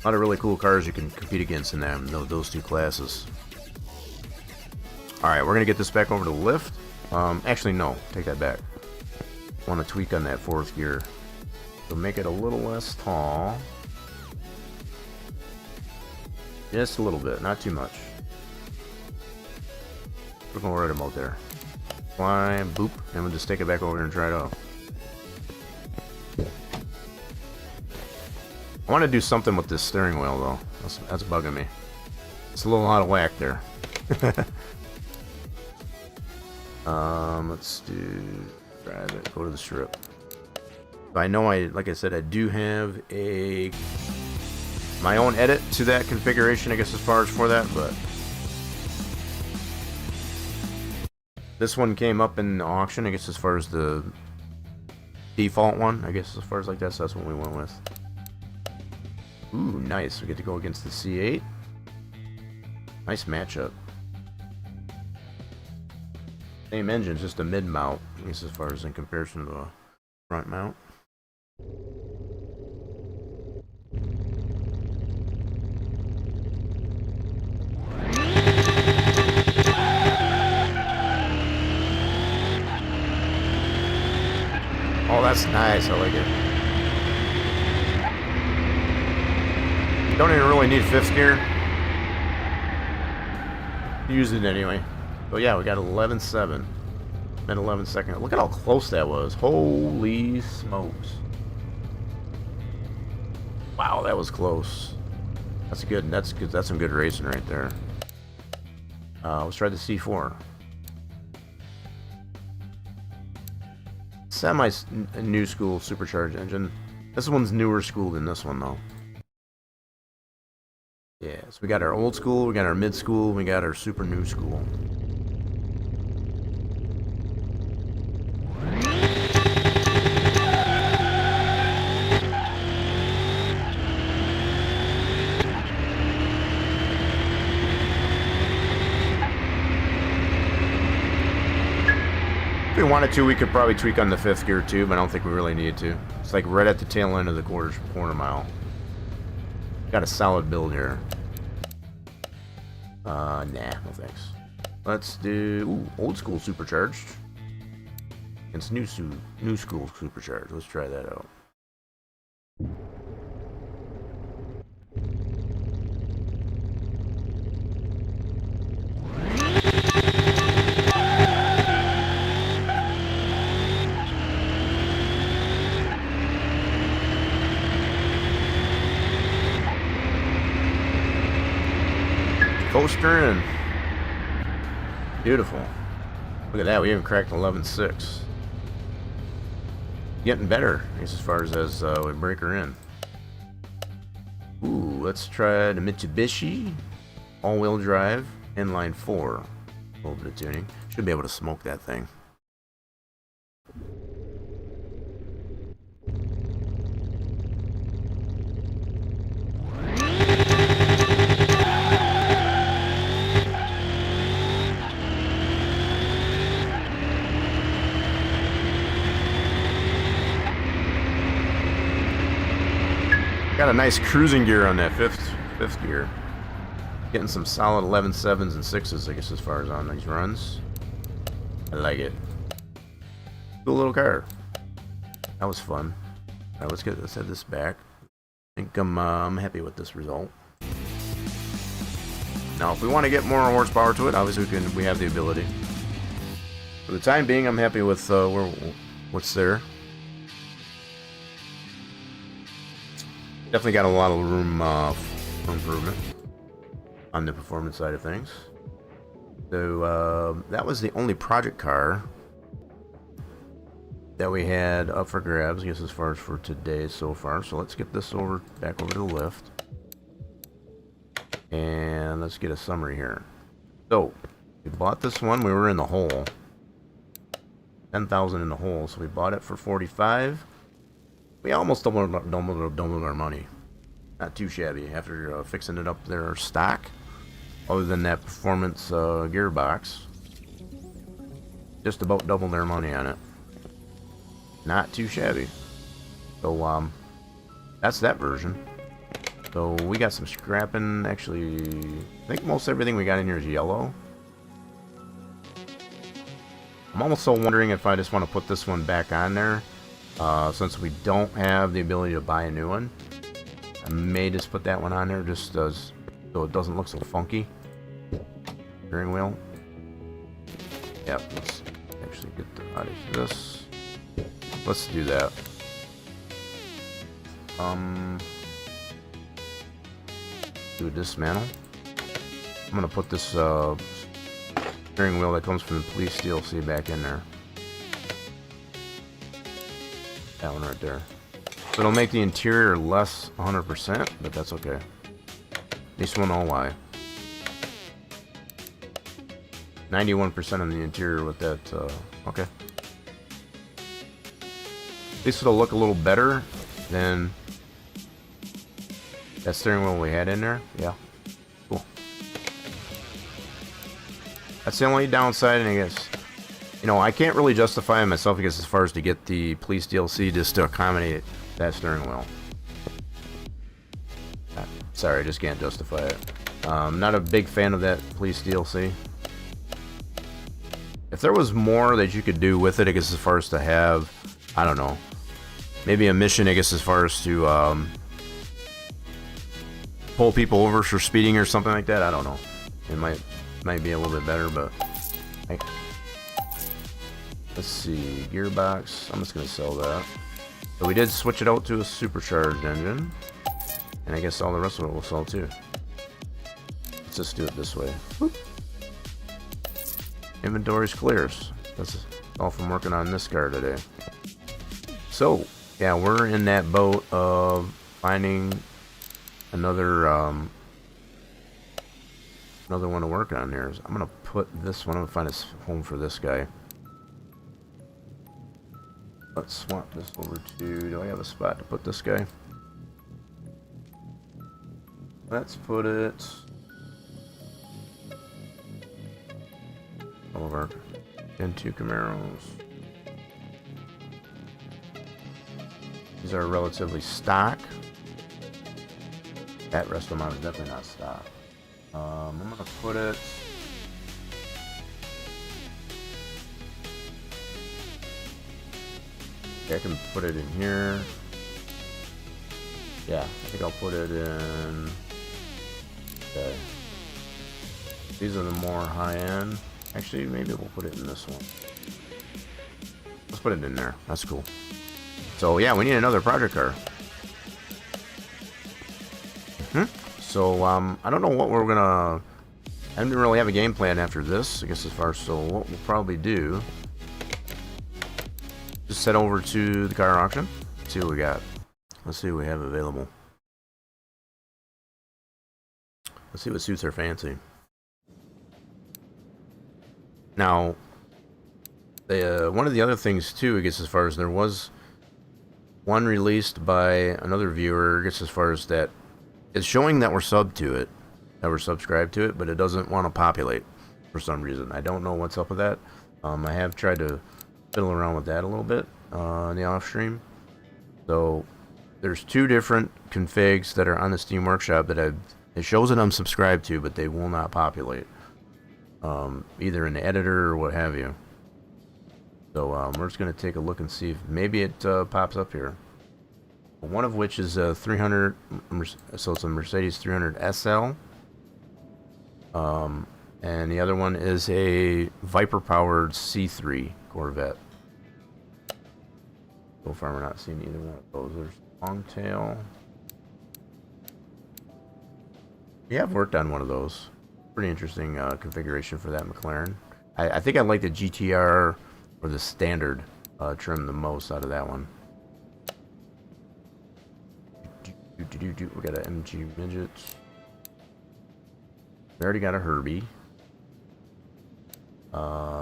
A lot of really cool cars you can compete against in them, those two classes. Alright, we're gonna get this back over to lift. Actually, no. Take that back. Want to tweak on that fourth gear. So make it a little less tall. Just a little bit, not too much. We're going right about there. Fly, boop, and we'll just take it back over here and try it out. I want to do something with this steering wheel though. That's bugging me. It's a little out of whack there. Let's drive it, go to the strip. I know like I said, I do have my own edit to that configuration, I guess, as far as for that, but this one came up in the auction, I guess, as far as the default one, I guess, as far as like that, so that's what we went with. Ooh, nice. We get to go against the C8. Nice matchup. Same engine, just a mid mount, I guess, as far as in comparison to the front mount. Oh, that's nice. I like it. Don't even really need fifth gear. Use it anyway. But yeah, we got 11.7. And 11 seconds. Look at how close that was. Holy smokes. Wow, that was close. That's good. That's good. That's some good racing right there. Let's try the C4. Semi new school supercharged engine. This one's newer school than this one though. Yeah, so we got our old school, we got our mid school, we got our super new school. If we wanted to, we could probably tweak on the fifth gear too, but I don't think we really need to. It's like right at the tail end of the quarter mile. Got a solid build here. Nah, no thanks. Let's do old school supercharged. It's new school supercharged. Let's try that out. Coaster in. Beautiful. Look at that, we even cracked 11.6. Getting better, I guess, as far as we break her in. Ooh, let's try the Mitsubishi all-wheel drive inline 4. A little bit of tuning. Should be able to smoke that thing. Got a nice cruising gear on that fifth gear. Getting some solid 11.7s and 6s, I guess, as far as on these runs. I like it. Cool little car. That was fun. Alright, let's head this back. I think I'm happy with this result. Now, if we want to get more horsepower to it, obviously we have the ability. For the time being, I'm happy with what's there. Definitely got a lot of room for improvement on the performance side of things. So that was the only project car that we had up for grabs, I guess, as far as for today so far. So let's get this back over to the lift, and let's get a summary here. So we bought this one. We were in the hole, 10,000 in the hole. So we bought it for 45. We almost doubled our money. Not too shabby after fixing it up there stock. Other than that performance gearbox, just about doubled their money on it. Not too shabby. So that's that version. So we got some scrapping. Actually, I think most everything we got in here is yellow. I'm also wondering if I just want to put this one back on there, since we don't have the ability to buy a new one. I may just put that one on there just so it doesn't look so funky. Steering wheel. Yep, let's actually get out of this. Let's do that. Do a dismantle. I'm gonna put this steering wheel that comes from the police DLC back in there. That one right there. So it'll make the interior less 100%, but that's okay. At least we'll know why. 91% on the interior with that, okay. At least it'll look a little better than that steering wheel we had in there. Yeah, cool. That's the only downside, and I guess, you know, I can't really justify it myself, I guess, as far as to get the police DLC just to accommodate that steering wheel. Sorry, I just can't justify it. Not a big fan of that police DLC. If there was more that you could do with it, I guess, as far as to have, I don't know, maybe a mission, I guess, as far as to pull people over for speeding or something like that, I don't know. It might be a little bit better, but let's see, gearbox, I'm just gonna sell that. So we did switch it out to a supercharged engine, and I guess all the rest of it will sell too. Let's just do it this way. Whoop. Inventory's clears. That's all from working on this car today. So yeah, we're in that boat of finding another another one to work on here. I'm gonna put this one. I'm gonna find a home for this guy. Let's swap this over to. Do I have a spot to put this guy? Let's put it. All of our Gen 2 Camaros. These are relatively stock. That Restomod is definitely not stock. I'm gonna put it. Okay, I can put it in here. Yeah, I think I'll put it in. Okay. These are the more high-end. Actually, maybe we'll put it in this one. Let's put it in there. That's cool. So yeah, we need another project car. So I don't know what we're gonna. I didn't really have a game plan after this, I guess, as far as, so what we'll probably do, just head over to the car auction, see what we got. Let's see what we have available. Let's see what suits our fancy. Now, one of the other things too, I guess, as far as there was one released by another viewer, I guess, as far as that, it's showing that we're subbed to it, that we're subscribed to it, but it doesn't want to populate for some reason. I don't know what's up with that. I have tried to fiddle around with that a little bit in the off stream. So there's two different configs that are on the Steam Workshop that it shows that I'm subscribed to, but they will not populate, either in the editor or what have you. So we're just going to take a look and see if maybe it pops up here. One of which is a 300, so it's a Mercedes 300 SL. And the other one is a Viper-powered C3 Corvette. So far, we're not seeing either one of those. There's Longtail. Yeah, I've worked on one of those. Pretty interesting configuration for that McLaren. I think I like the GTR or the standard trim the most out of that one. We got an MG Midget. We already got a Herbie.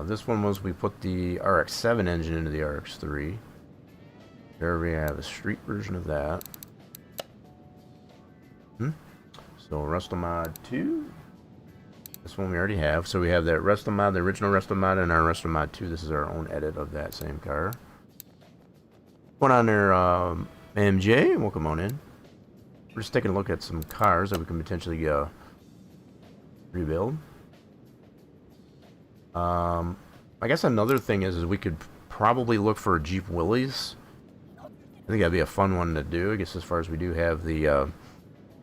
This one was, we put the RX-7 engine into the RX-3. There we have a street version of that. So Restomod 2. This one we already have. So we have that Restomod, the original Restomod, and our Restomod 2. This is our own edit of that same car. One on there, MJ, and we'll come on in. We're just taking a look at some cars that we can potentially rebuild. I guess another thing is we could probably look for a Jeep Willys. I think that'd be a fun one to do. I guess as far as we do have the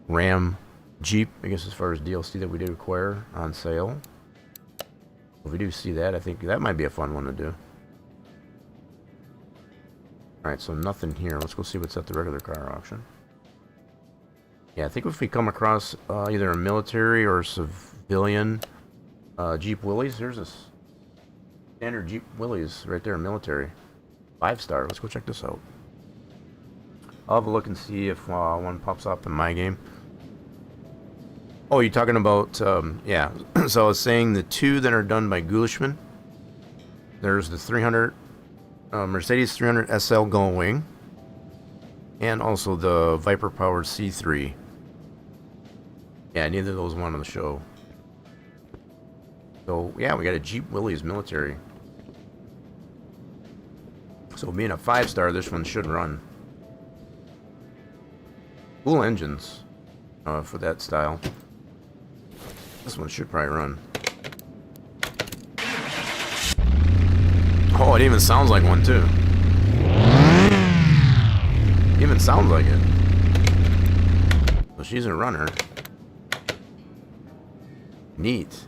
Ram Jeep, I guess as far as DLC that we did acquire on sale. If we do see that, I think that might be a fun one to do. Alright, so nothing here. Let's go see what's at the regular car auction. Yeah, I think if we come across either a military or civilian Jeep Willys, there's a standard Jeep Willys right there, military. 5-star. Let's go check this out. I'll have a look and see if one pops up in my game. Oh, you're talking about, yeah. So I was saying the two that are done by Gulishman. There's the 300, Mercedes 300 SL Gull Wing. And also the Viper-powered C3. Yeah, neither of those won on the show. So, yeah, we got a Jeep Willys military. So, being a 5-star, this one should run. Cool engines for that style. This one should probably run. Oh, it even sounds like one, too. Even sounds like it. So she's a runner. Neat.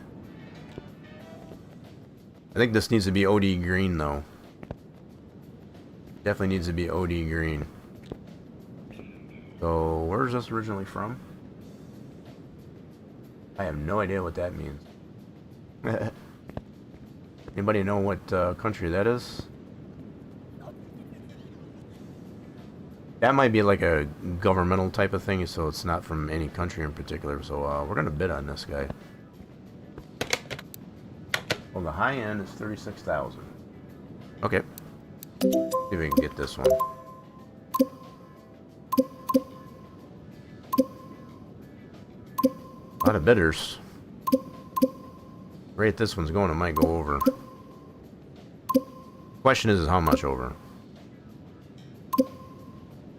I think this needs to be OD green, though. Definitely needs to be OD green. So, where's this originally from? I have no idea what that means. Anybody know what country that is? That might be like a governmental type of thing, so it's not from any country in particular. So we're gonna bid on this guy. Well, the high end is 36,000. Okay. See if we can get this one. A lot of bidders. Rate this one's going, it might go over. Question is how much over?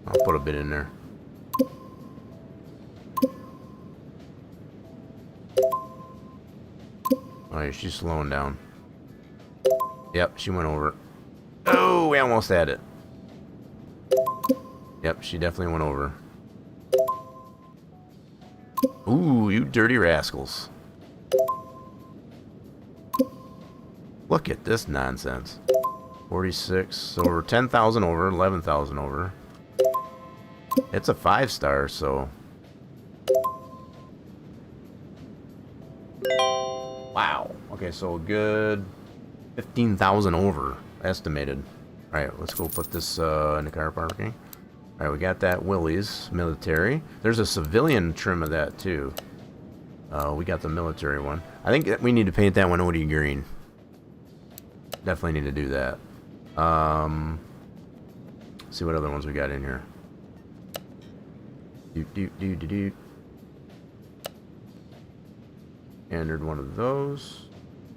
I'll put a bid in there. Alright, she's slowing down. Yep, she went over. Oh, we almost had it. Yep, she definitely went over. Ooh, you dirty rascals. Look at this nonsense. 46, so we're 10,000 over, 11,000 over. It's a 5-star, so... Wow. Okay, so a good 15,000 over, estimated. Alright, let's go put this in the car parking. Alright, we got that Willys military. There's a civilian trim of that, too. We got the military one. I think that we need to paint that one OD green. Definitely need to do that. See what other ones we got in here. Standard one of those.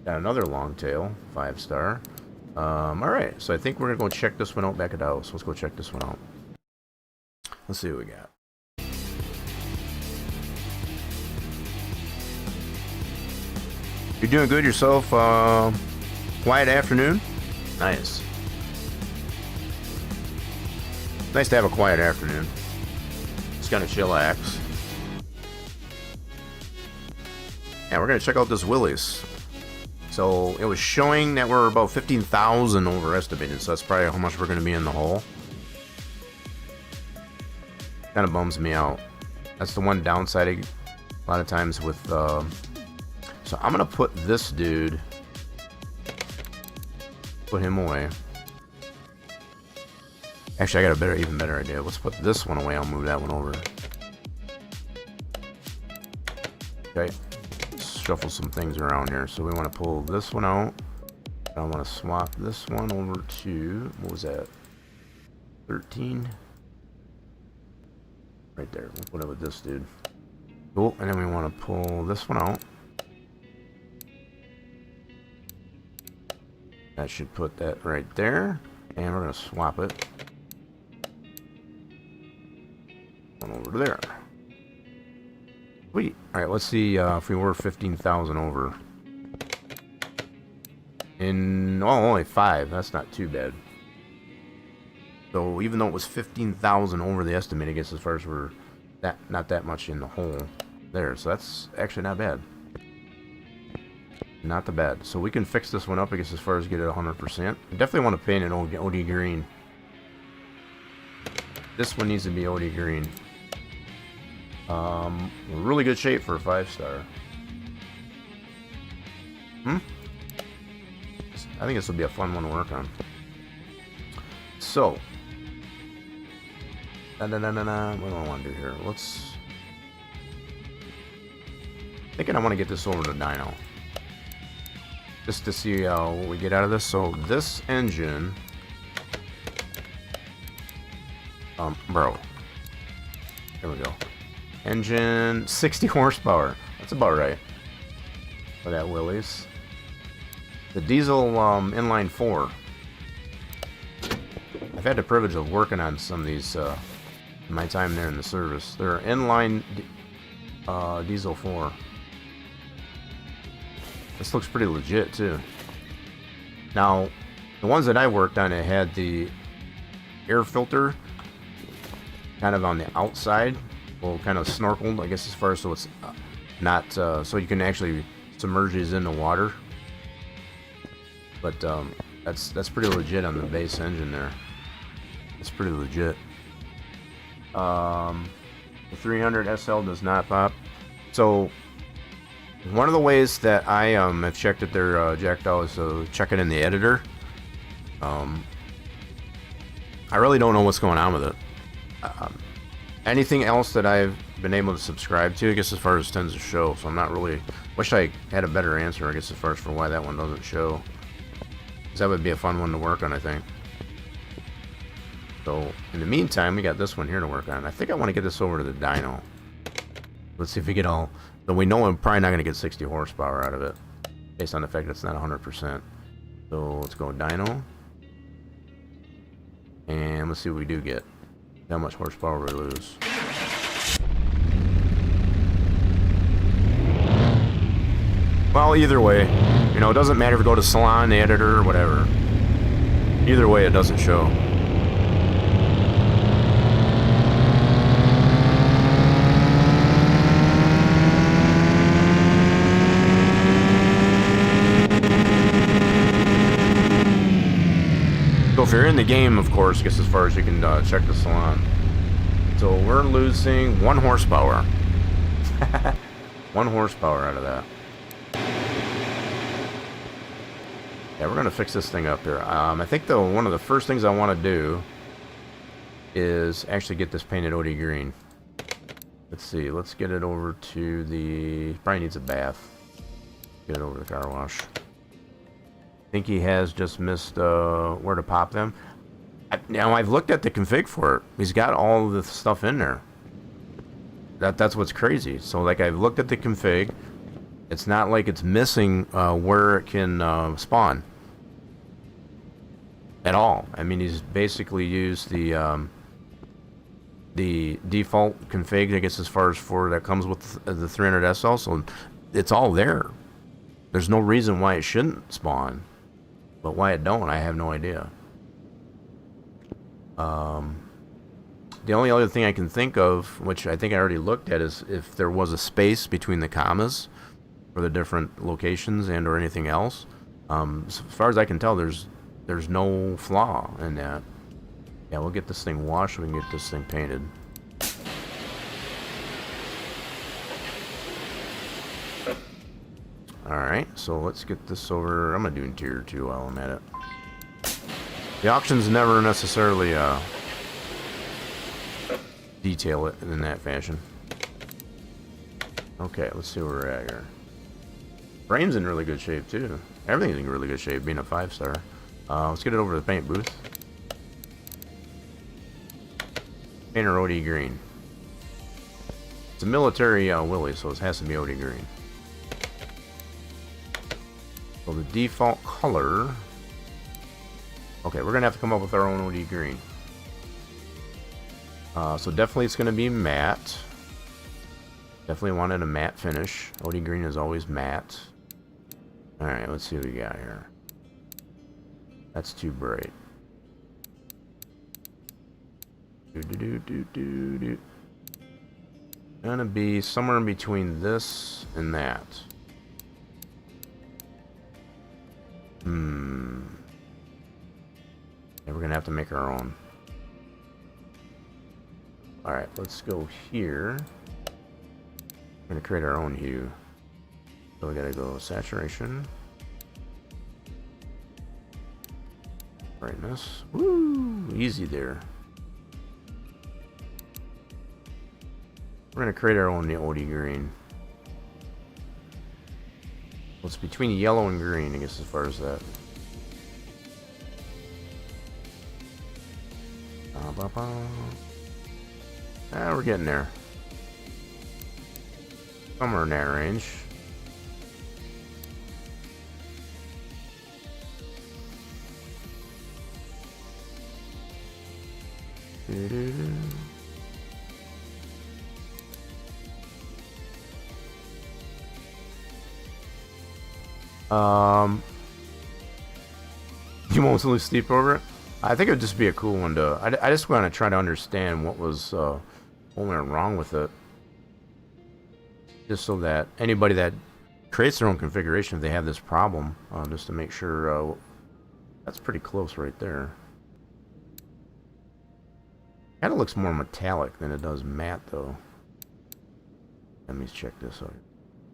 Got another long tail, 5-star. Alright, so I think we're gonna go check this one out back at the house. Let's go check this one out. Let's see what we got. You're doing good yourself. Quiet afternoon. Nice. Nice to have a quiet afternoon. Just kind of chillax. Yeah, we're gonna check out this Willys. So it was showing that we're about 15,000 overestimated, so that's probably how much we're gonna be in the hole. Kind of bums me out. That's the one downside a lot of times with. So I'm gonna put this dude. Put him away. Actually, I got a even better idea. Let's put this one away. I'll move that one over. Okay. Shuffle some things around here. So we want to pull this one out. I want to swap this one over to, what was that? 13. Right there. We'll put it with this dude. Cool. And then we want to pull this one out. That should put that right there. And we're going to swap it. One over there. Sweet. Alright, let's see if we were 15,000 over. only 5. That's not too bad. So even though it was 15,000 over the estimate, I guess as far as we're not that much in the hole there. So that's actually not bad. Not the bad. So we can fix this one up, I guess, as far as get it 100%. I definitely want to paint it OD green. This one needs to be OD green. Really good shape for a 5-star. I think this will be a fun one to work on. So, what do I want to do here? Thinking I want to get this over to dyno, just to see what we get out of this. So this engine, bro, there we go. Engine 60 horsepower. That's about right for that Willys. The diesel inline 4. I've had the privilege of working on some of these in my time there in the service. They're inline diesel 4. This looks pretty legit too. Now, the ones that I worked on, it had the air filter kind of on the outside, well, kind of snorkeled, I guess, as far as so it's not so you can actually submerge these in the water. But that's pretty legit on the base engine there. It's pretty legit. The 300 SL does not pop. So one of the ways that I have checked that they're jacked out is check it in the editor. I really don't know what's going on with it. Anything else that I've been able to subscribe to, I guess, as far as tends to show. So I'm not really. Wish I had a better answer, I guess, as far as for why that one doesn't show. Because that would be a fun one to work on, I think. So in the meantime, we got this one here to work on. I think I want to get this over to the dyno. Let's see if we get all. Though we know I'm probably not going to get 60 horsepower out of it, based on the fact that it's not 100%. So let's go dyno, and let's see what we do get. How much horsepower we lose. Well, either way, you know, it doesn't matter if we go to Salon, the editor, or whatever. Either way, it doesn't show. So if you're in the game, of course, I guess as far as you can check the Salon. So we're losing 1 horsepower. 1 horsepower out of that. Yeah, we're gonna fix this thing up here. I think though one of the first things I want to do is actually get this painted OD green. Let's see. Let's get it over to the. Probably needs a bath. Get it over to the car wash. I think he has just missed where to pop them. Now I've looked at the config for it. He's got all the stuff in there. That's what's crazy. So like I've looked at the config. It's not like it's missing where it can spawn at all. I mean, he's basically used the default config, I guess, as far as for that comes with the 300 SL. So it's all there. There's no reason why it shouldn't spawn. But why it don't, I have no idea. The only other thing I can think of, which I think I already looked at, is if there was a space between the commas for the different locations and or anything else. As far as I can tell, there's no flaw in that. Yeah, we'll get this thing washed. We can get this thing painted. Alright, so let's get this over. I'm going to do interior too while I'm at it. The auctions never necessarily detail it in that fashion. Okay, let's see where we're at here. Frame's in really good shape too. Everything's in really good shape, being a 5-star. Let's get it over to the paint booth. Painter OD green. It's a military Willys, so it has to be OD green. So the default color. Okay, we're gonna have to come up with our own OD green. So definitely it's gonna be matte. Definitely wanted a matte finish. OD green is always matte. Alright, let's see what we got here. That's too bright. Gonna be somewhere in between this and that. And we're gonna have to make our own. Alright, let's go here. We're gonna create our own hue. So we gotta go saturation. Brightness. Woo! Easy there. We're gonna create our own OD green. Well, it's between yellow and green, I guess, as far as that. We're getting there. Somewhere in that range. You won't lose sleep over it? I think it would just be a cool one to... I just want to try to understand what was... what went wrong with it. Just so that anybody that creates their own configuration, if they have this problem, just to make sure... that's pretty close right there. Kind of looks more metallic than it does matte, though. Let me check this out.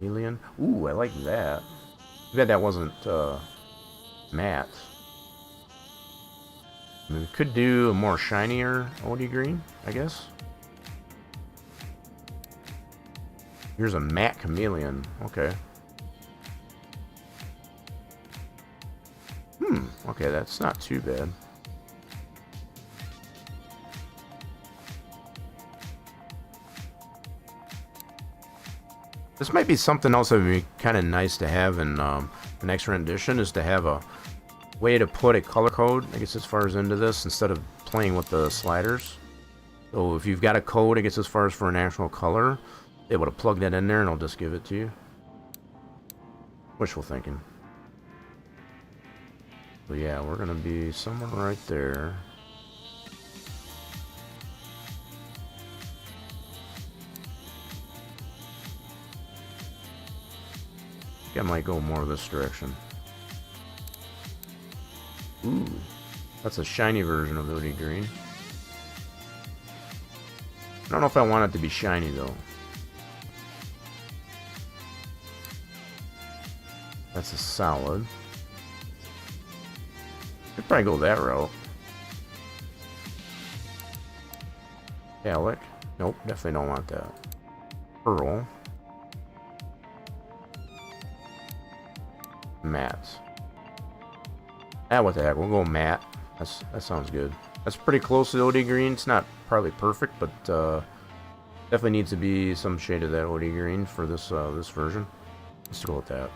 Alien? Ooh, I like that. Too bad that wasn't matte. I mean, we could do a more shinier OD green, I guess. Here's a matte chameleon. Okay. Okay, that's not too bad. This might be something else that would be kind of nice to have in the next rendition, is to have a way to put a color code, I guess, as far as into this, instead of playing with the sliders. So if you've got a code, I guess, as far as for an actual color, able to plug that in there and I'll just give it to you. Wishful thinking. So yeah, we're gonna be somewhere right there. I think I might go more this direction. Ooh, that's a shiny version of OD green. I don't know if I want it to be shiny though. That's a solid. Could probably go that route. Metallic. Nope, definitely don't want that. Pearl. Matte. What the heck? We'll go matte. That sounds good. That's pretty close to the OD green. It's not probably perfect, but definitely needs to be some shade of that OD green for this this version. Let's go with that.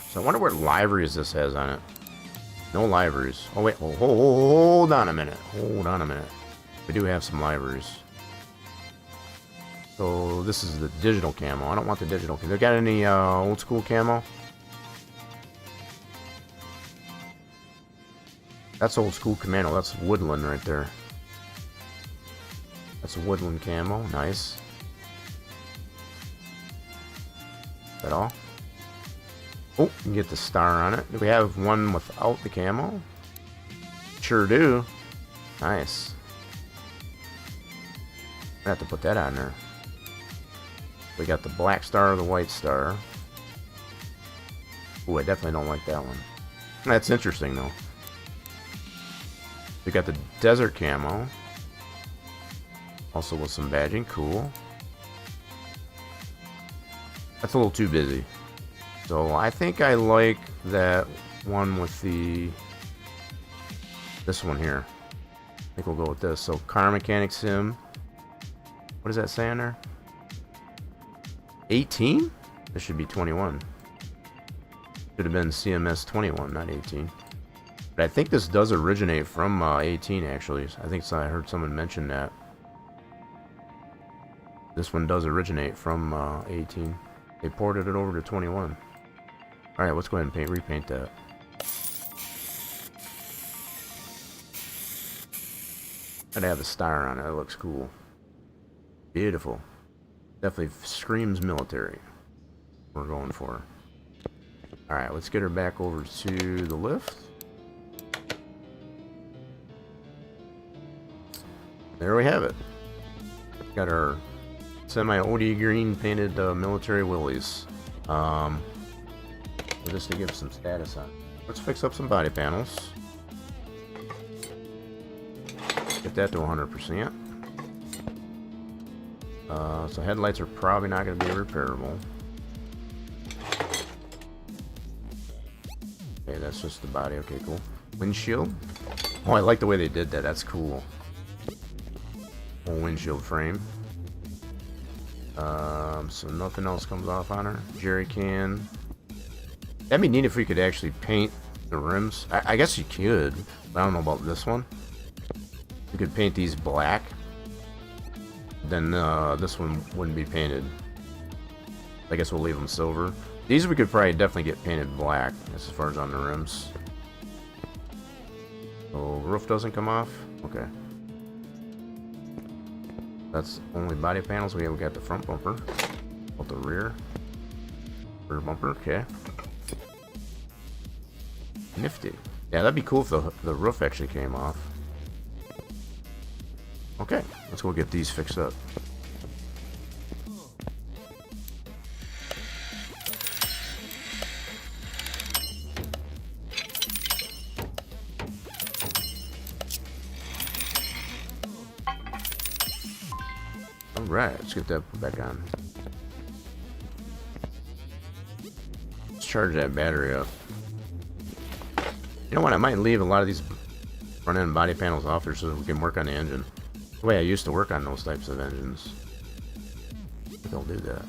So I wonder what liveries this has on it. No liveries. Oh wait, hold on a minute. Hold on a minute. We do have some liveries. So this is the digital camo. I don't want the digital camo. They got any old school camo? That's old school commando. That's woodland right there. That's a woodland camo. Nice. Is that all? Oh, you can get the star on it. Do we have one without the camo? Sure do. Nice. I have to put that on there. We got the black star or the white star. Ooh, I definitely don't like that one. That's interesting though. We got the desert camo. Also with some badging. Cool. That's a little too busy. So I think I like that one with the... this one here. I think we'll go with this. So Car Mechanic Sim. What does that say on there? 18? This should be 21. Should have been CMS 21, not 18. But I think this does originate from 18 actually. I think I heard someone mention that. This one does originate from 18. They ported it over to 21. Alright, let's go ahead and repaint that. Gotta have the star on it. That looks cool. Beautiful. Definitely screams military. We're going for. Alright, let's get her back over to the lift. There we have it. Got our semi-OD green painted military Willys. Just to give some status on. Let's fix up some body panels. Get that to 100%. So headlights are probably not going to be repairable. Okay, that's just the body. Okay, cool. Windshield. Oh, I like the way they did that. That's cool. Whole windshield frame. So nothing else comes off on her. Jerry can. That'd be neat if we could actually paint the rims. I guess you could, but I don't know about this one. We could paint these black. Then this one wouldn't be painted. I guess we'll leave them silver. These we could probably definitely get painted black as far as on the rims. So roof doesn't come off? Okay. That's only body panels. We got the front bumper. About the rear bumper. Okay. Nifty. Yeah, that'd be cool if the roof actually came off. Okay, let's go get these fixed up. Alright, let's get that back on. Let's charge that battery up. You know what, I might leave a lot of these front end body panels off there so that we can work on the engine. The way I used to work on those types of engines. I think I'll do that.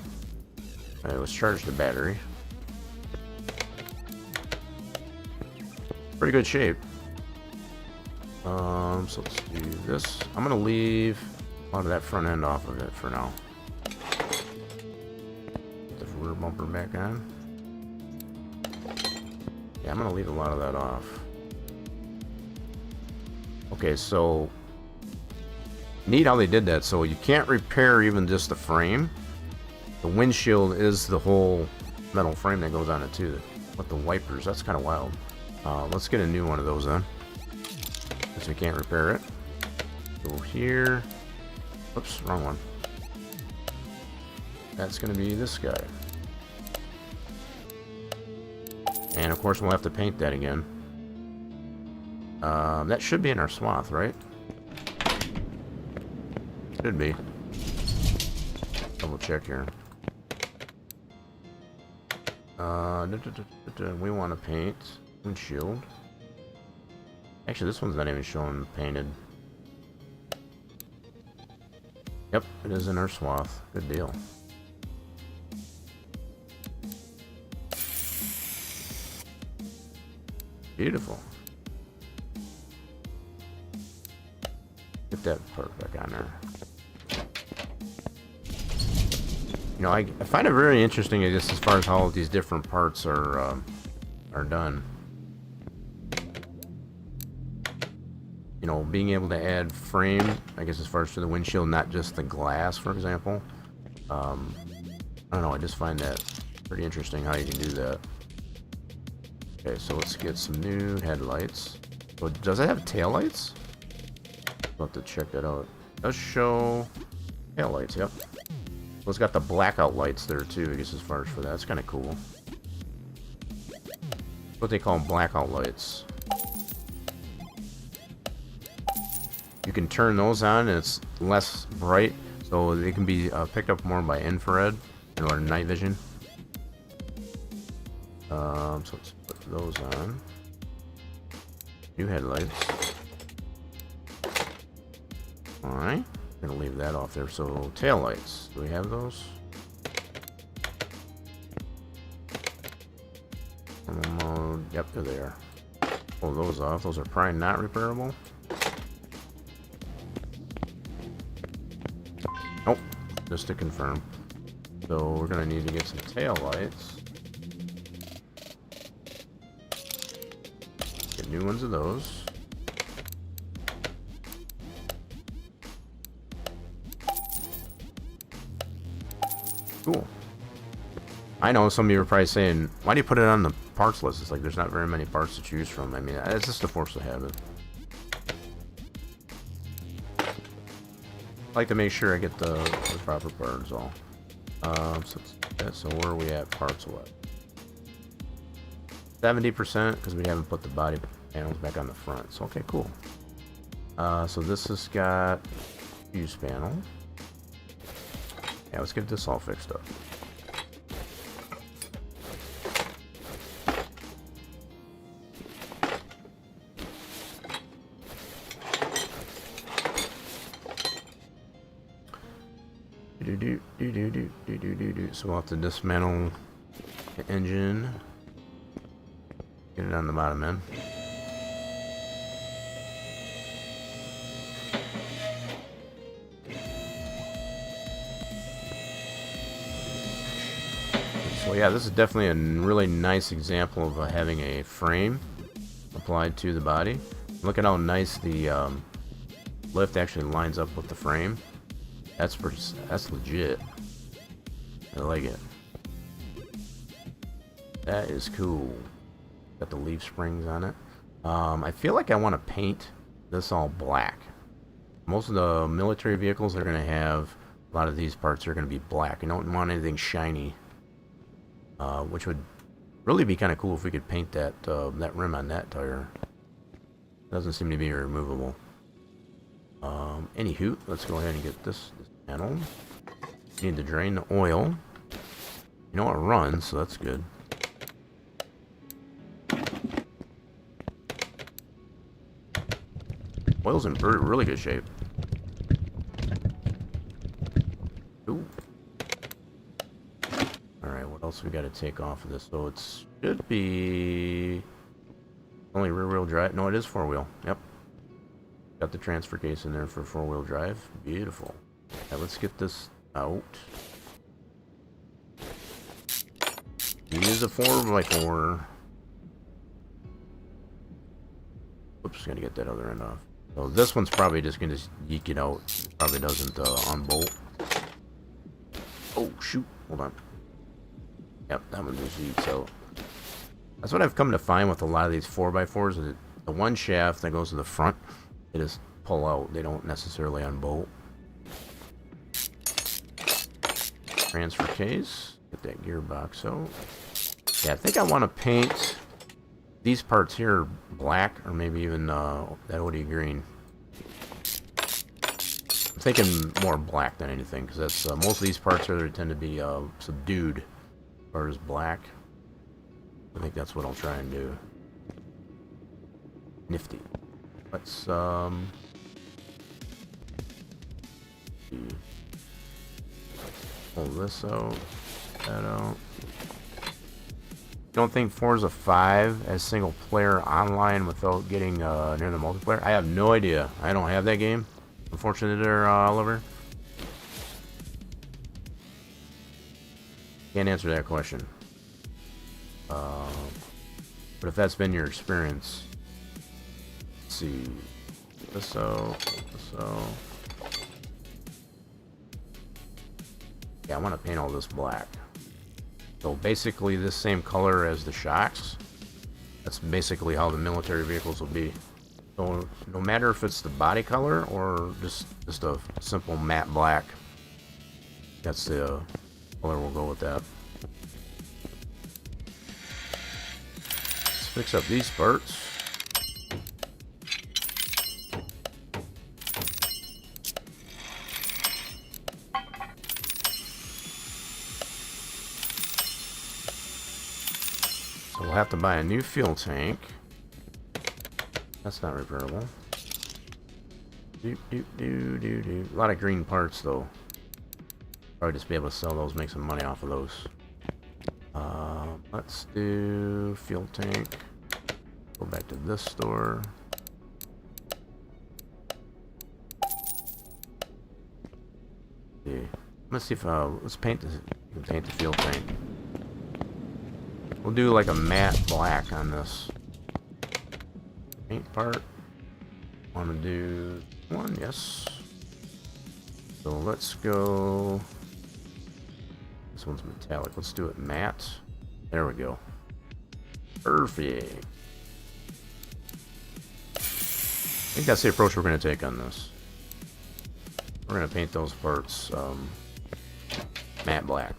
Alright, let's charge the battery. Pretty good shape. So let's do this. I'm gonna leave a lot of that front end off of it for now. Get the rear bumper back on. Yeah, I'm gonna leave a lot of that off. Okay, so neat how they did that. So you can't repair even just the frame. The windshield is the whole metal frame that goes on it too. With the wipers, that's kind of wild. Let's get a new one of those then, since we can't repair it. Go here. Oops, wrong one. That's gonna be this guy. And of course we'll have to paint that again. That should be in our swath, right? Should be. Double check here. We want to paint windshield. Actually, this one's not even showing painted. Yep, it is in our swath. Good deal. Beautiful. Get that part back on there. You know, I find it very interesting, I guess, as far as how these different parts are done. You know, being able to add frame, I guess, as far as to the windshield, not just the glass, for example. I don't know, I just find that pretty interesting how you can do that. Okay, so let's get some new headlights. So does it have taillights? I'll have to check that out. It does show taillights, yep. So it's got the blackout lights there too, I guess, as far as for that. That's kind of cool. What they call blackout lights. You can turn those on and it's less bright, so they can be picked up more by infrared or night vision. So let's put those on. New headlights. Alright, I'm gonna leave that off there. So tail lights, do we have those? Yep, they're there. Pull those off. Those are probably not repairable. Nope, just to confirm. So we're gonna need to get some tail lights. Get new ones of those. Cool. I know some of you are probably saying, why do you put it on the parts list? It's like there's not very many parts to choose from. I mean, it's just a force of habit. I like to make sure I get the proper parts all. So where are we at parts what? 70% because we haven't put the body panels back on the front. So okay, cool. So this has got fuse panel. Yeah, let's get this all fixed up. So we'll have to dismantle the engine. Get it on the bottom end. So yeah, this is definitely a really nice example of having a frame applied to the body. Look at how nice the lift actually lines up with the frame. That's legit. I like it. That is cool. Got the leaf springs on it. I feel like I want to paint this all black. Most of the military vehicles are going to have a lot of these parts are going to be black. You don't want anything shiny, which would really be kind of cool if we could paint that that rim on that tire. Doesn't seem to be removable. Anywho, let's go ahead and get this panel. Need to drain the oil. You know it runs, so that's good. Oil's in really good shape. Ooh. Alright, what else we got to take off of this? So it should be only rear-wheel drive. No, it is four-wheel. Yep. Got the transfer case in there for four-wheel drive. Beautiful. Now let's get this out. Use a 4x4. Oops, gotta get that other end off. So this one's probably just gonna yeek it out. Probably doesn't unbolt. Oh shoot! Hold on. Yep, that one just yeeks out. That's what I've come to find with a lot of these 4x4s. Is the one shaft that goes to the front, they just pull out. They don't necessarily unbolt. Transfer case. Get that gearbox out. Yeah, I think I want to paint these parts here black, or maybe even that OD green. I'm thinking more black than anything, because that's most of these parts here tend to be subdued, as far as black. I think that's what I'll try and do. Nifty. Let's see. Pull this out. That out. Don't think Forza 5 as single player online without getting near the multiplayer? I have no idea. I don't have that game. Unfortunately, there, Oliver. Can't answer that question. But if that's been your experience, let's see. This out. This out. Yeah, I want to paint all this black. So basically this same color as the shocks. That's basically how the military vehicles will be. So no matter if it's the body color or just a simple matte black, that's the color we'll go with that. Let's fix up these parts. We'll have to buy a new fuel tank. That's not repairable. A lot of green parts though. Probably just be able to sell those, make some money off of those. Let's do fuel tank. Go back to this store. Let's see if let's paint this. We can paint the fuel tank. We'll do like a matte black on this. Paint part. Want to do one? Yes. So let's go. This one's metallic. Let's do it matte. There we go. Perfect. I think that's the approach we're going to take on this. We're going to paint those parts matte black.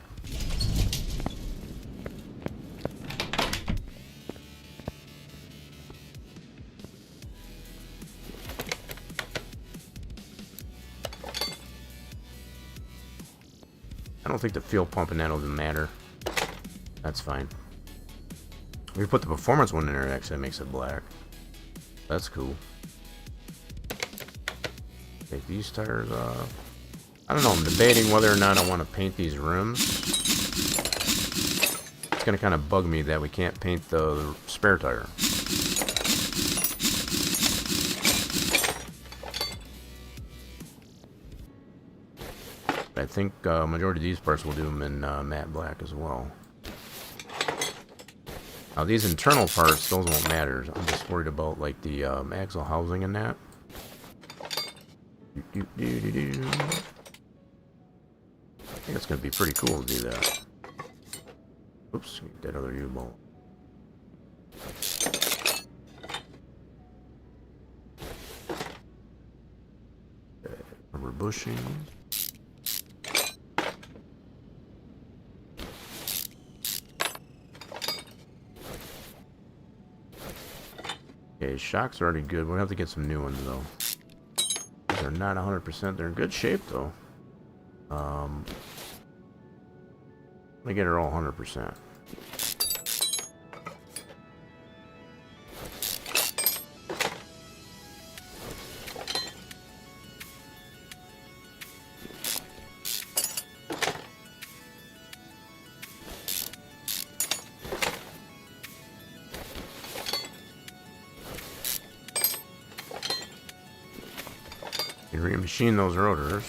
I don't think the fuel pump and that will matter. That's fine. If we put the performance one in there, it actually makes it black. That's cool. Take these tires off. I don't know, I'm debating whether or not I want to paint these rims. It's going to kind of bug me that we can't paint the spare tire. I think majority of these parts will do them in matte black as well. Now these internal parts, those won't matter. I'm just worried about like the axle housing and that. I think it's going to be pretty cool to do that. Oops, that other U-bolt. Rubber bushing. Okay, shocks are already good. We'll have to get some new ones though. They're not 100%. They're in good shape though. Let me get her all 100%. You remachine those rotors.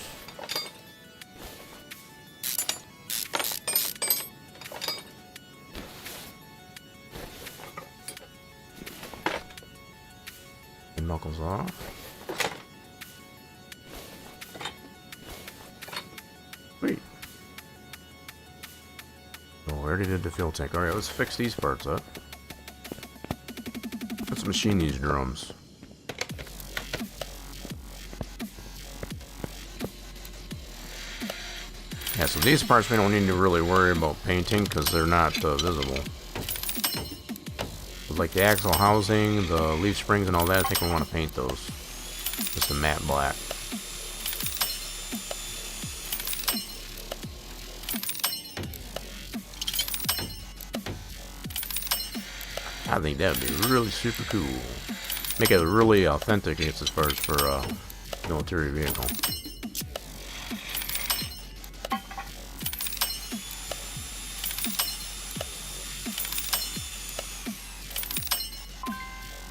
And knuckles off. Sweet. Oh, we already did the fuel tank. Alright, let's fix these parts up. Let's machine these drums. Yeah, so these parts we don't need to really worry about painting because they're not visible. But like the axle housing, the leaf springs and all that, I think we want to paint those. Just a matte black. I think that would be really super cool. Make it really authentic, I guess, as far as for a military vehicle.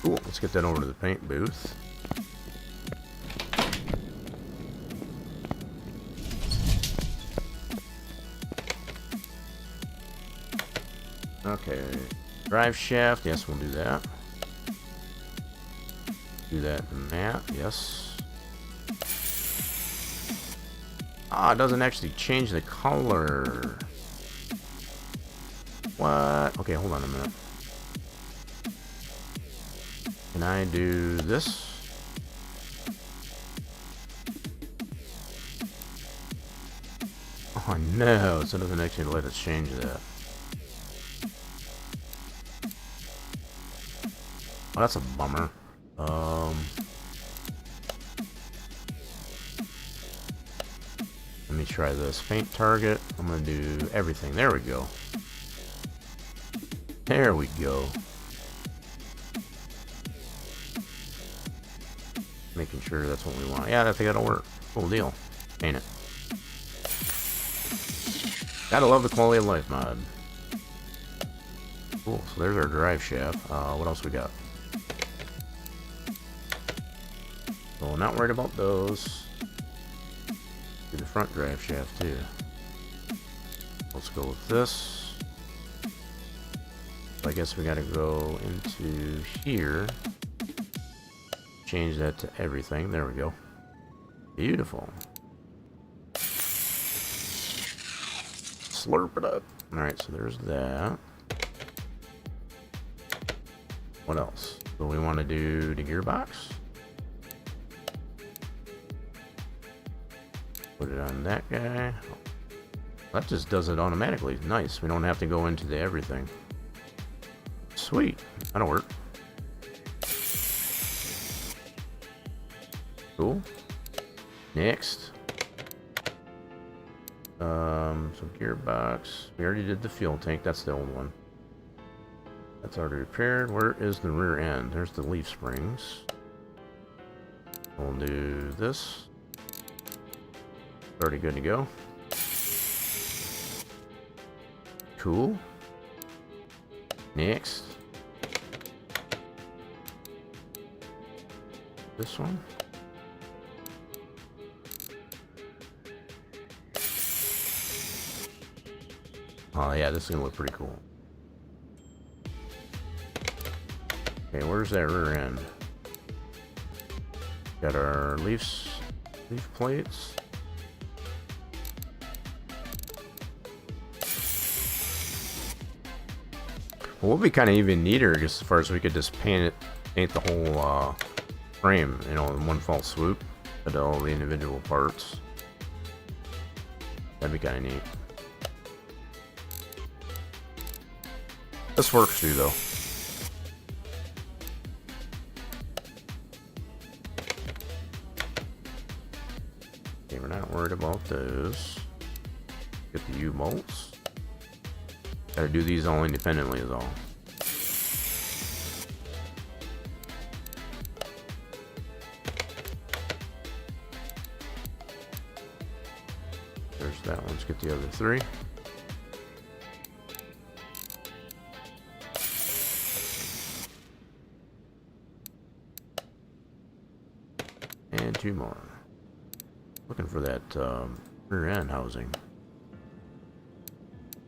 Cool, let's get that over to the paint booth. Okay, drive shaft, yes, we'll do that. Do that matte, yes. Ah, it doesn't actually change the color. What? Okay, hold on a minute. Can I do this? Oh no, so it doesn't actually let us change that. Oh, that's a bummer. Let me try this. Paint target. I'm gonna do everything. There we go. There we go. Making sure that's what we want. Yeah, I think that'll work. Cool deal. Ain't it? Gotta love the quality of life mod. Cool. So there's our drive shaft. What else we got? So not worried about those. Do the front drive shaft too. Let's go with this. So I guess we gotta go into here. change that to everything. There we go. Beautiful. Slurp it up. Alright, so there's that. What else? So we want to do the gearbox. Put it on that guy. That just does it automatically. Nice. We don't have to go into the everything. Sweet. That'll work. Cool. Next. So gearbox. We already did the fuel tank. That's the old one. That's already repaired. Where is the rear end? There's the leaf springs. We'll do this. Already good to go. Cool. Next. This one. Oh yeah, this is gonna look pretty cool. Okay, where's that rear end? Got our leaf plates. Well, what would be kind of even neater, just as far as we could just paint the whole frame, you know, in one fell swoop, at all the individual parts. That'd be kind of neat. This works too, though. Okay, we're not worried about those. Get the U-bolts. Gotta do these all independently is all. There's that one. Let's get the other three. And two more. Looking for that rear end housing.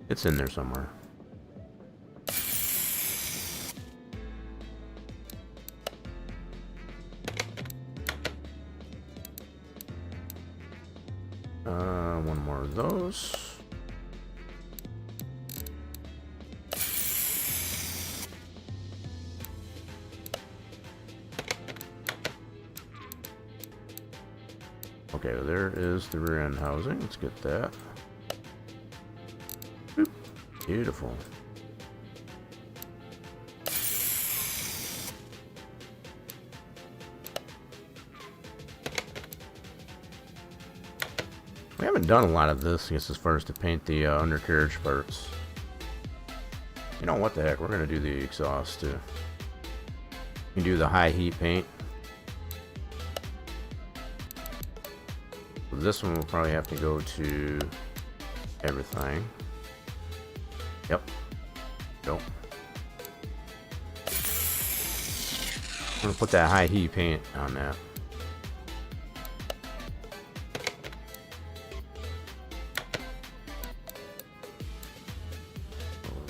It's in there somewhere. One more of those. Okay, there is the rear end housing. Let's get that. Boop. Beautiful. We haven't done a lot of this, I guess, as far as to paint the undercarriage parts. You know what the heck, we're going to do the exhaust too. You can do the high heat paint. So this one will probably have to go to everything. Yep. Go. I'm going to put that high heat paint on that.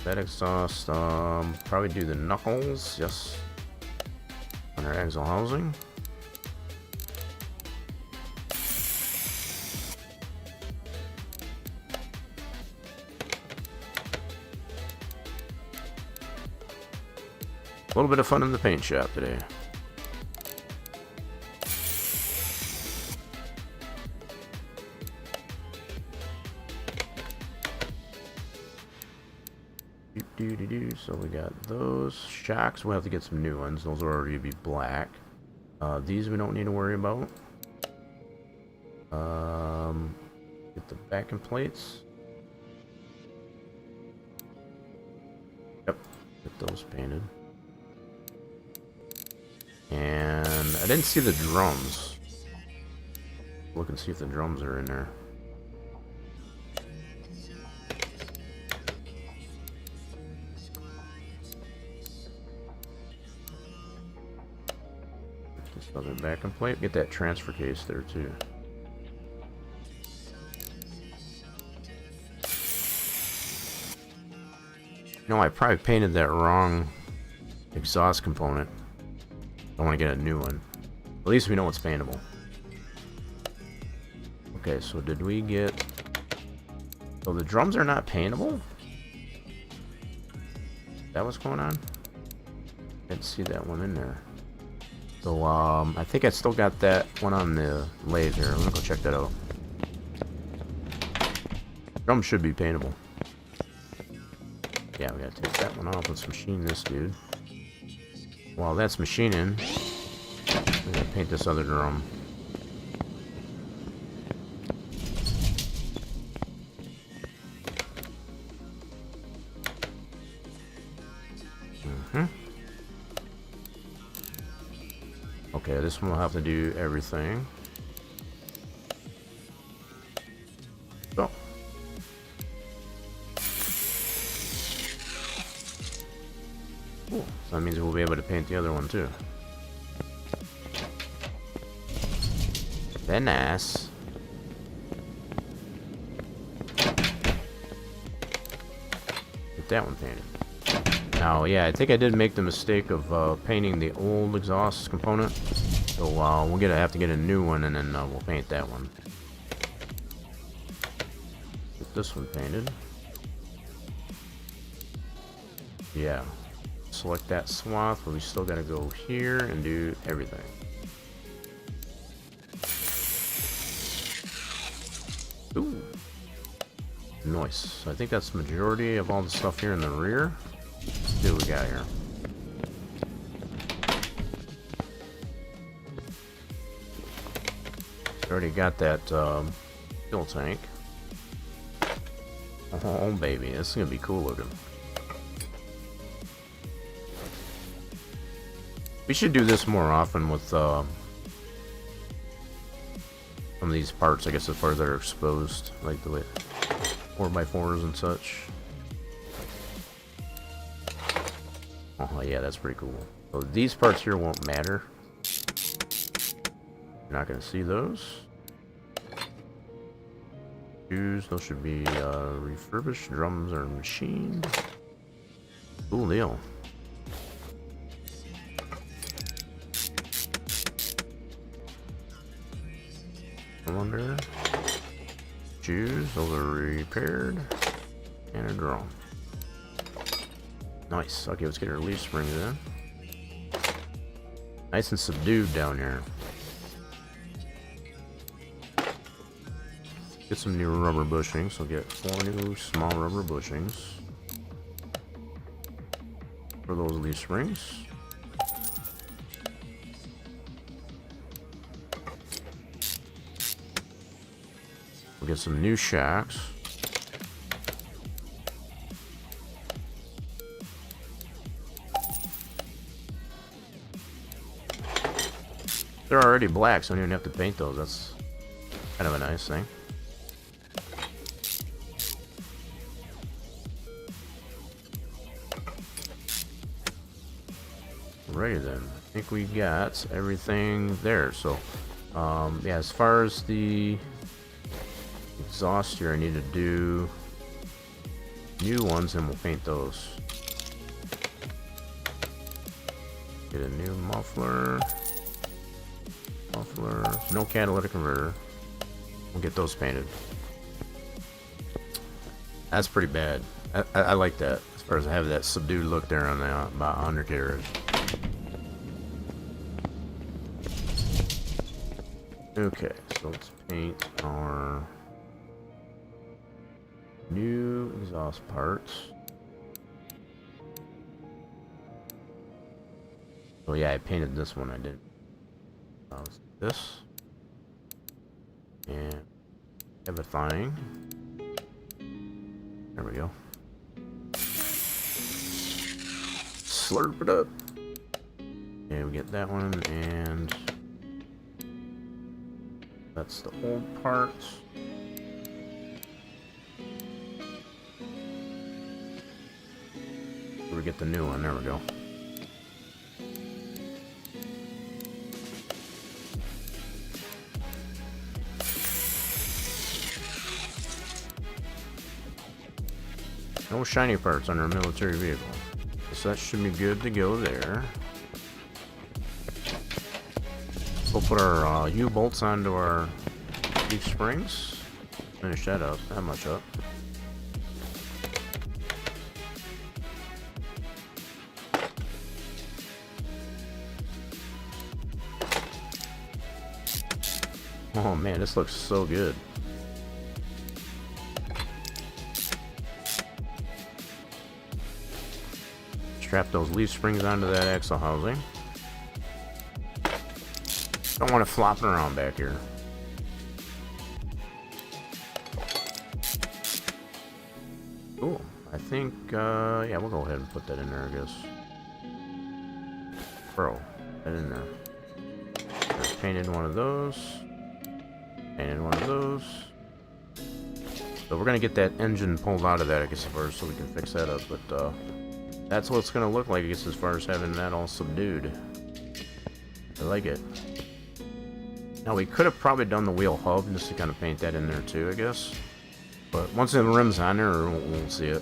That exhaust, probably do the knuckles, yes, under axle housing. A little bit of fun in the paint shop today. So we got those shocks. We'll have to get some new ones. Those will already be black. These we don't need to worry about. Get the backing plates. Yep, get those painted. And I didn't see the drums. Look and see if the drums are in there. Other backing plate. Get that transfer case there too. No, I probably painted that wrong exhaust component. I want to get a new one. At least we know it's paintable. Okay, so did we get... So the drums are not paintable? Is that what's going on? Didn't see that one in there. So, I think I still got that one on the laser. Let me go check that out. Drum should be paintable. Yeah, we gotta take that one off. Let's machine this dude. While that's machining, we gotta paint this other drum. Okay, this one will have to do everything. So. Cool. So that means we'll be able to paint the other one too. Very nice. Get that one painted. Now, yeah, I think I did make the mistake of painting the old exhaust component. So we'll have to get a new one, and then we'll paint that one. Get this one painted. Yeah. Select that swath, but we still gotta go here and do everything. Ooh. Nice. So I think that's the majority of all the stuff here in the rear. Let's see what we got here. Already got that fuel tank. Oh baby, this is gonna be cool looking. We should do this more often with some of these parts, I guess, as far as they're exposed, like the 4x4s and such. Oh yeah, that's pretty cool. So these parts here won't matter. You're not gonna see those. Shoes, those should be refurbished. Drums are machined. Cool deal. Cylinder. Shoes, those are repaired. And a drum. Nice. Okay, let's get our leaf springs in. Nice and subdued down here. Get some new rubber bushings. So get 4 new small rubber bushings for those leaf springs. We'll get some new shocks. They're already black, so I don't even have to paint those. That's kind of a nice thing. Alrighty then. I think we got everything there. So, yeah, as far as the exhaust here, I need to do new ones, and we'll paint those. Get a new muffler. No catalytic converter. We'll get those painted. That's pretty bad. I like that, as far as I have that subdued look there on the about 100 carriage. Okay, so let's paint our new exhaust parts. Oh yeah, I painted this one. I did. This and everything. There we go. Slurp it up. And we get that one, and that's the old parts. We get the new one. There we go. No shiny parts under a military vehicle. So that should be good to go there. we'll put our U-bolts onto our leaf springs. Finish that up, that much up. Oh man, this looks so good. Strap those leaf springs onto that axle housing. Don't want it flopping around back here. Cool. I think, yeah, we'll go ahead and put that in there, I guess. Bro, that in there. Just painted one of those. Painted one of those. So we're gonna get that engine pulled out of that, I guess, first, so we can fix that up. But that's what it's gonna look like, I guess, as far as having that all subdued. I like it. Now we could have probably done the wheel hub just to kind of paint that in there too, I guess. But once the rim's on there, we'll see it.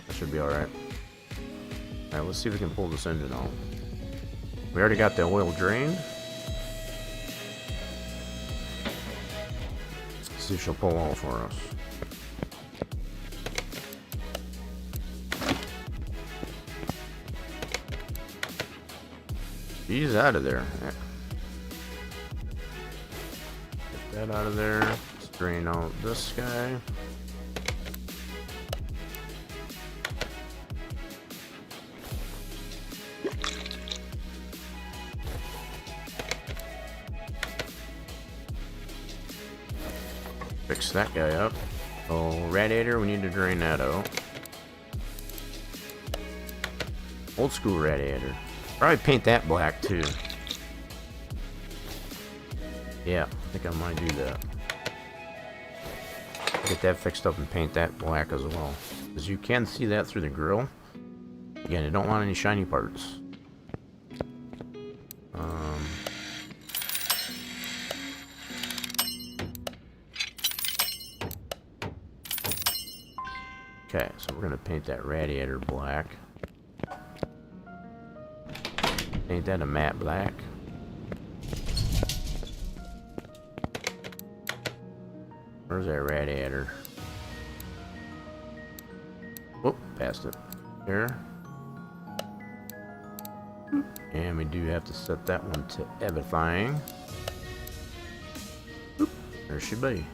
That should be alright. Alright, let's see if we can pull this engine out. We already got the oil drained. Let's see if she'll pull out for us. She's out of there. Get that out of there. Let's drain out this guy. Fix that guy up. Oh, radiator, we need to drain that out. Old school radiator. Probably paint that black too. Yeah, I think I might do that. Get that fixed up and paint that black as well. Because you can see that through the grill. Again, you don't want any shiny parts. Okay, so we're gonna paint that radiator black. Paint that a matte black. Where's that radiator? Oh, passed it. There. And we do have to set that one to everything. Oop, there she be.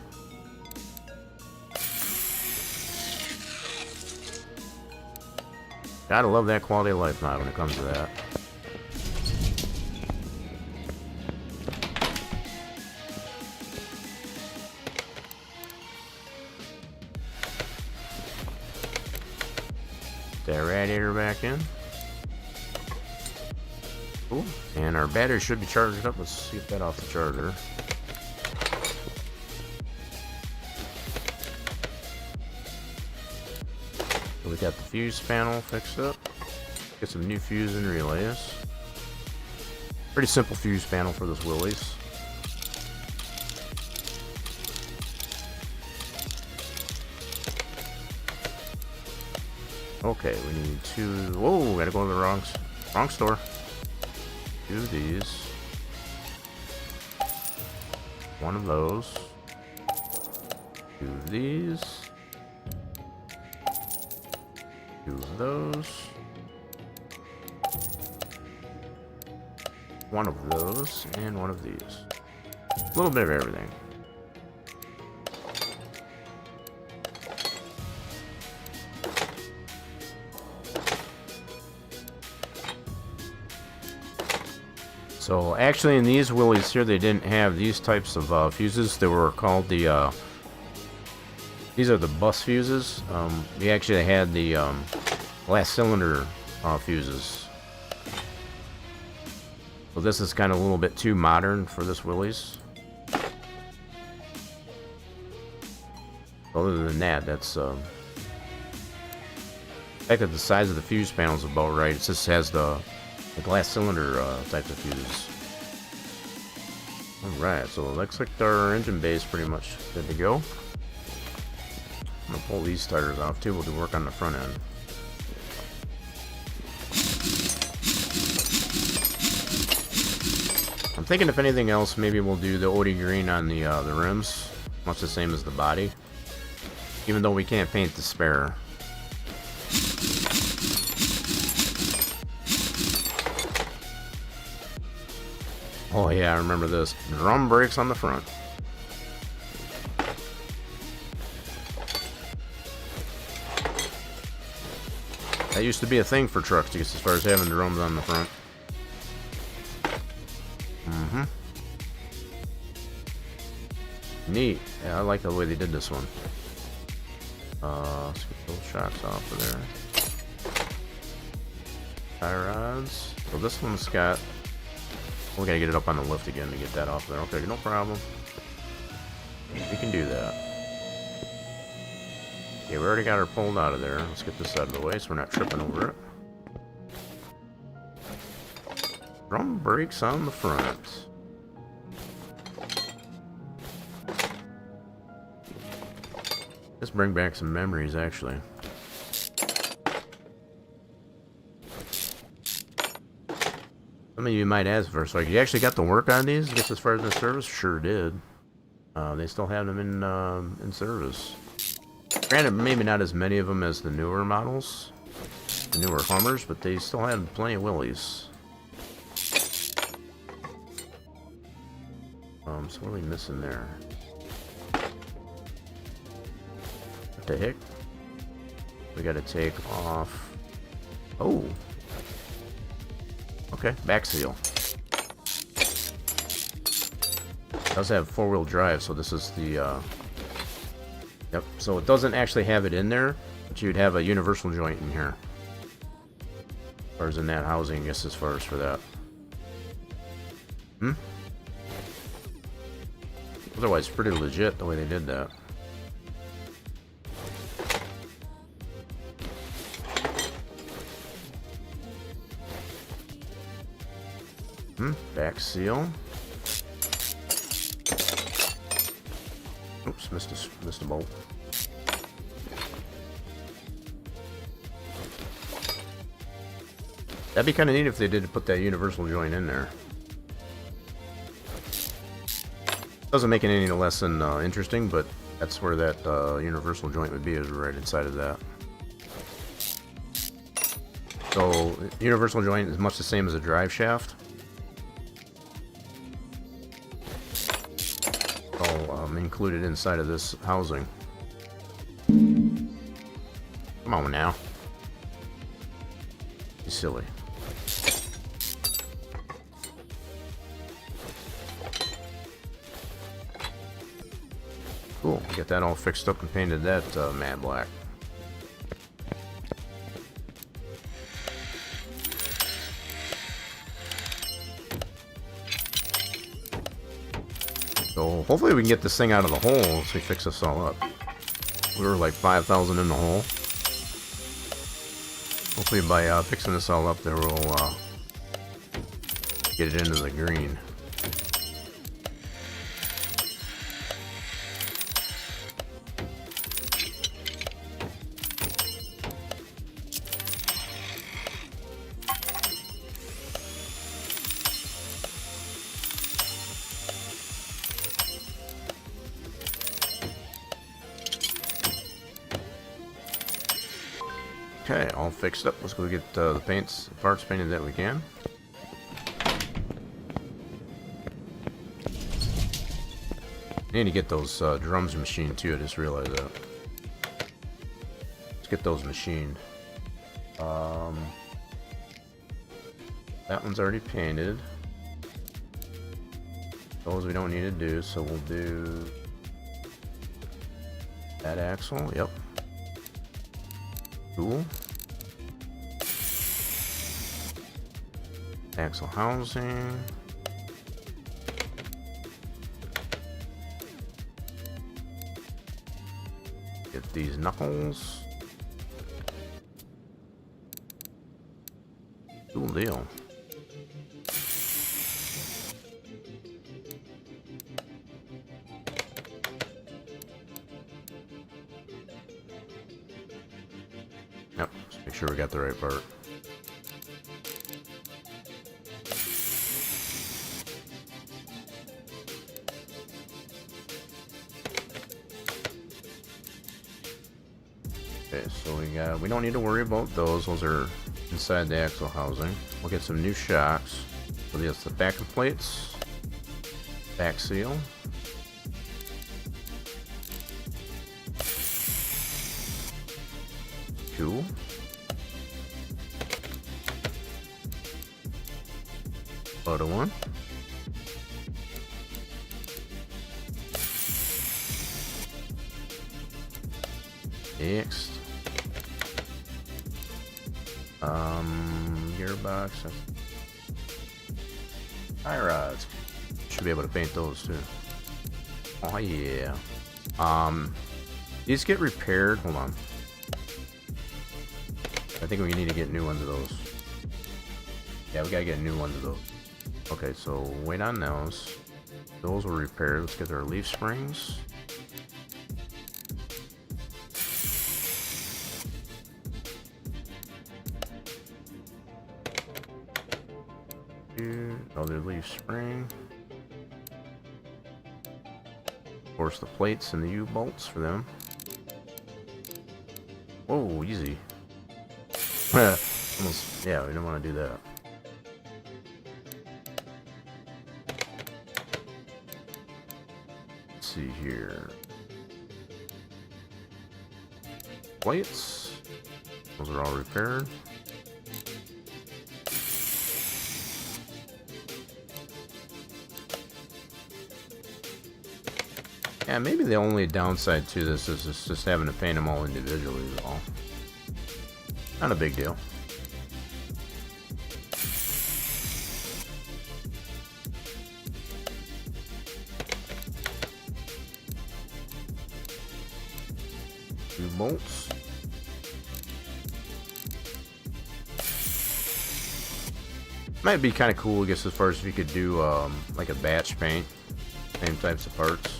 Gotta love that quality of life now when it comes to that. That radiator back in. Cool. And our battery should be charged up. Let's get that off the charger. So we got the fuse panel fixed up. Get some new fuse and relays. Pretty simple fuse panel for this Willys. Okay, we need two. Whoa, gotta go to the wrong store. Two of these. One of those. Two of these. Two of those. One of those, and one of these. A little bit of everything. So actually in these Willys here, they didn't have these types of fuses. They were called the, these are the bus fuses. We actually had the glass cylinder fuses. So this is kind of a little bit too modern for this Willys. Other than that, that's the fact that the size of the fuse panel is about right. It just has the glass cylinder types of fuses. Alright, so it looks like our engine bay is pretty much good to go. I'm gonna pull these starters off too. We'll do work on the front end. thinking if anything else, maybe we'll do the OD green on the rims. Much the same as the body. Even though we can't paint the spare. Oh yeah, I remember this. Drum brakes on the front. That used to be a thing for trucks, as far as having drums on the front. Neat. Yeah, I like the way they did this one. Let's get those shocks off of there. Tie rods. So this one's got... We gotta get it up on the lift again to get that off there. Okay, no problem. We can do that. Okay, we already got her pulled out of there. Let's get this out of the way so we're not tripping over it. Drum brakes on the front. Let's bring back some memories, actually. Some of you might ask first, like, you actually got to work on these? I guess as far as the service, sure did. They still have them in service. Granted, maybe not as many of them as the newer models, the newer Hummers, but they still have plenty of Willys. So what are we missing there? What the heck? We gotta take off. Oh. Okay, back seal. It does have four-wheel drive, so this is the, Yep, so it doesn't actually have it in there, but you'd have a universal joint in here. As far as in that housing, I guess, as far as for that. Otherwise, pretty legit the way they did that. Back seal. Oops, missed a bolt. That'd be kind of neat if they did put that universal joint in there. Doesn't make it any less than interesting, but that's where that universal joint would be, is right inside of that. So, universal joint is much the same as a drive shaft. All included inside of this housing. Come on now. You're silly. Cool. Get that all fixed up and painted that matte black. So hopefully we can get this thing out of the hole once we fix this all up. We were like 5,000 in the hole. Hopefully by fixing this all up there we'll get it into the green. Okay, all fixed up. Let's go get the parts painted that we can. Need to get those drums machined too. I just realized that. Let's get those machined. That one's already painted. Those we don't need to do, so we'll do that axle. Yep. Cool. Axle housing. Get these knuckles. Cool deal. Yep, just make sure we got the right part. Okay, so we don't need to worry about those. Those are inside the axle housing. We'll get some new shocks. So that's the backing plates, back seal. Cool. Photo one. Next. Gearbox. Tie rods. Should be able to paint those too. Oh yeah. These get repaired. Hold on. I think we need to get new ones of those. Yeah, we gotta get new ones of those. Okay, so wait on those. Those will repair. Let's get their leaf springs. Another leaf spring. Of course, the plates and the U-bolts for them. Whoa, easy. Almost, yeah, we don't want to do that. Let's see here. Plates. Those are all repaired. Yeah, maybe the only downside to this is just having to paint them all individually is all. Not a big deal. Two bolts. Might be kind of cool, I guess, as far as if you could do like a batch paint, same types of parts.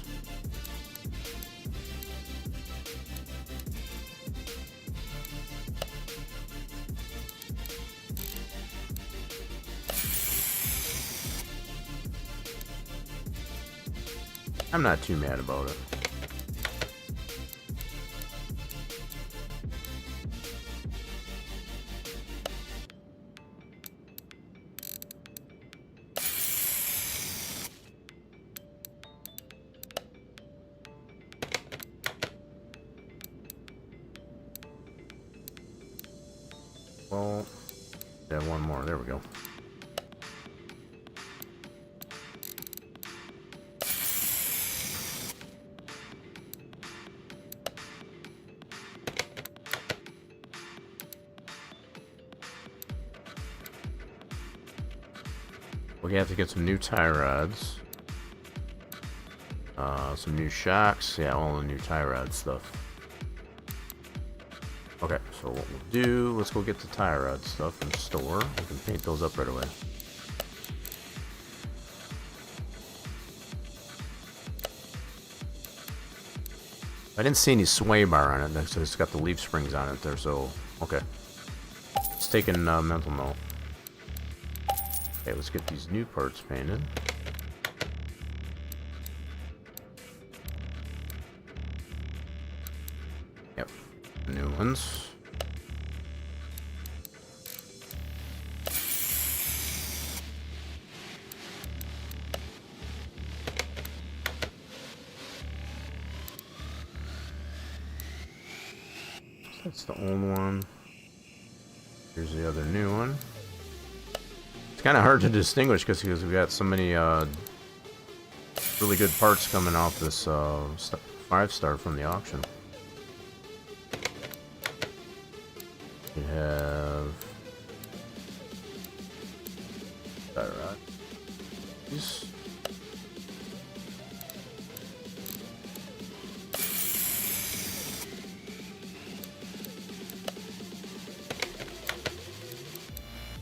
I'm not too mad about it. Well, yeah, one more. There we go. We have to get some new tie rods, some new shocks, yeah, all the new tie rod stuff. Okay, so what we'll do, let's go get the tie rod stuff in store. We can paint those up right away. I didn't see any sway bar on it, so it's got the leaf springs on it there, so, okay. It's taking mental note. Okay, let's get these new parts painted. Yep, new ones. That's the old one. Here's the other new one. It's kind of hard to distinguish because we've got so many really good parts coming off this 5-star from the auction. We have these.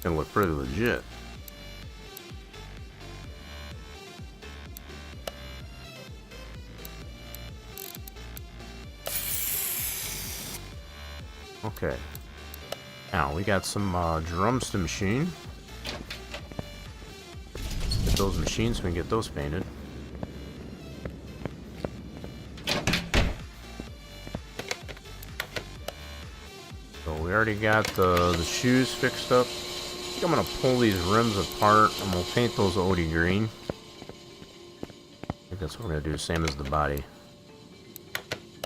Gonna look pretty legit. Okay. Now we got some drums to machine. Get those machines so we can get those painted. already got the shoes fixed up. I think I'm gonna pull these rims apart and we'll paint those OD green. I think that's what we're gonna do, same as the body.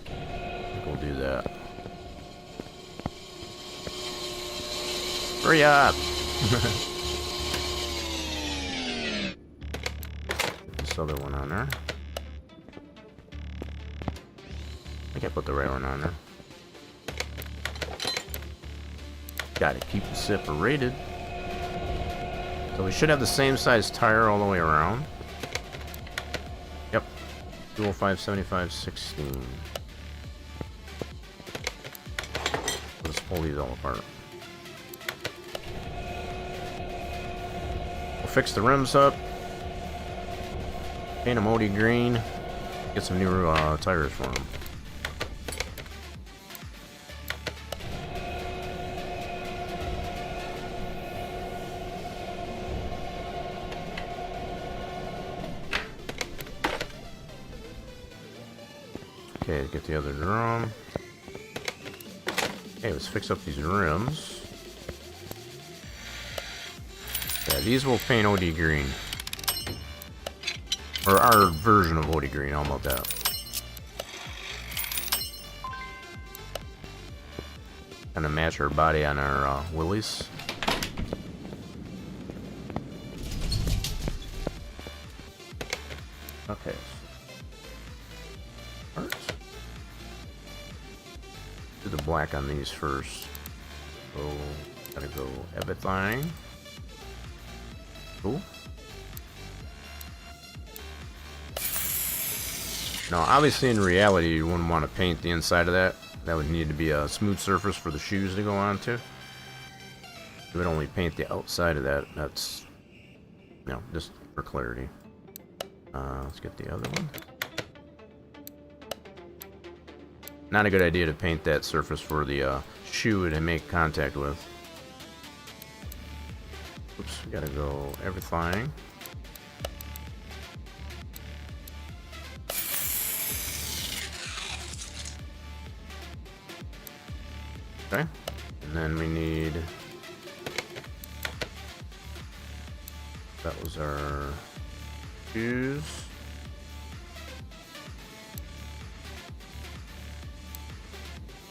I think we'll do that. Hurry up! Get this other one on there. I think I put the right one on there. Got to keep it separated. So we should have the same size tire all the way around. Yep. QoL 575/16. Let's pull these all apart. We'll fix the rims up. Paint them OD green. Get some new tires for them. Okay, get the other drum. Okay, let's fix up these rims. Yeah, these will paint OD green. Or our version of OD green, how about that? Gonna match our body on our Willys. Okay. Do the black on these first. So, gotta go everything. Cool. Now, obviously, in reality, you wouldn't want to paint the inside of that. That would need to be a smooth surface for the shoes to go onto. You would only paint the outside of that. That's, you know, just for clarity. Let's get the other one. Not a good idea to paint that surface for the shoe to make contact with. Oops, we gotta go everything. Okay, and then we need, that was our shoes.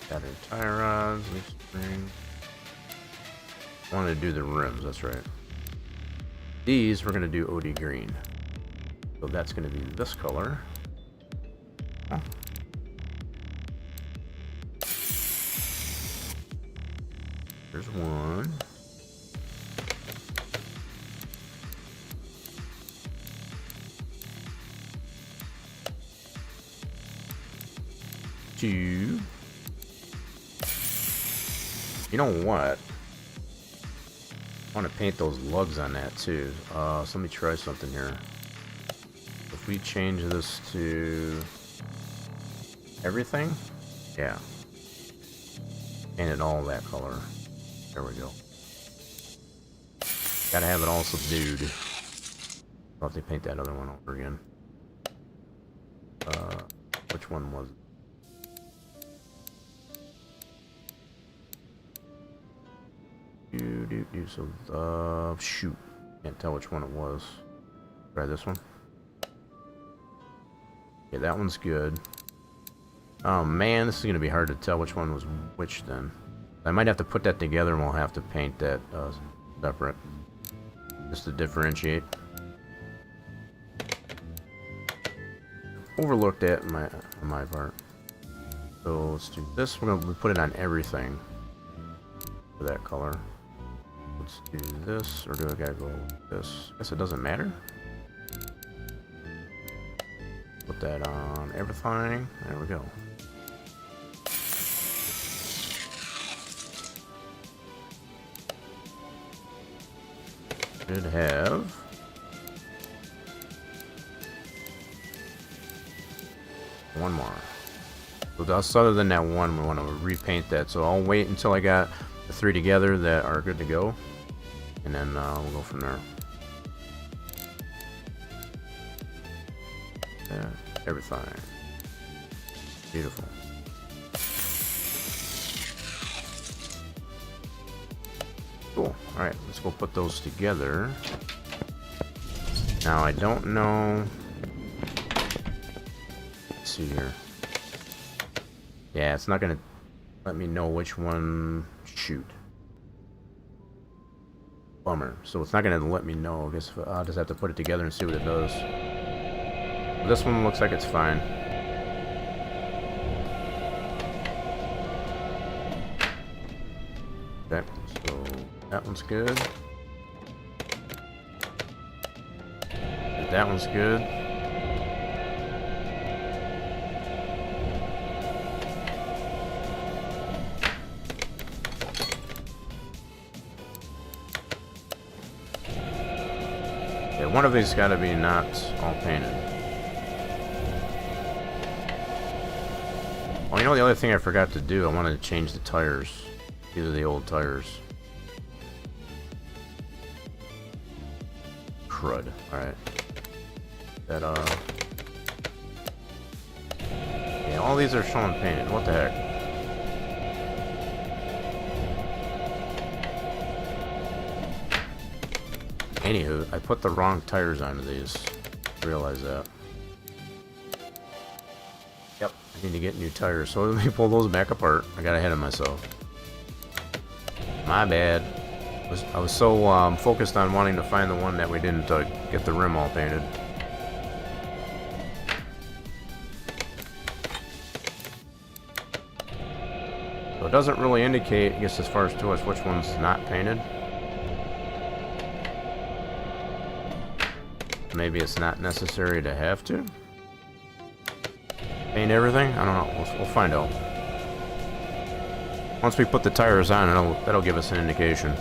Got our tire rods, leaf spring. I wanted to do the rims, that's right. These we're gonna do OD green. So that's gonna be this color. Oh. There's one. Two. You know what? I want to paint those lugs on that too. So let me try something here. If we change this to everything, yeah, paint it all that color. There we go. Gotta have it all subdued. I'll have to paint that other one over again. Which one was it? So, shoot. Can't tell which one it was. Try this one. Okay, that one's good. Oh man, this is gonna be hard to tell which one was which then. I might have to put that together and we'll have to paint that separate. Just to differentiate. Overlooked that on my part. So let's do this. We're gonna put it on everything for that color. Let's do this, or do I gotta go with this? I guess it doesn't matter. Put that on everything. There we go. Should have one more. So that's other than that one, we want to repaint that. So I'll wait until I got the three together that are good to go, and then we'll go from there. Yeah, everything. Beautiful. Cool. Alright, let's go put those together. Now, I don't know... Let's see here. Yeah, it's not gonna let me know which one... Shoot. Bummer. So it's not gonna let me know. I guess I'll just have to put it together and see what it does. But this one looks like it's fine. Okay, so that one's good. That one's good. Yeah, one of these gotta be not all painted. Oh, you know the other thing I forgot to do? I wanted to change the tires. These are the old tires. Crud. Alright. That, yeah, all these are showing painted. What the heck? Anywho, I put the wrong tires onto these. Realize that. Yep, I need to get new tires. So let me pull those back apart. I got ahead of myself. My bad. I was so focused on wanting to find the one that we didn't get the rim all painted. So it doesn't really indicate, I guess, as far as to us, which one's not painted. Maybe it's not necessary to have to paint everything. I don't know. We'll find out. Once we put the tires on, that'll give us an indication.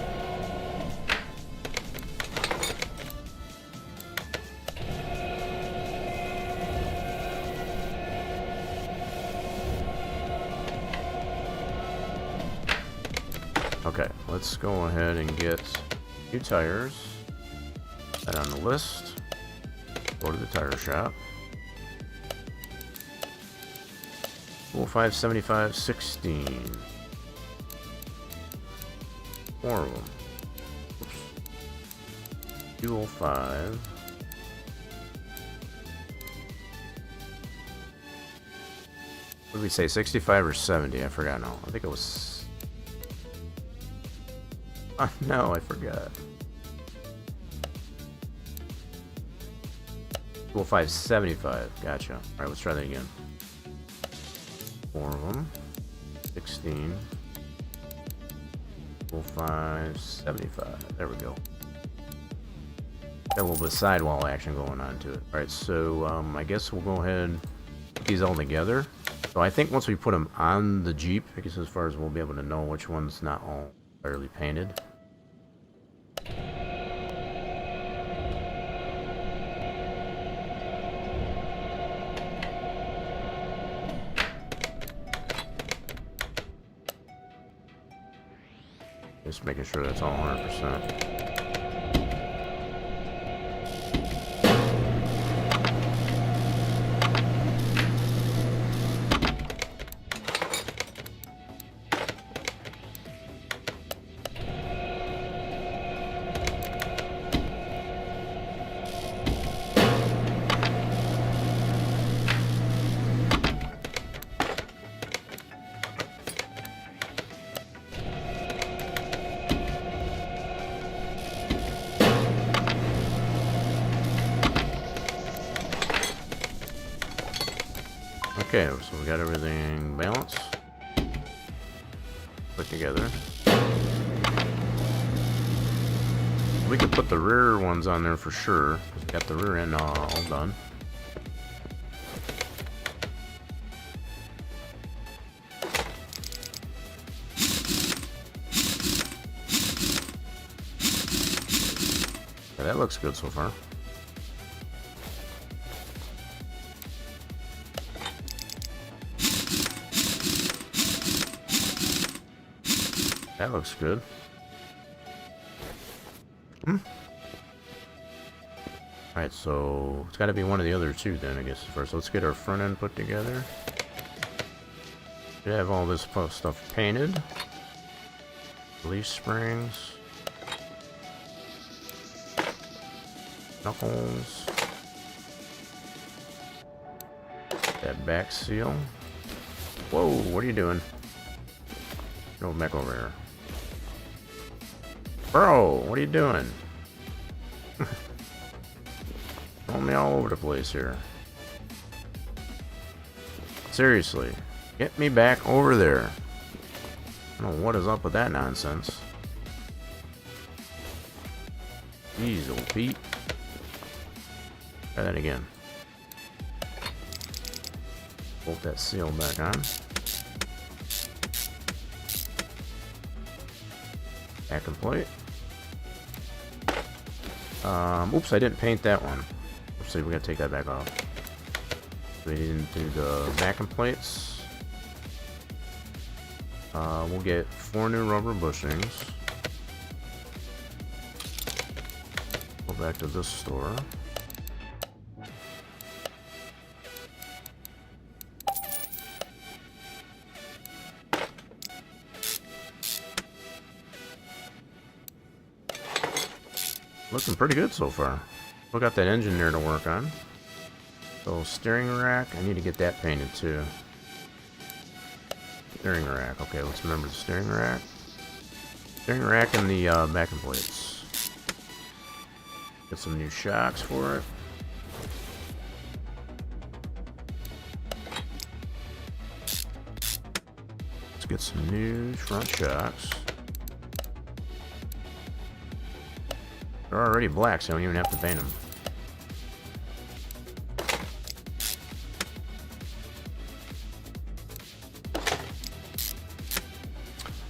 Okay, let's go ahead and get new tires. That on the list. Go to the tire shop. 5, 75, 16. 4 of them. Oops. 205. What did we say? 65 or 70? I forgot now. I think it was. Oh, no, I forgot. 205, 75. Gotcha. Alright, let's try that again. 4 of them. 16. 205, 75. There we go. Got a little bit of sidewall action going on to it. Alright, so I guess we'll go ahead and put these all together. So I think once we put them on the Jeep, I guess as far as we'll be able to know which one's not all entirely painted. Just making sure that's all 100%. Okay, so we got everything balanced, put together. We could put the rear ones on there for sure. We got the rear end all done. Yeah, that looks good so far. That looks good. Alright, so it's got to be one of the other two then, I guess, first. Let's get our front end put together. We have all this stuff painted. Leaf springs. Knuckles. That back seal. Whoa, what are you doing? Go back over here. Bro, what are you doing? Throwing me all over the place here. Seriously, get me back over there. I don't know what is up with that nonsense. Jeez, old Pete. Try that again. Bolt that seal back on. Backing plate. Oops, I didn't paint that one. Oopsie, we gotta take that back off. We didn't do the backing plates. We'll get 4 new rubber bushings. Go back to this store. Looking pretty good so far. We got that engine there to work on. So steering rack, I need to get that painted too. Steering rack, okay, let's remember the steering rack. Steering rack and the backing plates. Get some new shocks for it. Let's get some new front shocks. They're already black, so I don't even have to paint them.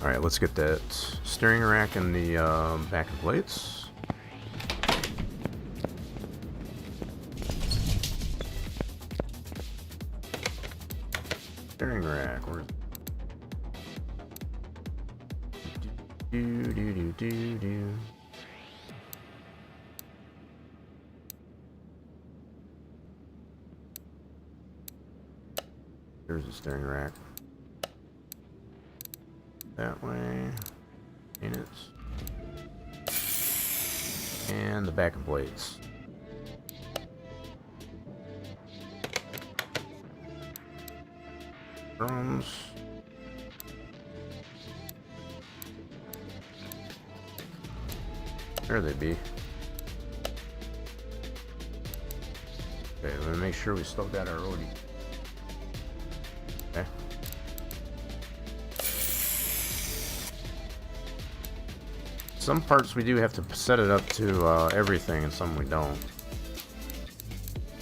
Alright, let's get that steering rack and the backing plates. Steering rack, where's do. There's the steering rack. That way. Paint it. And the backing plates. Drums. There they be. Okay, let me make sure we still got our roadie. Okay. Some parts we do have to set it up to everything, and some we don't.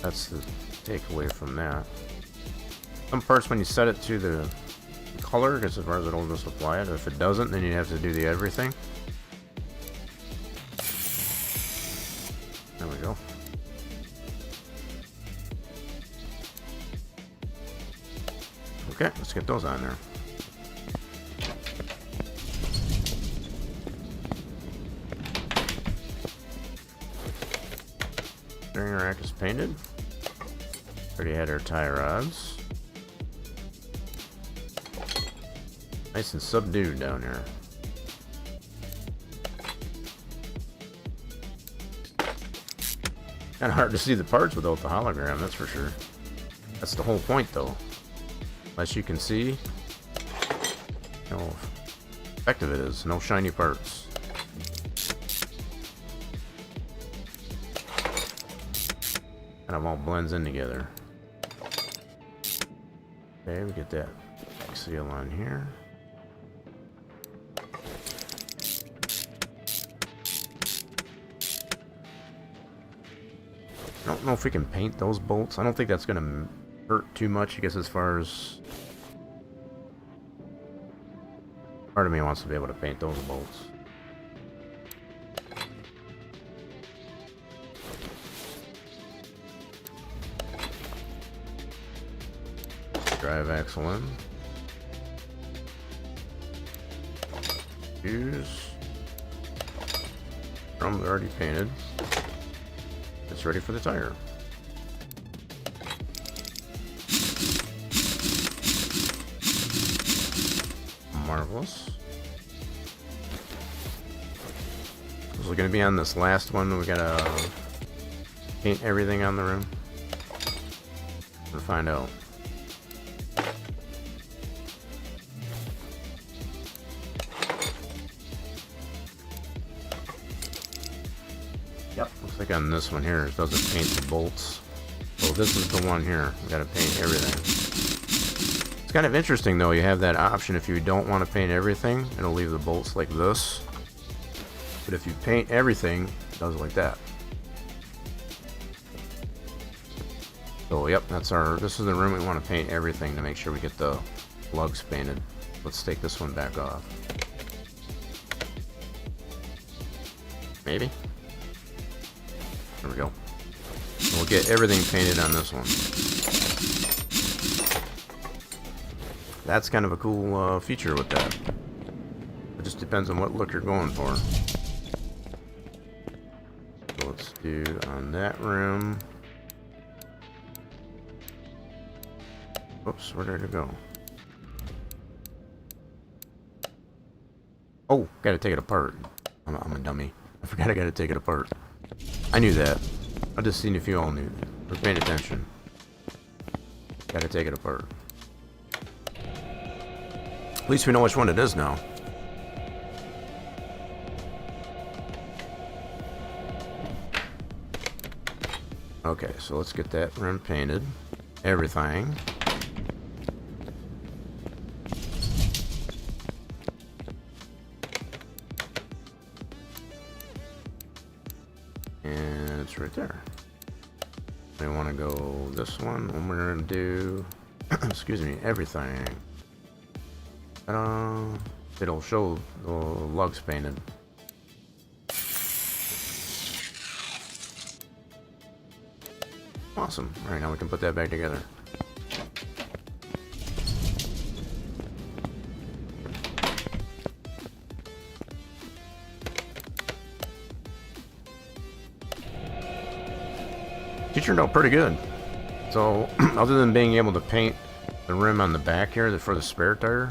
That's the takeaway from that. Some parts, when you set it to the color, because as far as it'll just apply it. If it doesn't, then you have to do the everything. There we go. Okay, let's get those on there. Steering rack is painted. Already had our tie rods. Nice and subdued down here. Kind of hard to see the parts without the hologram, that's for sure. That's the whole point, though. Unless you can see how effective it is. No shiny parts. Kind of all blends in together. Okay, we get that seal on here. I don't know if we can paint those bolts. I don't think that's going to hurt too much, I guess, as far as... Part of me wants to be able to paint those bolts. Drive axle in. Fuse. Drum's already painted. It's ready for the tire. Marvelous. This is going to be on this last one. We gotta paint everything on the rim? We'll find out. Yep. Looks like on this one here, it doesn't paint the bolts. So this is the one here. We gotta paint everything. It's kind of interesting though, you have that option if you don't want to paint everything, it'll leave the bolts like this. But if you paint everything, it does like that. So yep, that's this is the room we want to paint everything to make sure we get the lugs painted. Let's take this one back off. Maybe? There we go. We'll get everything painted on this one. That's kind of a cool feature with that. It just depends on what look you're going for. So let's do on that rim. Oops, where did it go? Oh, gotta take it apart. I'm a dummy. I forgot I gotta take it apart. I knew that. I just seen if you all knew. We're paying attention. Gotta take it apart. At least we know which one it is now. Okay, so let's get that rim painted. Everything. And it's right there. I want to go this one, and we're going to do, excuse me, everything. It'll show the lugs painted. Awesome. Alright, now we can put that back together. She turned out pretty good. So, other than being able to paint the rim on the back here for the spare tire,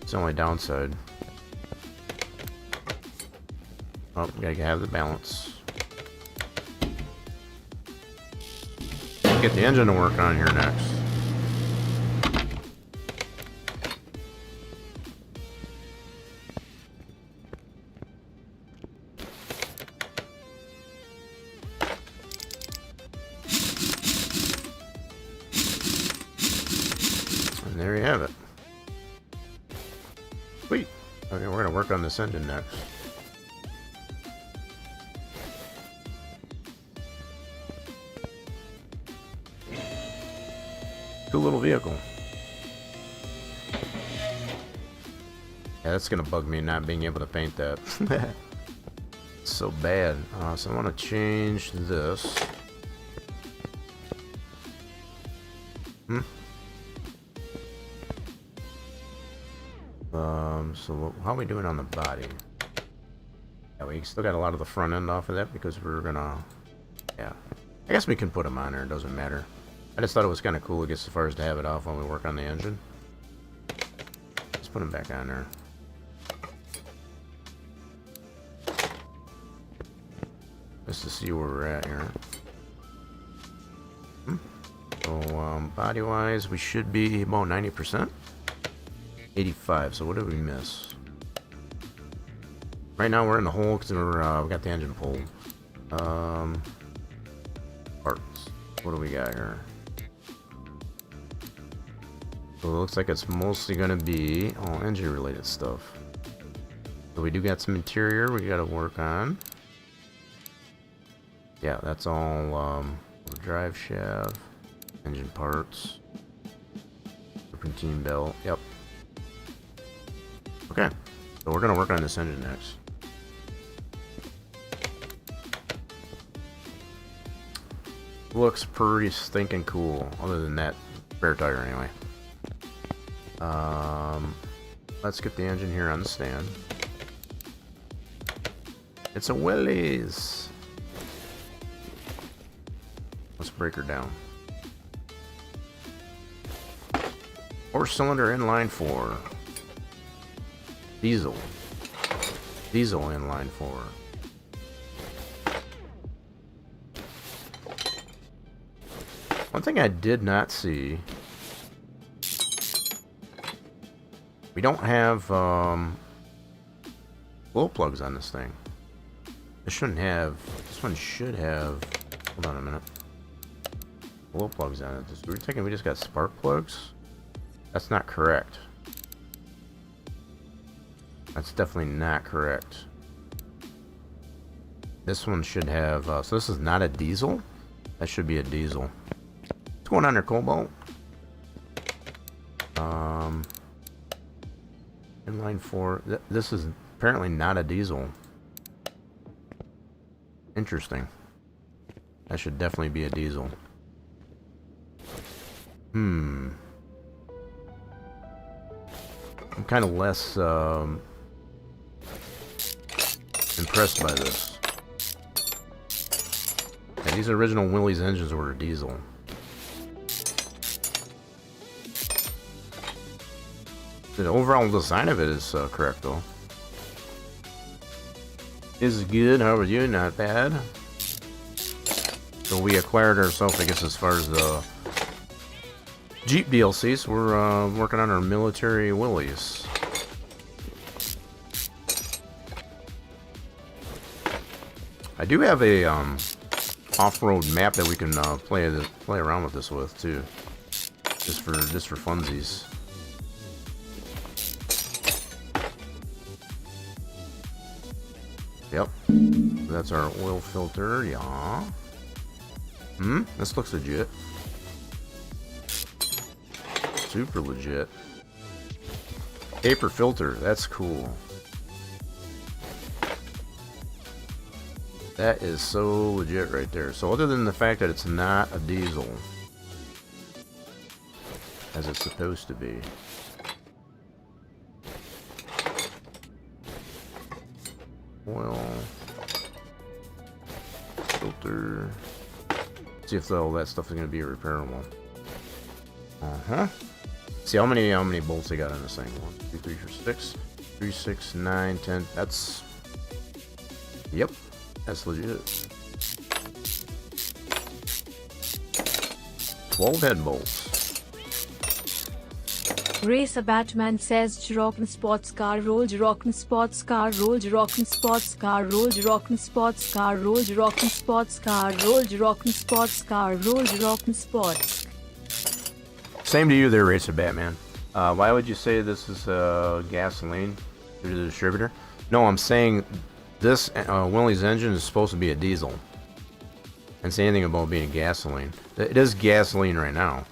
it's the only downside. Oh, we gotta have the balance. Get the engine to work on here next. And there you have it. Sweet. Okay, we're gonna work on this engine next. Cool little vehicle. Yeah, that's gonna bug me not being able to paint that. It's so bad. So I want to change this. So how are we doing on the body? Yeah, we still got a lot of the front end off of that because we're gonna. Yeah, I guess we can put them on there. It doesn't matter. I just thought it was kind of cool, I guess, as far as to have it off when we work on the engine. Let's put them back on there. Just to see where we're at here. So, body-wise, we should be about 90%. 85, so what did we miss? Right now we're in the hole because we got the engine pulled. Parts. What do we got here? So it looks like it's mostly going to be all engine related stuff. So we do got some interior we got to work on. Yeah, that's all the drive shaft, engine parts, serpentine belt. Yep. Okay, so we're going to work on this engine next. Looks pretty stinking cool, other than that spare tire anyway. Let's get the engine here on the stand. It's a Willys. Let's break her down. 4-cylinder inline 4. Diesel. Diesel inline 4. One thing I did not see, we don't have glow plugs on this thing. This shouldn't have. This one should have. Hold on a minute. Glow plugs on it. We're thinking we just got spark plugs. That's not correct. That's definitely not correct. This one should have. So this is not a diesel. That should be a diesel. What's going on there, Cobalt? Inline 4. This is apparently not a diesel. Interesting. That should definitely be a diesel. I'm kind of less impressed by this. Yeah, these original Willys engines were a diesel. The overall design of it is correct, though. Is good. How are you? Not bad. So we acquired ourselves, I guess, as far as the Jeep DLCs. We're working on our military Willys. I do have a off-road map that we can play around with this with too, just for funsies. Yep, that's our oil filter. Yeah. This looks legit. Super legit. Paper filter. That's cool. That is so legit right there. So other than the fact that it's not a diesel, as it's supposed to be. Oil. Filter. See if all that stuff is going to be repairable. See how many bolts they got on this thing. 1, 2, 3, 4, 6. 3, 6, 9, 10. That's... Yep. That's legit. 12 head bolts. Racer Batman says rockin' sports car rolls rockin' sports car rolls rockin' sports car rolls rockin' sports car rolls rockin' sports car rolls rockin' sports car rolls rockin' sports. Same to you there, Racer Batman. Why would you say this is gasoline due to the distributor? No, I'm saying this Willys engine is supposed to be a diesel. And say anything about being gasoline. It is gasoline right now.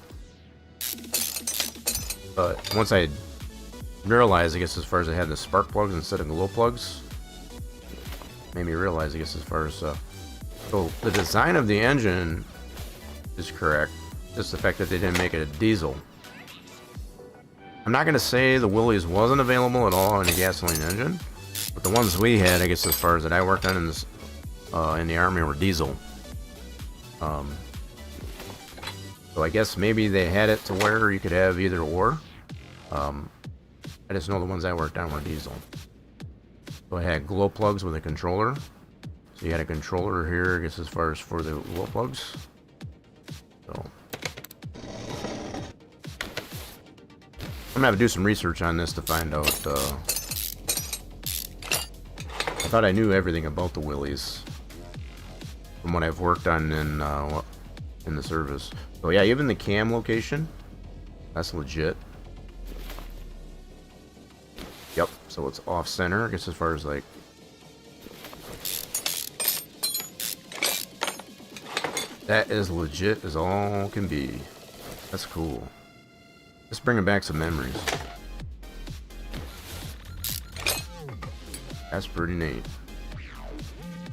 But once I realized, I guess, as far as I had the spark plugs instead of glow plugs, made me realize, I guess, as far as so the design of the engine is correct. Just the fact that they didn't make it a diesel. I'm not gonna say the Willys wasn't available at all in a gasoline engine, but the ones we had, I guess, as far as that I worked on in this in the Army, were diesel. So I guess maybe they had it to where you could have either or. I just know the ones I worked on were diesel. So I had glow plugs with a controller. So you had a controller here, I guess, as far as for the glow plugs. So I'm gonna have to do some research on this to find out. I thought I knew everything about the Willys from what I've worked on in the service. So yeah, even the cam location, that's legit. Yep, so it's off center, I guess, as far as like that is legit as all can be. That's cool. Just bringing back some memories. That's pretty neat.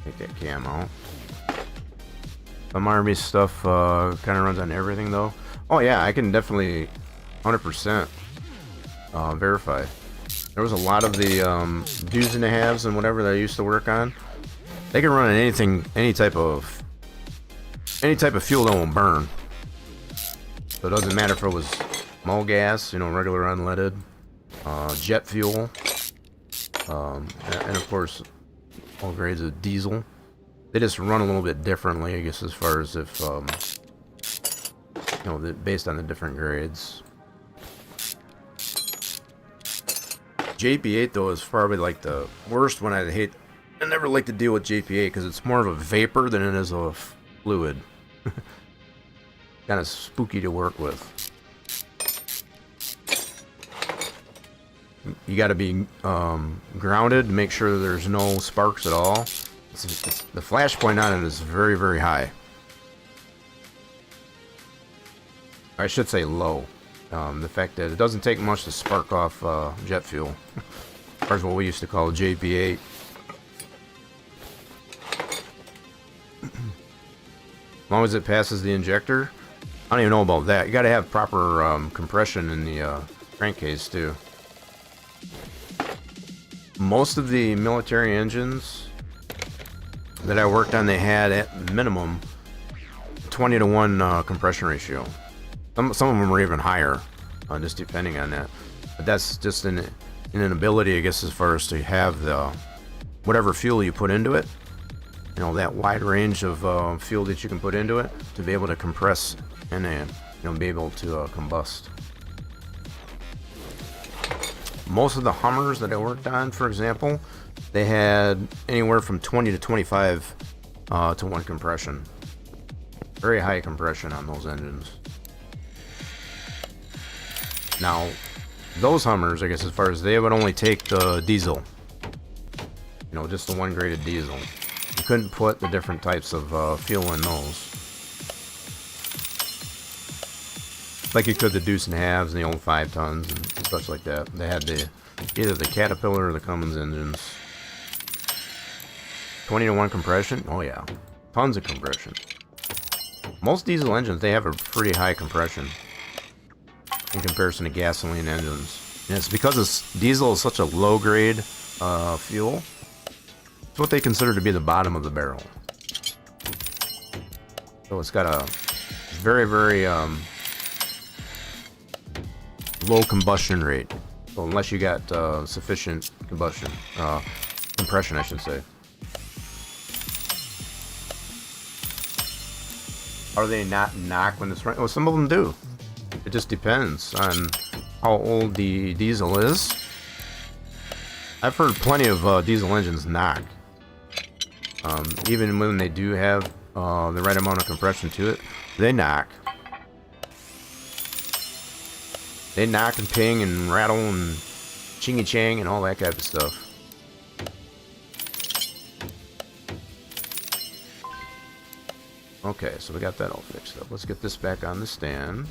Take that cam out. Some Army stuff kind of runs on everything though. Oh yeah, I can definitely 100% verify. There was a lot of the do's and the haves and whatever that I used to work on. They can run on anything, any type of fuel that won't burn. So it doesn't matter if it was mul gas, you know, regular unleaded, jet fuel, and of course all grades of diesel. They just run a little bit differently, I guess, as far as if You know, based on the different grades. JP8 though is probably like the worst one. I never like to deal with JP8 because it's more of a vapor than it is a fluid. Kind of spooky to work with. You got to be grounded to make sure there's no sparks at all. The flash point on it is very, very high. I should say low. The fact that it doesn't take much to spark off jet fuel. As far as what we used to call JP8. As long as it passes the injector. I don't even know about that. You got to have proper compression in the crankcase too. Most of the military engines that I worked on, they had at minimum 20-to-1 compression ratio. Some of them were even higher, just depending on that. But that's just an ability, I guess, as far as to have the whatever fuel you put into it. You know, that wide range of fuel that you can put into it to be able to compress and be able to combust. Most of the Hummers that I worked on, for example, they had anywhere from 20 to 25 to 1 compression. Very high compression on those engines. Now, those Hummers, I guess, as far as they would only take the diesel. You know, just the 1 graded diesel. You couldn't put the different types of fuel in those. Like you could the Deuce and Halves and the old 5 tons and such like that. They had either the Caterpillar or the Cummins engines. 20-to-1 compression? Oh yeah. Tons of compression. Most diesel engines, they have a pretty high compression in comparison to gasoline engines. And it's because diesel is such a low grade fuel. It's what they consider to be the bottom of the barrel. So it's got a very, very low combustion rate. So unless you got sufficient compression, I should say. Are they not knock when it's running? Well, some of them do. It just depends on how old the diesel is. I've heard plenty of diesel engines knock. Even when they do have the right amount of compression to it, they knock. They knock and ping and rattle and chingy chang and all that type of stuff. Okay, so we got that all fixed up. Let's get this back on the stand.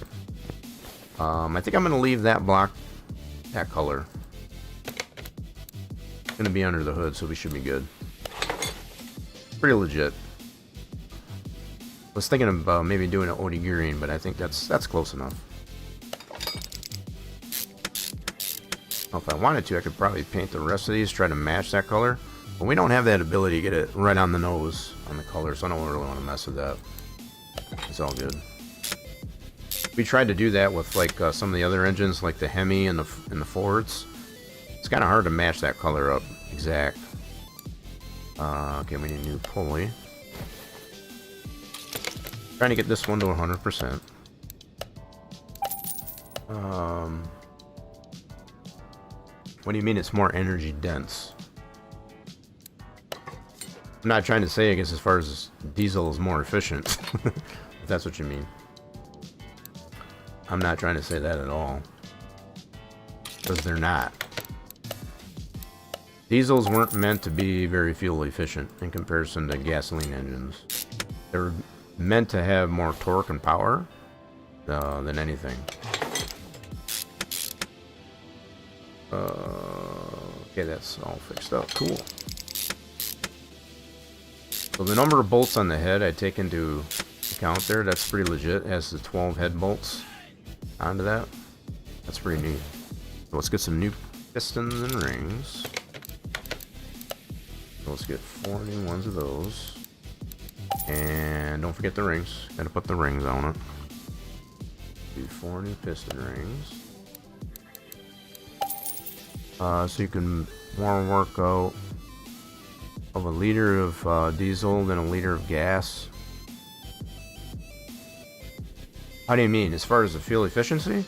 I think I'm going to leave that block that color. It's going to be under the hood, so we should be good. Pretty legit. I was thinking about maybe doing an OD green, but I think that's close enough. Well, if I wanted to, I could probably paint the rest of these, try to match that color. But we don't have that ability to get it right on the nose on the color, so I don't really want to mess with that. It's all good. We tried to do that with like some of the other engines, like the Hemi and the Fords. It's kind of hard to match that color up exact. Okay, we need a new pulley. Trying to get this one to 100%. What do you mean it's more energy dense? I'm not trying to say, I guess, as far as diesel is more efficient. If that's what you mean. I'm not trying to say that at all. Because they're not. Diesels weren't meant to be very fuel efficient in comparison to gasoline engines. They were meant to have more torque and power than anything. Okay, that's all fixed up. Cool. So the number of bolts on the head I take into account there, that's pretty legit. It has the 12 head bolts onto that. That's pretty neat. So let's get some new pistons and rings. So let's get 40 ones of those. And don't forget the rings. Gotta put the rings on it. Do 40 piston rings. So you can more work out of a liter of diesel than a liter of gas. How do you mean? As far as the fuel efficiency?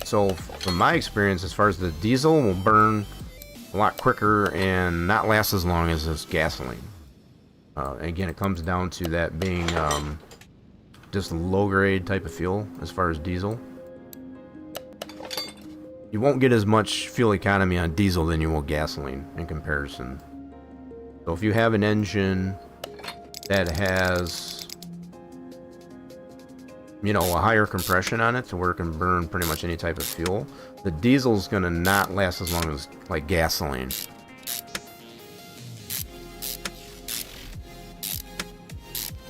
So, from my experience, as far as the diesel will burn a lot quicker and not last as long as this gasoline. Again, it comes down to that being just a low-grade type of fuel as far as diesel. You won't get as much fuel economy on diesel than you will gasoline in comparison. So if you have an engine that has, you know, a higher compression on it to where it can burn pretty much any type of fuel, the diesel's gonna not last as long as like gasoline.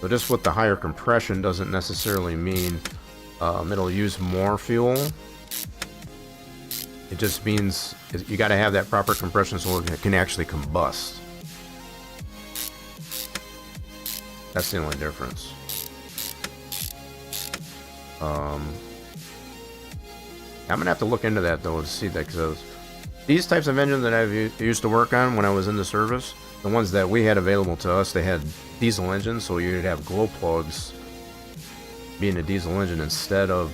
So just with the higher compression doesn't necessarily mean it'll use more fuel. It just means you got to have that proper compression so it can actually combust. That's the only difference. I'm gonna have to look into that though to see that, because these types of engines that I've used to work on when I was in the service, the ones that we had available to us, they had diesel engines, so you'd have glow plugs being a diesel engine instead of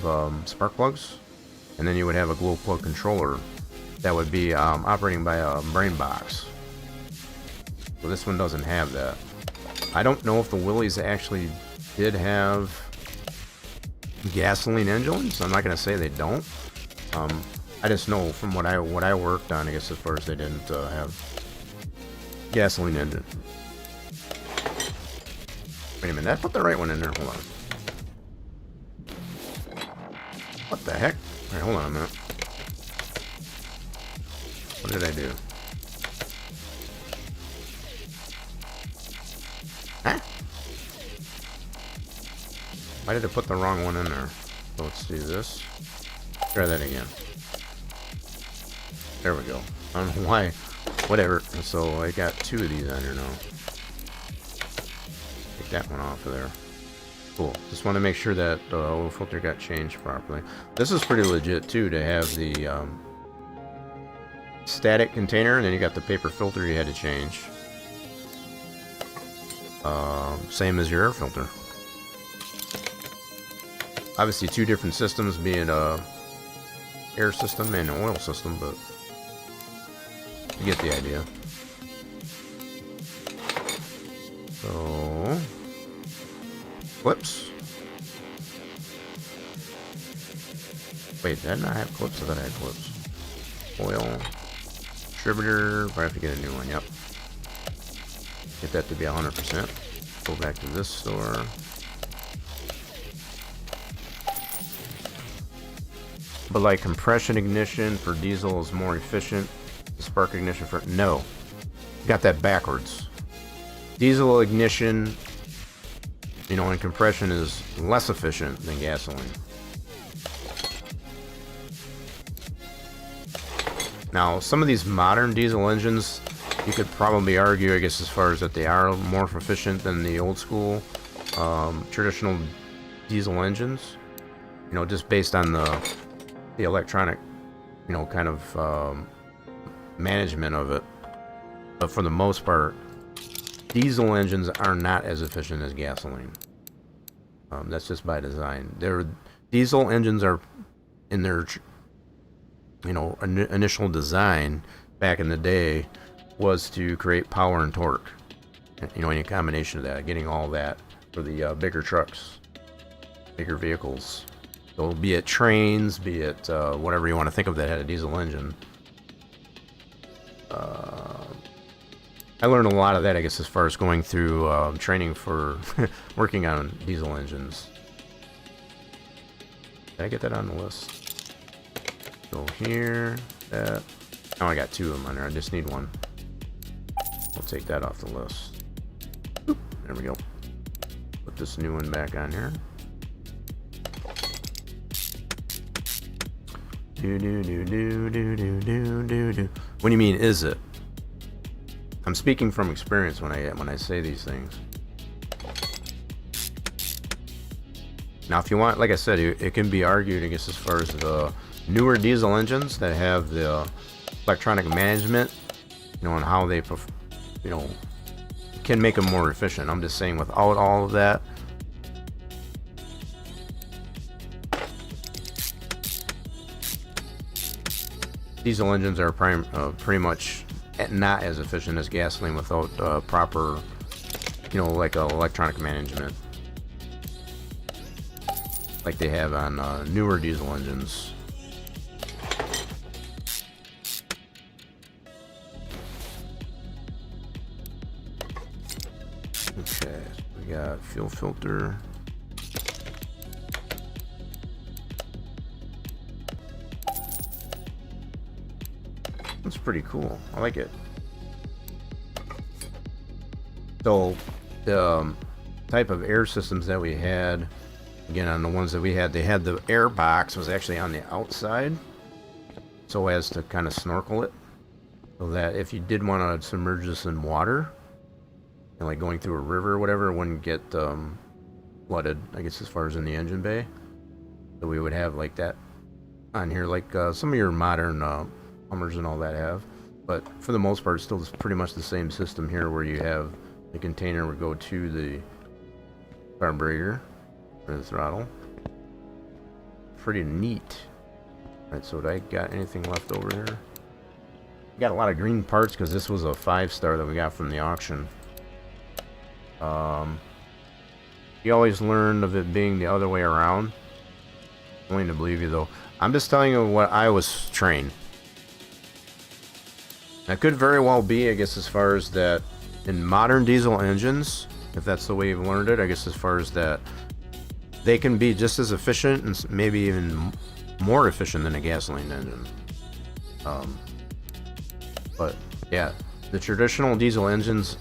spark plugs, and then you would have a glow plug controller that would be operating by a brain box. So this one doesn't have that. I don't know if the Willys actually did have gasoline engines. I'm not gonna say they don't. I just know from what I worked on, I guess, as far as they didn't have gasoline engine. Wait a minute, I put the right one in there. Hold on. What the heck? Alright, hold on a minute. What did I do? Huh? Why did I put the wrong one in there? So let's do this. Try that again. There we go. I don't know why. Whatever. So I got two of these on here now. Take that one off of there. Cool. Just want to make sure that the oil filter got changed properly. This is pretty legit too, to have the static container, and then you got the paper filter you had to change. Same as your air filter. Obviously two different systems, being a air system and an oil system, but you get the idea. So, clips. Wait, did I not have clips? I thought I had clips. Oil. Distributor. Probably have to get a new one, yep. Get that to be 100%. Go back to this store. But like compression ignition for diesel is more efficient. Spark ignition for... No. You got that backwards. Diesel ignition, you know, and compression is less efficient than gasoline. Now, some of these modern diesel engines, you could probably argue, I guess, as far as that they are more efficient than the old school traditional diesel engines. You know, just based on the electronic, you know, kind of management of it. But for the most part, diesel engines are not as efficient as gasoline. That's just by design. Diesel engines are in their, you know, initial design back in the day was to create power and torque. You know, any combination of that, getting all that for the bigger trucks, bigger vehicles. So be it trains, be it whatever you want to think of that had a diesel engine. I learned a lot of that, I guess, as far as going through training for working on diesel engines. Did I get that on the list? Go here, that. Oh, I got two of them on there. I just need one. We'll take that off the list. Boop. There we go. Put this new one back on here. What do you mean, is it? I'm speaking from experience when I say these things. Now, if you want, like I said, it can be argued, I guess, as far as the newer diesel engines that have the electronic management, you know, and how they, you know, can make them more efficient. I'm just saying without all of that, diesel engines are pretty much not as efficient as gasoline without proper, you know, like electronic management, like they have on newer diesel engines. Okay, so we got fuel filter. That's pretty cool. I like it. So the type of air systems that we had, again, on the ones that we had, they had the air box was actually on the outside, so as to kind of snorkel it, so that if you did want to submerge this in water, and like going through a river or whatever, it wouldn't get flooded, I guess, as far as in the engine bay. So we would have like that on here, like some of your modern Hummers and all that have. But for the most part, it's still pretty much the same system here, where you have the container would go to the carburetor or the throttle. Pretty neat. Alright, so I got anything left over here? Got a lot of green parts because this was a 5-star that we got from the auction. You always learn of it being the other way around. I'm willing to believe you, though. I'm just telling you what I was trained. That could very well be, I guess, as far as that in modern diesel engines, if that's the way you've learned it, I guess as far as that, they can be just as efficient and maybe even more efficient than a gasoline engine. But yeah, the traditional diesel engines,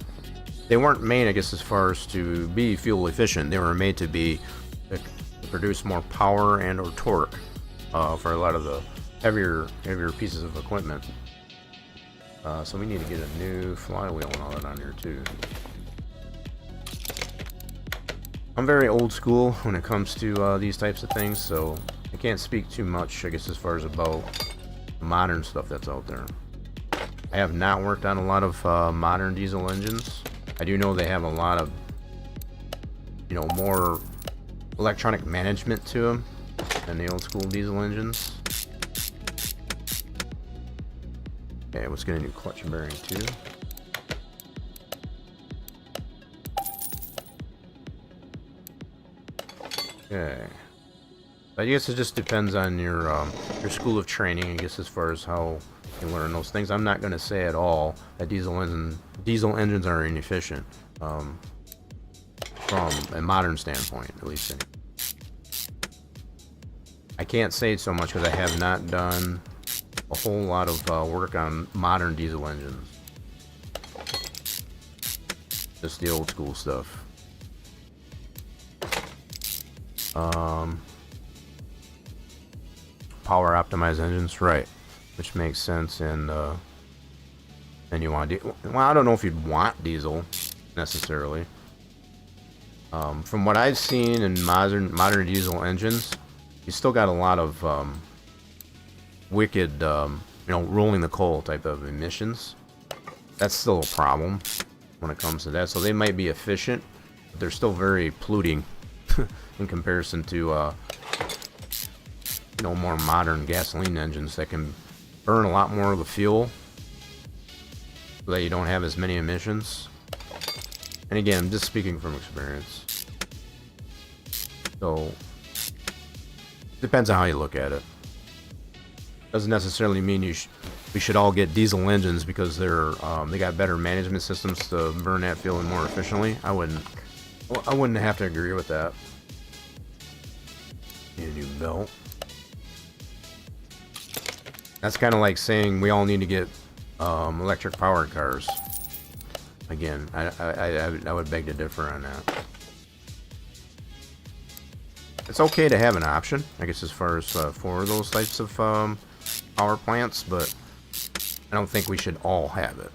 they weren't made, I guess, as far as to be fuel efficient. They were made to be to produce more power and or torque for a lot of the heavier pieces of equipment. So we need to get a new flywheel and all that on here too. I'm very old school when it comes to these types of things, so I can't speak too much, I guess, as far as about modern stuff that's out there. I have not worked on a lot of modern diesel engines. I do know they have a lot of, you know, more electronic management to them than the old school diesel engines. Okay, let's get a new clutch bearing too. Okay. I guess it just depends on your school of training, I guess, as far as how you learn those things. I'm not going to say at all that diesel engines are inefficient from a modern standpoint, at least. I can't say so much because I have not done a whole lot of work on modern diesel engines. Just the old school stuff. Power optimized engines, right? Which makes sense. And you want well, I don't know if you'd want diesel necessarily. From what I've seen in modern diesel engines, you still got a lot of wicked, you know, rolling the coal type of emissions. That's still a problem when it comes to that. So they might be efficient, but they're still very polluting in comparison to, you know, more modern gasoline engines that can burn a lot more of the fuel so that you don't have as many emissions. And again, I'm just speaking from experience. So depends on how you look at it. Doesn't necessarily mean we should all get diesel engines because they got better management systems to burn that fuel more efficiently. I wouldn't have to agree with that. Need a new belt. That's kind of like saying we all need to get electric powered cars. Again, I would beg to differ on that. It's okay to have an option, I guess, as far as for those types of power plants, but I don't think we should all have it.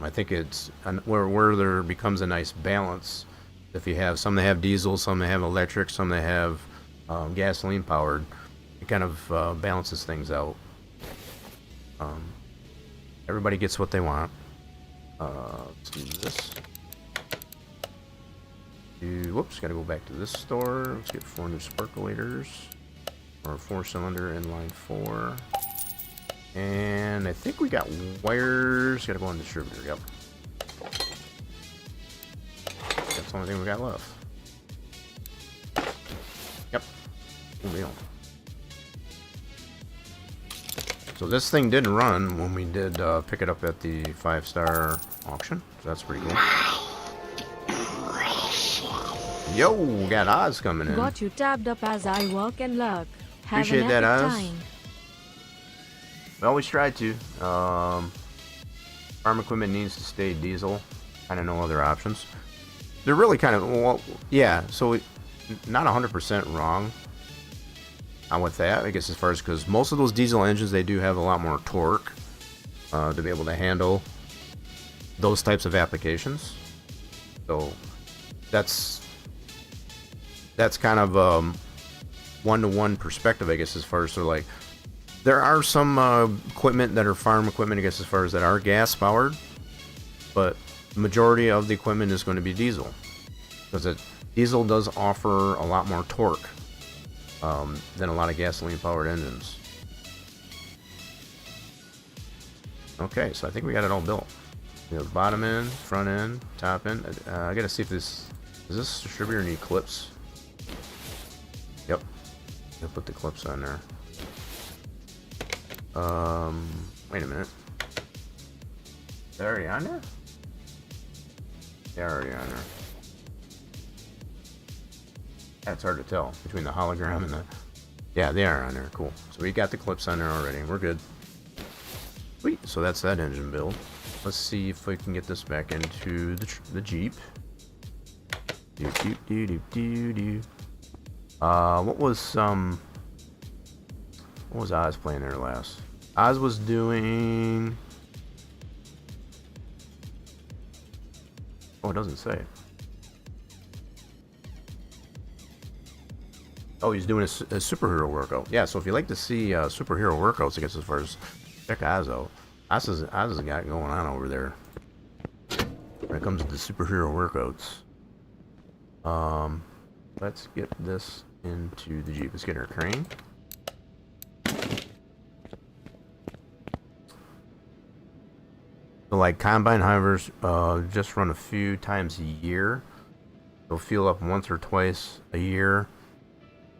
I think it's where there becomes a nice balance. If you have some that have diesel, some that have electric, some that have gasoline powered, it kind of balances things out. Everybody gets what they want. Let's do this. Whoops, gotta go back to this store. Let's get 4 new sparkulators. Or 4-cylinder inline 4. And I think we got wires. Gotta go on the distributor, yep. That's the only thing we got left. Yep. Cool deal. So this thing didn't run when we did pick it up at the 5-star auction. So that's pretty cool. Yo, we got Oz coming in. Got you tabbed up as I work and lurk. Have Appreciate an that, epic Oz. time. We always try to. Farm equipment needs to stay diesel. Kind of no other options. They're really kind of, well, yeah, so not 100% wrong with that, I guess, as far as, because most of those diesel engines, they do have a lot more torque to be able to handle those types of applications. So that's kind of one-to-one perspective, I guess, as far as, so like, there are some equipment that are farm equipment, I guess, as far as that are gas powered, but the majority of the equipment is going to be diesel, because diesel does offer a lot more torque than a lot of gasoline powered engines. Okay, so I think we got it all built. We have the bottom end, front end, top end. I gotta see if does this distributor need clips? Yep. I'll put the clips on there. Wait a minute. Is that already on there? They're already on there. That's hard to tell between the hologram and the... Yeah, they are on there. Cool. So we got the clips on there already. We're good. Sweet. So that's that engine build. Let's see if we can get this back into the Jeep. What was Oz playing there last? Oz was doing... Oh, it doesn't say. Oh, he's doing a superhero workout. Yeah, so if you like to see superhero workouts, I guess, as far as, check Oz out. Oz has got going on over there when it comes to the superhero workouts. Let's get this into the Jeep. Let's get our crane. So like combine hivers just run a few times a year. They'll fuel up once or twice a year.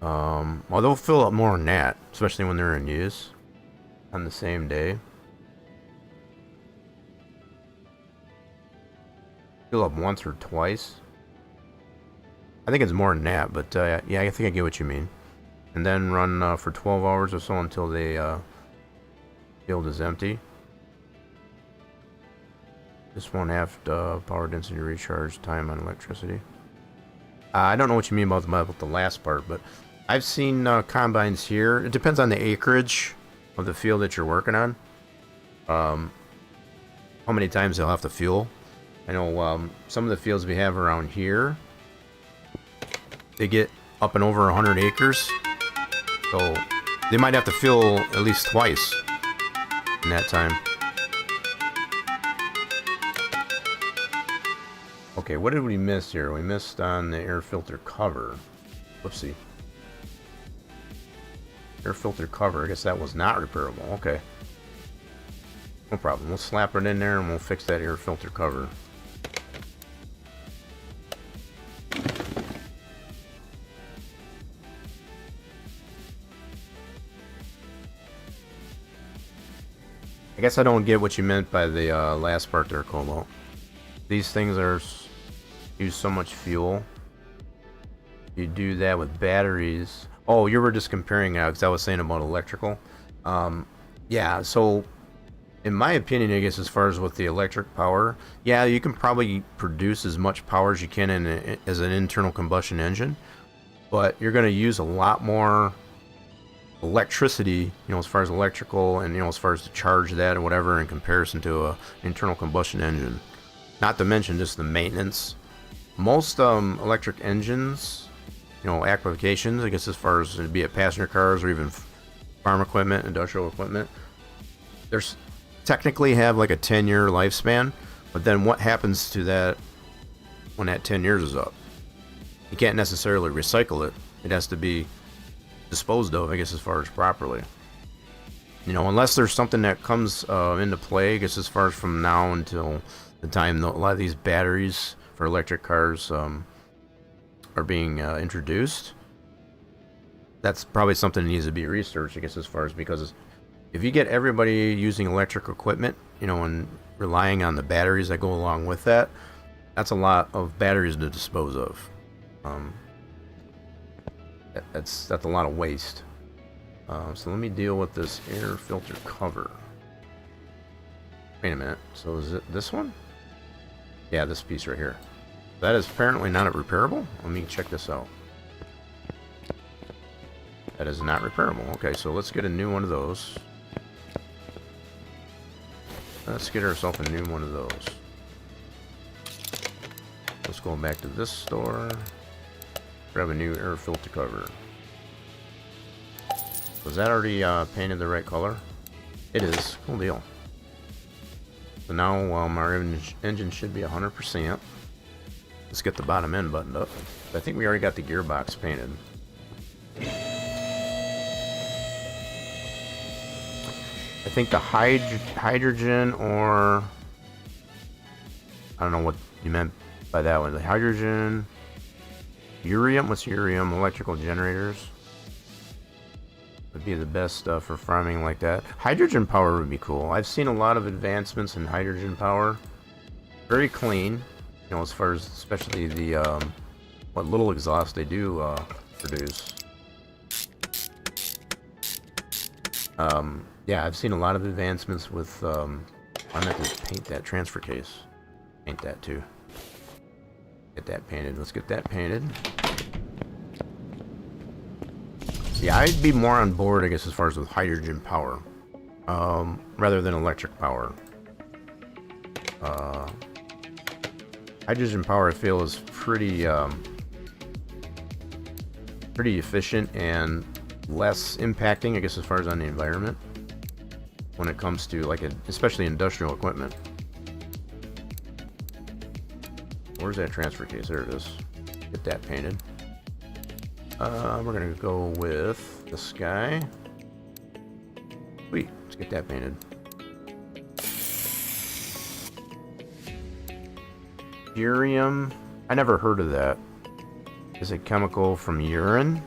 Well, they'll fill up more than that, especially when they're in use on the same day. Fill up once or twice. I think it's more than that, but yeah, I think I get what you mean. And then run for 12 hours or so until the field is empty. This won't have power density recharge time on electricity. I don't know what you mean about the last part, but I've seen combines here. It depends on the acreage of the field that you're working on. How many times they'll have to fuel. I know some of the fields we have around here, they get up and over 100 acres. So they might have to fuel at least twice in that time. Okay, what did we miss here? We missed on the air filter cover. Whoopsie. Air filter cover. I guess that was not repairable. Okay. No problem. We'll slap it in there and we'll fix that air filter cover. I guess I don't get what you meant by the last part there, Colo. These things use so much fuel. You do that with batteries. Oh, you were just comparing because I was saying about electrical. Yeah, so in my opinion, I guess as far as with the electric power, yeah, you can probably produce as much power as you can as an internal combustion engine, but you're going to use a lot more electricity, as far as electrical and, as far as to charge that or whatever in comparison to an internal combustion engine. Not to mention just the maintenance. Most electric engines, applications, I guess as far as be it passenger cars or even farm equipment, industrial equipment, there's technically have like a 10-year lifespan, but then what happens to that when that 10 years is up? you can't necessarily recycle it. It has to be disposed of, I guess, as far as properly. You know, unless there's something that comes into play, I guess, as far as from now until the time a lot of these batteries for electric cars are being introduced. That's probably something that needs to be researched, I guess, as far as, because if you get everybody using electric equipment, you know, and relying on the batteries that go along with that, that's a lot of batteries to dispose of. That's a lot of waste. So let me deal with this air filter cover. Wait a minute. So is it this one? Yeah, this piece right here. That is apparently not repairable. Let me check this out. That is not repairable. Okay, so let's get a new one of those. Let's get ourselves a new one of those. Let's go back to this store. Grab a new air filter cover. Was that already painted the right color? It is. Cool deal. So now our engine should be 100%. Let's get the bottom end buttoned up. I think we already got the gearbox painted. I think the hydrogen, or I don't know what you meant by that one. The hydrogen, urium. What's urium? Electrical generators would be the best for farming like that. Hydrogen power would be cool. I've seen a lot of advancements in hydrogen power. Very clean, you know, as far as especially the what little exhaust they do produce. Yeah, I've seen a lot of advancements with. I'm gonna have to paint that transfer case. Paint that too. Get that painted. Let's get that painted. Yeah, I'd be more on board, I guess, as far as with hydrogen power, rather than electric power. Hydrogen power, I feel, is pretty efficient and less impacting, I guess, as far as on the environment when it comes to, like, especially industrial equipment. Where's that transfer case? There it is. Get that painted. We're gonna go with this guy. Sweet, let's get that painted. Urium, I never heard of that. Is a chemical from urine.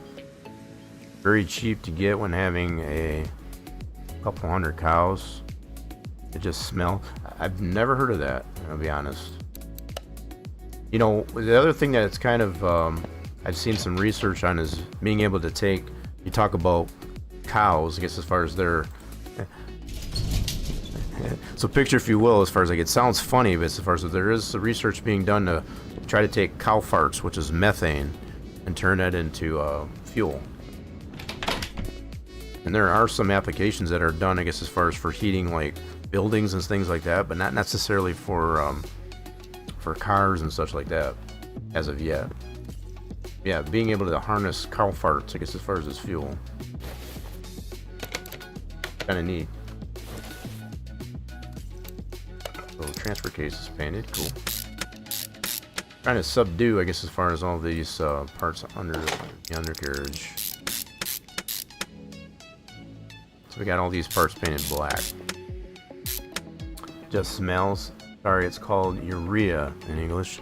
Very cheap to get when having a couple hundred cows. It just smells. I've never heard of that, I'll be honest. You know, the other thing that it's kind of I've seen some research on is being able to take, you talk about cows, I guess, as far as their, so picture, if you will, as far as, like, it sounds funny, but as far as there is research being done to try to take cow farts, which is methane, and turn that into fuel. And there are some applications that are done, I guess, as far as for heating, like, buildings and things like that, but not necessarily for cars and such like that, as of yet. Yeah, being able to harness cow farts, I guess, as far as this fuel. Kind of neat. So transfer case is painted, cool. Trying to subdue, I guess, as far as all these parts under the undercarriage. So we got all these parts painted black. Just smells. Sorry, it's called urea in English.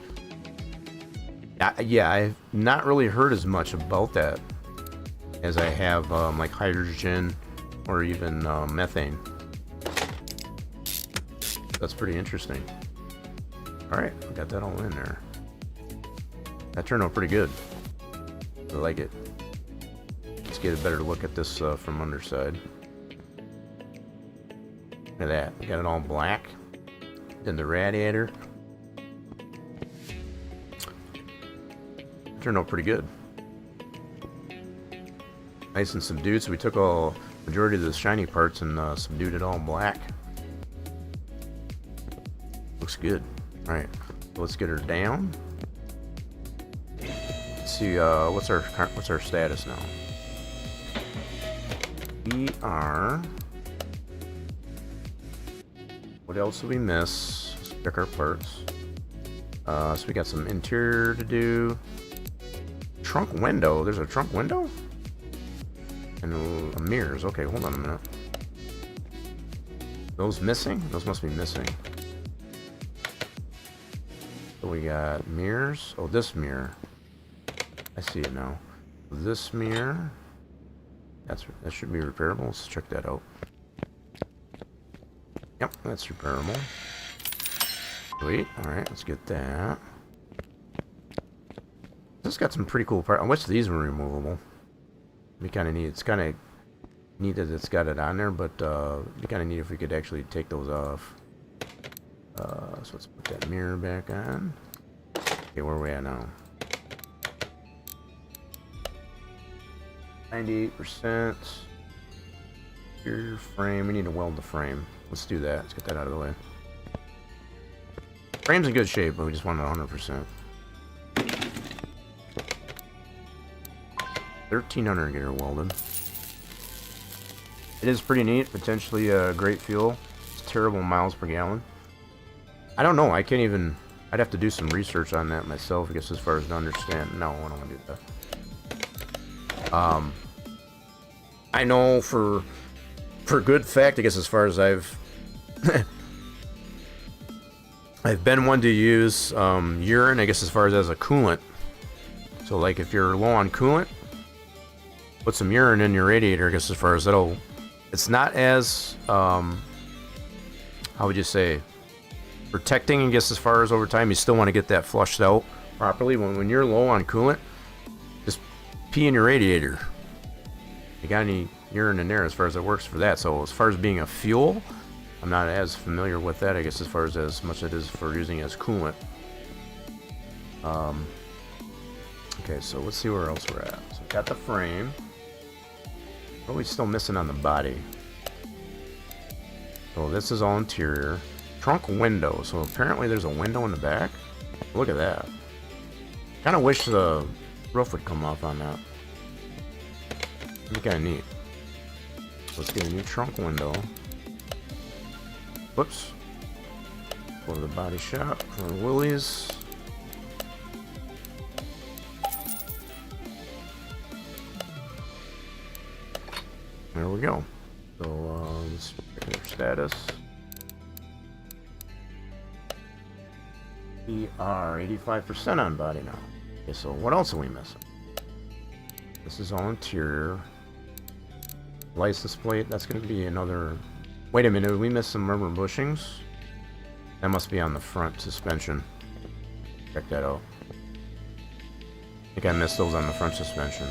Yeah, I've not really heard as much about that as I have like hydrogen or even methane. That's pretty interesting. Alright, got that all in there. That turned out pretty good. I like it. Let's get a better look at this from underside. Look at that. We got it all black. Then the radiator. Turned out pretty good. Nice and subdued. So we took all majority of the shiny parts and subdued it all black. Looks good. All right, so let's get her down. Let's see what's our status now. We are. What else did we miss? Let's check our parts. So we got some interior to do. trunk window. There's a trunk window? And mirrors. Okay, hold on a minute. Those missing? Those must be missing. So we got mirrors. Oh, this mirror. I see it now. This mirror. That should be repairable. Let's check that out. Yep, that's repairable. Sweet. Alright, let's get that. This got some pretty cool parts. I wish these were removable. Be kind of neat. It's kind of neat that it's got it on there, but be kind of neat if we could actually take those off. So let's put that mirror back on. Okay, where are we at now? 98%. Rear frame. We need to weld the frame. Let's do that. Let's get that out of the way. Frame's in good shape, but we just want it 100%. 1300 get her welded. It is pretty neat. Potentially a great fuel. It's terrible miles per gallon. I don't know. I can't even. I'd have to do some research on that myself, I guess, as far as to understand. No, I don't want to do that. I know for good fact, I guess, as far as I've been one to use urine, I guess, as far as a coolant. So, like, if you're low on coolant, put some urine in your radiator, I guess, as far as it's not as, how would you say, protecting, I guess, as far as over time. You still want to get that flushed out properly. When you're low on coolant, just pee in your radiator. You got any urine in there as far as it works for that. So as far as being a fuel, I'm not as familiar with that, I guess, as far as much it is for using as coolant. Okay, so let's see where else we're at. So got the frame. What are we still missing on the body? So this is all interior. Trunk window. So apparently there's a window in the back. Look at that. Kind of wish the roof would come off on that. That'd be kind of neat. Let's get a new trunk window. Whoops. Go to the body shop for Willys. There we go. So let's check their status. We are 85% on body now. Okay, so what else are we missing? This is all interior. License plate, that's going to be another... Wait a minute, we missed some rubber bushings? That must be on the front suspension. Check that out. I think I missed those on the front suspension.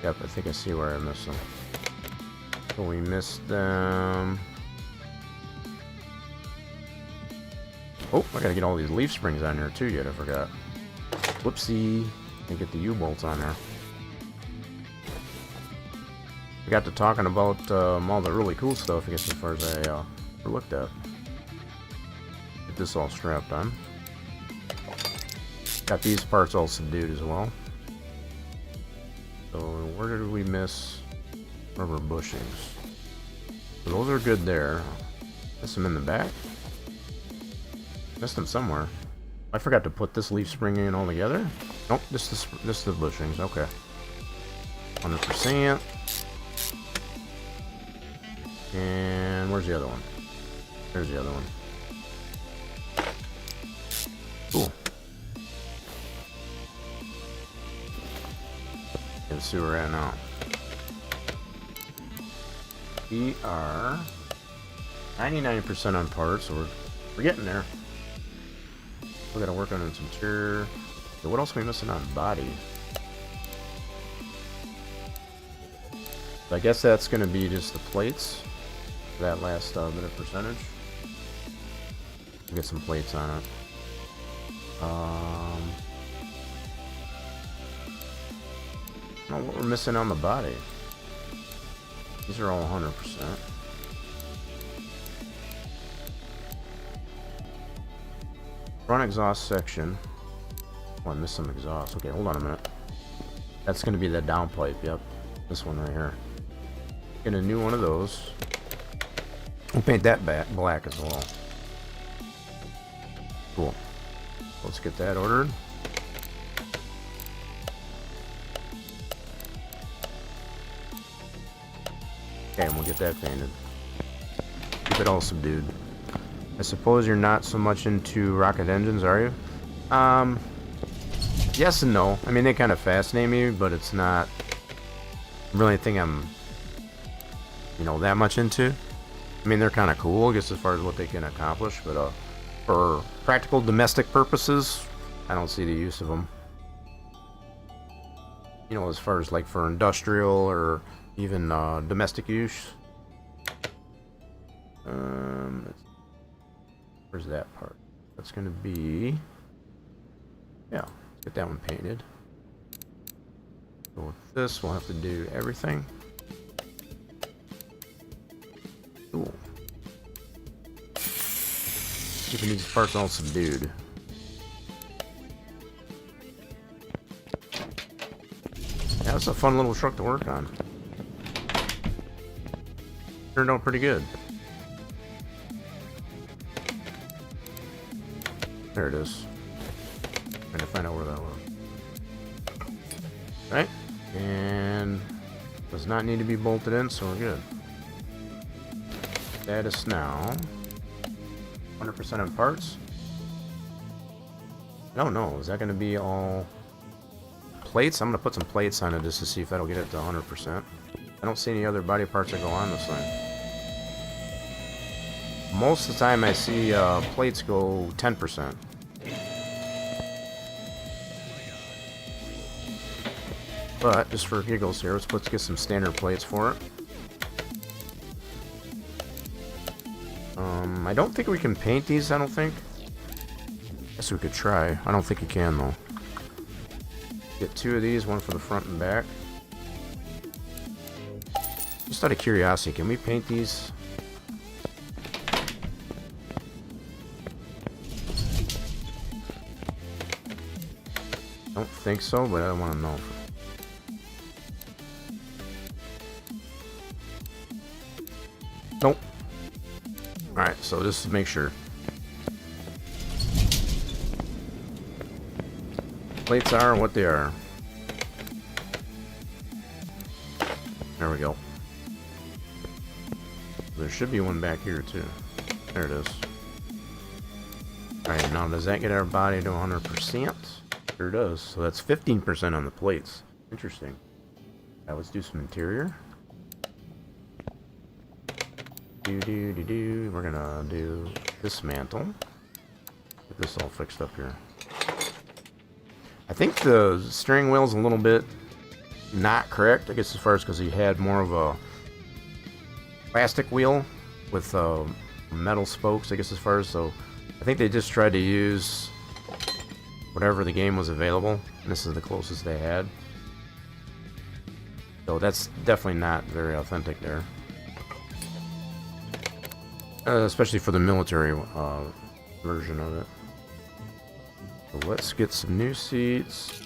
Yep, I think I see where I missed them. So we missed them... Oh, I gotta get all these leaf springs on there too yet, I forgot. Whoopsie. Can't get the U-bolts on there. We got to talking about all the really cool stuff, I guess, as far as I looked at. Get this all strapped on. Got these parts all subdued as well. So where did we miss rubber bushings? So those are good there. Miss them in the back. Missed them somewhere. I forgot to put this leaf spring in all together. Nope, this is the bushings. Okay. 100%. And where's the other one? There's the other one. Cool. Let's see where we're at now. We are 99% on parts, so we're getting there. We gotta work on its interior. So what else are we missing on body? So I guess that's gonna be just the plates. That last bit of percentage. We'll get some plates on it. I don't know what we're missing on the body. These are all 100%. Front exhaust section. Oh, I missed some exhaust. Okay, hold on a minute. That's going to be the downpipe. Yep, this one right here. Get a new one of those. We'll paint that black as well. Cool. Let's get that ordered. Okay, and we'll get that painted. Keep it all subdued. I suppose you're not so much into rocket engines, are you? Yes and no. I mean, they kind of fascinate me, but it's not really anything I'm, you know, that much into. I mean, they're kind of cool, I guess, as far as what they can accomplish, but for practical domestic purposes, I don't see the use of them. You know, as far as like for industrial or even domestic use. Where's that part? That's gonna be, yeah, let's get that one painted. So with this, we'll have to do everything. Cool. Keeping these parts all subdued. Yeah, that's a fun little truck to work on. Turned out pretty good. There it is. Trying to find out where that was. Right? And does not need to be bolted in, so we're good. Status now. 100% of parts. I don't know. Is that going to be all plates? I'm going to put some plates on it just to see if that'll get it to 100%. I don't see any other body parts that go on this thing. Most of the time I see plates go 10%. But just for giggles here, let's get some standard plates for it. I don't think we can paint these, I don't think. Guess we could try. I don't think you can though. Get 2 of these, one for the front and back. Just out of curiosity, can we paint these? Don't think so, but I want to know. Nope. Alright, so just to make sure. Plates are what they are. There we go. There should be one back here too. There it is. Alright, now does that get our body to 100%? Sure does. So that's 15% on the plates. Interesting. Now let's do some interior. We're gonna do this mantle. Get this all fixed up here. I think the steering wheel's a little bit not correct. I guess as far as because he had more of a plastic wheel with metal spokes. I guess as far as so, I think they just tried to use whatever the game was available. And this is the closest they had. So that's definitely not very authentic there. Especially for the military version of it. So let's get some new seats.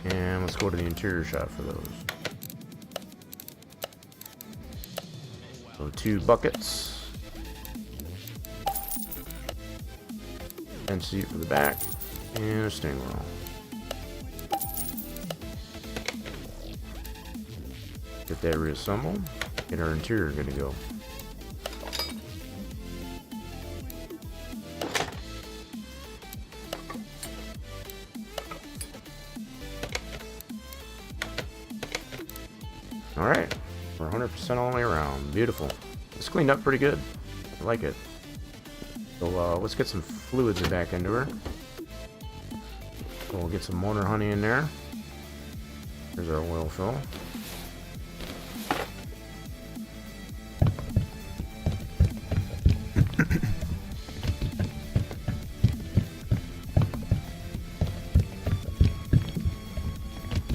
And let's go to the interior shot for those. So 2 buckets. And seat for the back. And a steering wheel. Get that reassembled. Get our interior good to go. Alright. We're 100% all the way around. Beautiful. It's cleaned up pretty good. I like it. So let's get some fluids back into her. So we'll get some motor honey in there. Here's our oil fill.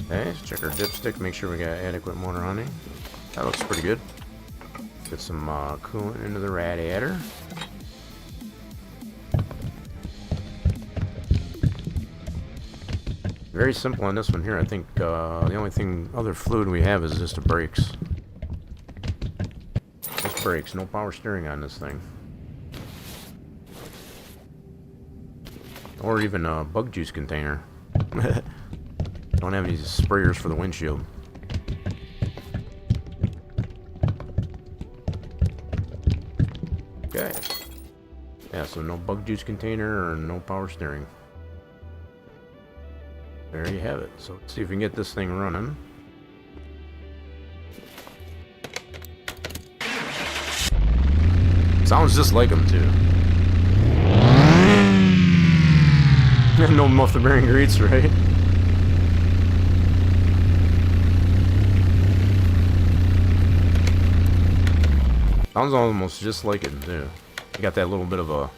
Okay, let's check our dipstick, make sure we got adequate motor honey. That looks pretty good. Get some coolant into the radiator. Very simple on this one here. I think the only thing, other fluid we have is just the brakes. Just brakes, no power steering on this thing. or even a bug juice container. Don't have any sprayers for the windshield. Okay. Yeah, so no bug juice container or no power steering. There you have it. So let's see if we can get this thing running. Sounds just like them too. No muffler bearing greets, right? Sounds almost just like it too. You got that little bit of a...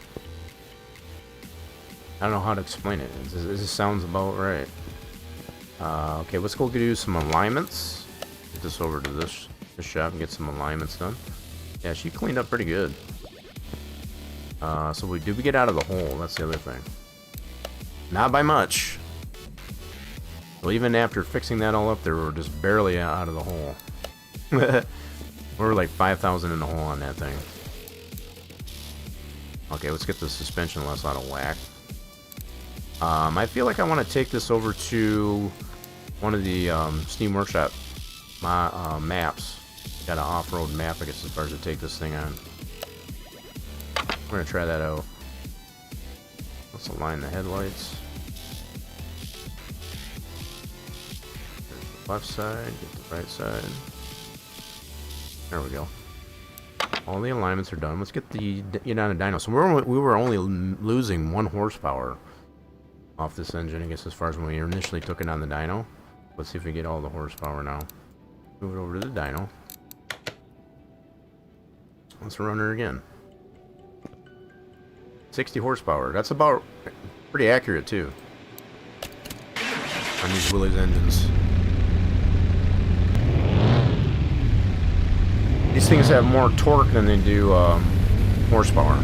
I don't know how to explain it. It just sounds about right. Okay, let's go do some alignments. Get this over to this shop and get some alignments done. Yeah, she cleaned up pretty good. So did we get out of the hole? That's the other thing. Not by much. Well, even after fixing that all up there, we're just barely out of the hole. We're like 5,000 in the hole on that thing. Okay, let's get the suspension less out of whack. I feel like I want to take this over to one of the Steam Workshop maps. Got an off-road map, I guess, as far as to take this thing on. We're gonna try that out. Let's align the headlights. There's the left side, get the right side. There we go. All the alignments are done. Let's get on the dyno. So we were only losing 1 horsepower off this engine, I guess, as far as when we initially took it on the dyno. Let's see if we get all the horsepower now. Move it over to the dyno. Let's run her again. 60 horsepower. That's about pretty accurate too on these Willys engines. These things have more torque than they do horsepower.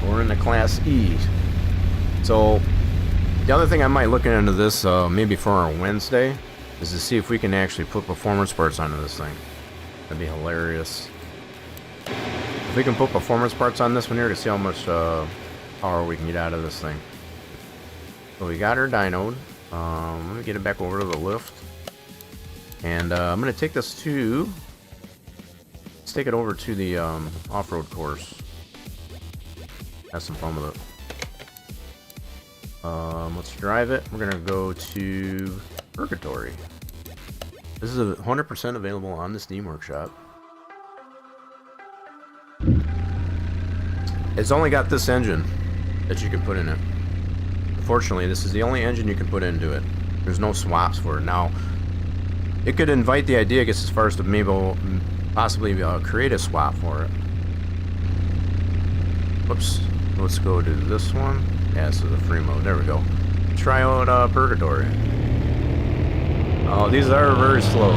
We're in the Class E. So the other thing I might look into this maybe for our Wednesday is to see if we can actually put performance parts onto this thing. That'd be hilarious. If we can put performance parts on this one here to see how much power we can get out of this thing. So we got her dynoed. Let me get it back over to the lift. And I'm going to take this to... Let's take it over to the off-road course. Have some fun with it. Let's drive it. We're going to go to... Purgatory. This is 100% available on the Steam Workshop. It's only got this engine that you can put in it. Unfortunately, this is the only engine you can put into it. There's no swaps for it. Now, it could invite the idea, I guess, as far as to maybe possibly create a swap for it. Whoops. Let's go to this one. Yeah, so the free mode. There we go. Try out Purgatory. Oh, these are very slow.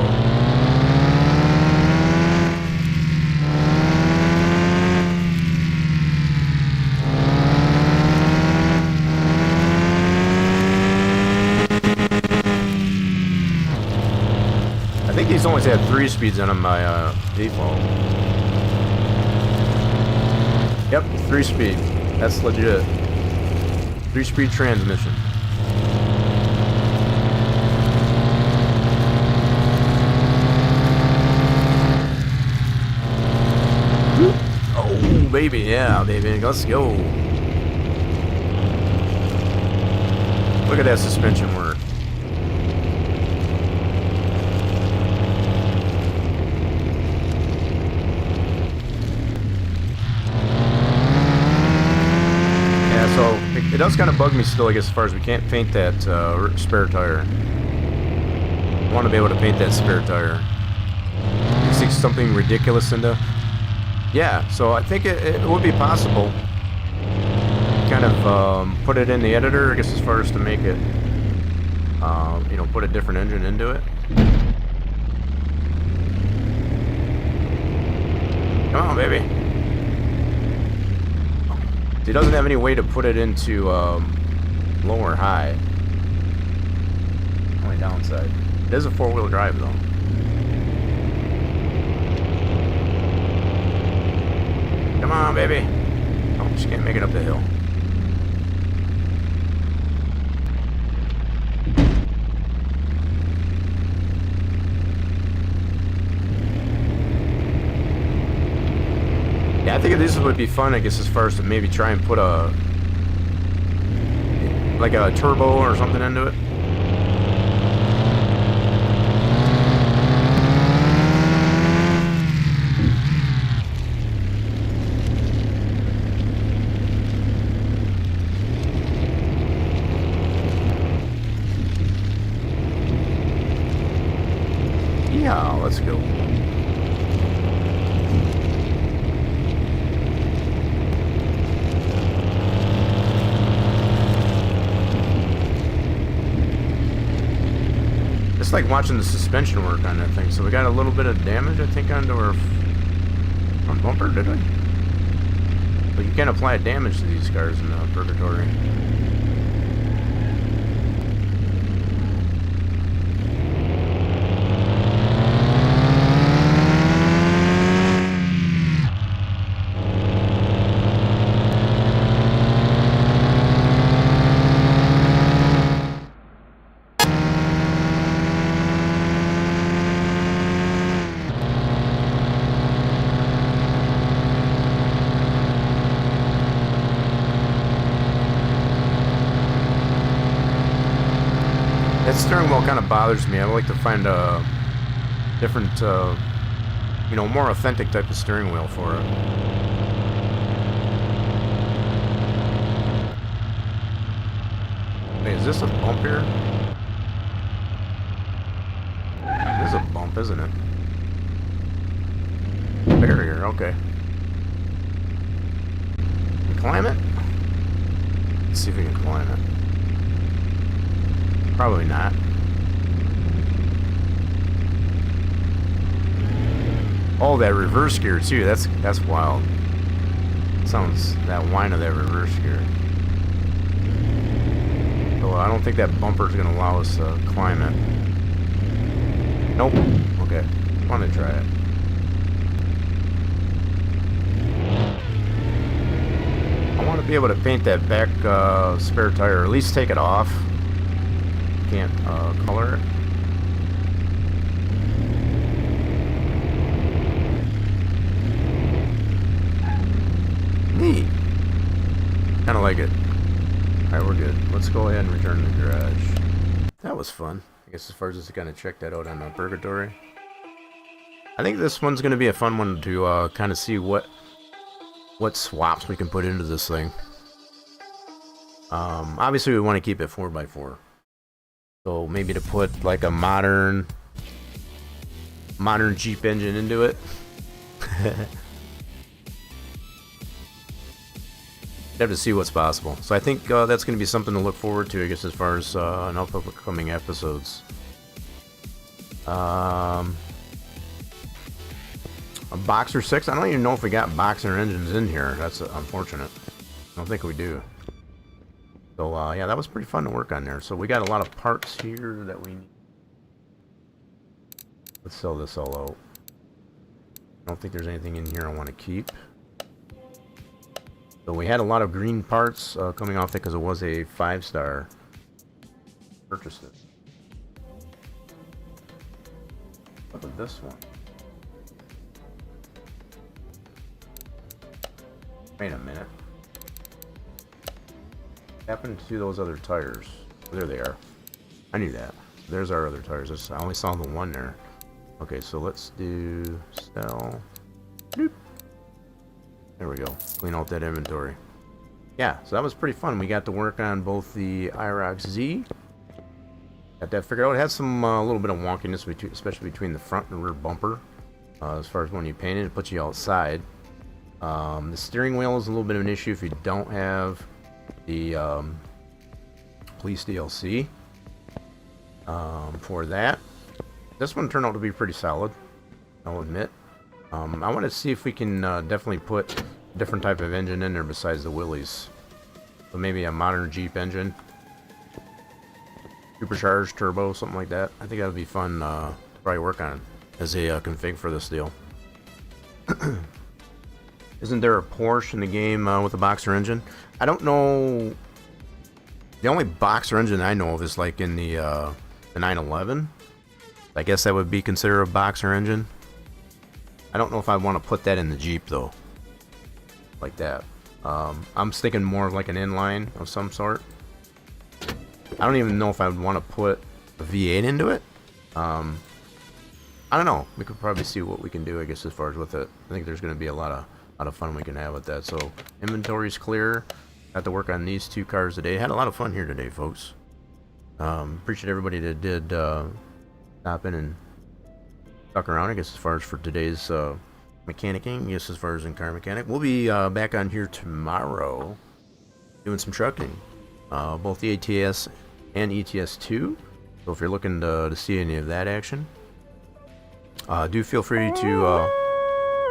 I think these only had 3 speeds in them by default. Yep, 3-speed. That's legit. 3-speed transmission. Baby, yeah, baby, let's go. Look at that suspension work. Yeah, so it does kind of bug me still, I guess, as far as we can't paint that spare tire. I want to be able to paint that spare tire. You see something ridiculous in the... Yeah, so I think it would be possible. Kind of put it in the editor, I guess, as far as to make it, you know, put a different engine into it. Come on, baby. It doesn't have any way to put it into low or high. Only downside. It is a 4-wheel drive though. Come on, baby. Oh, she can't make it up the hill. Yeah, I think this would be fun, I guess, as far as to maybe try and put a like a turbo or something into it. Yeah, let's go. It's like watching the suspension work on that thing. So we got a little bit of damage, I think, onto our front bumper, did we? But you can't apply damage to these cars in purgatory. That steering wheel kind of bothers me. I would like to find a different, you know, more authentic type of steering wheel for it. Wait, is this a bump here? This is a bump, isn't it? Barrier, okay. Can we climb it? Let's see if we can climb it. Probably not. Oh, that reverse gear too. That's wild. Sounds that whine of that reverse gear. So I don't think that bumper is going to allow us to climb it. Nope. Okay. I want to try it. I want to be able to paint that back spare tire, or at least take it off. Can't color it. Neat. Kind of like it. Alright, we're good. Let's go ahead and return to the garage. That was fun. I guess as far as just kind of check that out on Purgatory. I think this one's going to be a fun one to kind of see what swaps we can put into this thing. Obviously we want to keep it 4x4. So maybe to put like a modern Jeep engine into it. Have to see what's possible. So I think that's going to be something to look forward to, I guess, as far as an upcoming episodes. A Boxer 6? I don't even know if we got Boxer engines in here. That's unfortunate. I don't think we do. So, yeah, that was pretty fun to work on there. So we got a lot of parts here that we need. Let's sell this all out. I don't think there's anything in here I want to keep. So we had a lot of green parts coming off it because it was a 5-star purchase. What about this one? Wait a minute. What happened to those other tires? Oh, there they are. I knew that. There's our other tires. I only saw the one there. Okay, so let's do sell. Doop. There we go. Clean out that inventory. Yeah, so that was pretty fun. We got to work on both the IROC Z. Got that figured out. It had some little bit of wonkiness, especially between the front and rear bumper. As far as when you paint it, it puts you outside. The steering wheel is a little bit of an issue if you don't have the police DLC for that. This one turned out to be pretty solid, I'll admit. I want to see if we can definitely put different type of engine in there besides the Willys. So maybe a modern Jeep engine, supercharged turbo, something like that. I think that would be fun to probably work on as a config for this deal. Isn't there a Porsche in the game with a boxer engine? I don't know. The only boxer engine I know of is like in the 911. I guess that would be considered a boxer engine. I don't know if I want to put that in the Jeep though. Like that. I'm thinking more of like an inline of some sort. I don't even know if I would want to put a V8 into it. I don't know. We could probably see what we can do, I guess, as far as with it. I think there's going to be a lot of fun we can have with that. So inventory's clear. Got to work on these 2 cars today. Had a lot of fun here today, folks. Appreciate everybody that did stop in and stuck around, I guess, as far as for today's mechanicking. Yes, as far as in car mechanic. We'll be back on here tomorrow doing some trucking. Both the ATS and ETS2. So if you're looking to see any of that action, do feel free to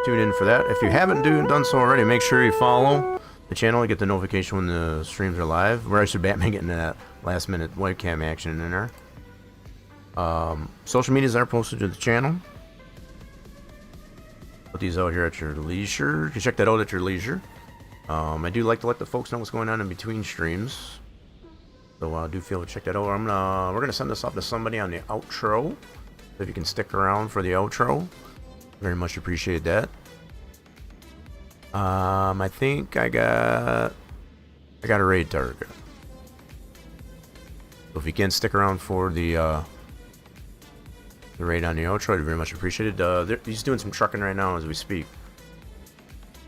tune in for that. If you haven't done so already, make sure you follow the channel to get the notification when the streams are live. We're actually Batman getting that last minute webcam action in there. Social medias are posted to the channel. Put these out here at your leisure. You can check that out at your leisure. I do like to let the folks know what's going on in between streams. So do feel to check that out. We're gonna send this off to somebody on the outro. So if you can stick around for the outro, very much appreciate that. I think I got a raid target. So if you can stick around for the raid on the outro, I'd very much appreciate it. He's doing some trucking right now as we speak.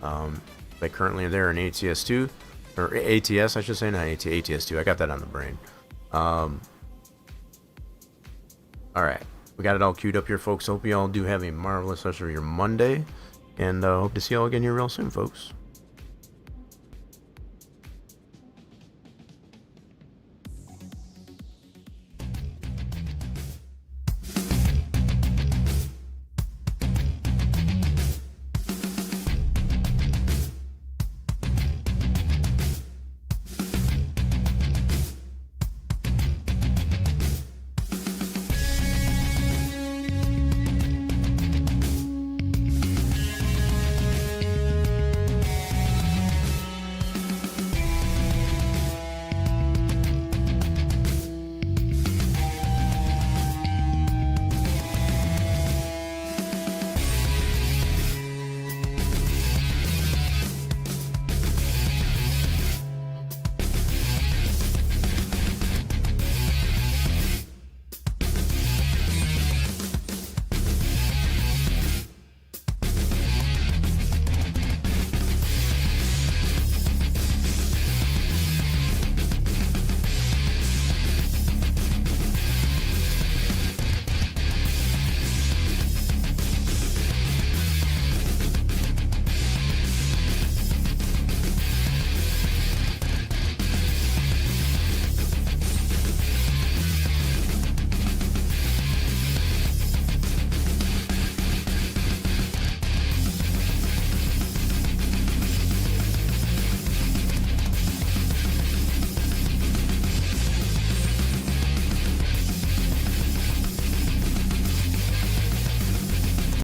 Like currently they're in ATS2, or ATS I should say, not ATS2. I got that on the brain. All right, we got it all queued up here, folks. Hope you all do have a marvelous rest of your Monday, and hope to see you all again here real soon, folks.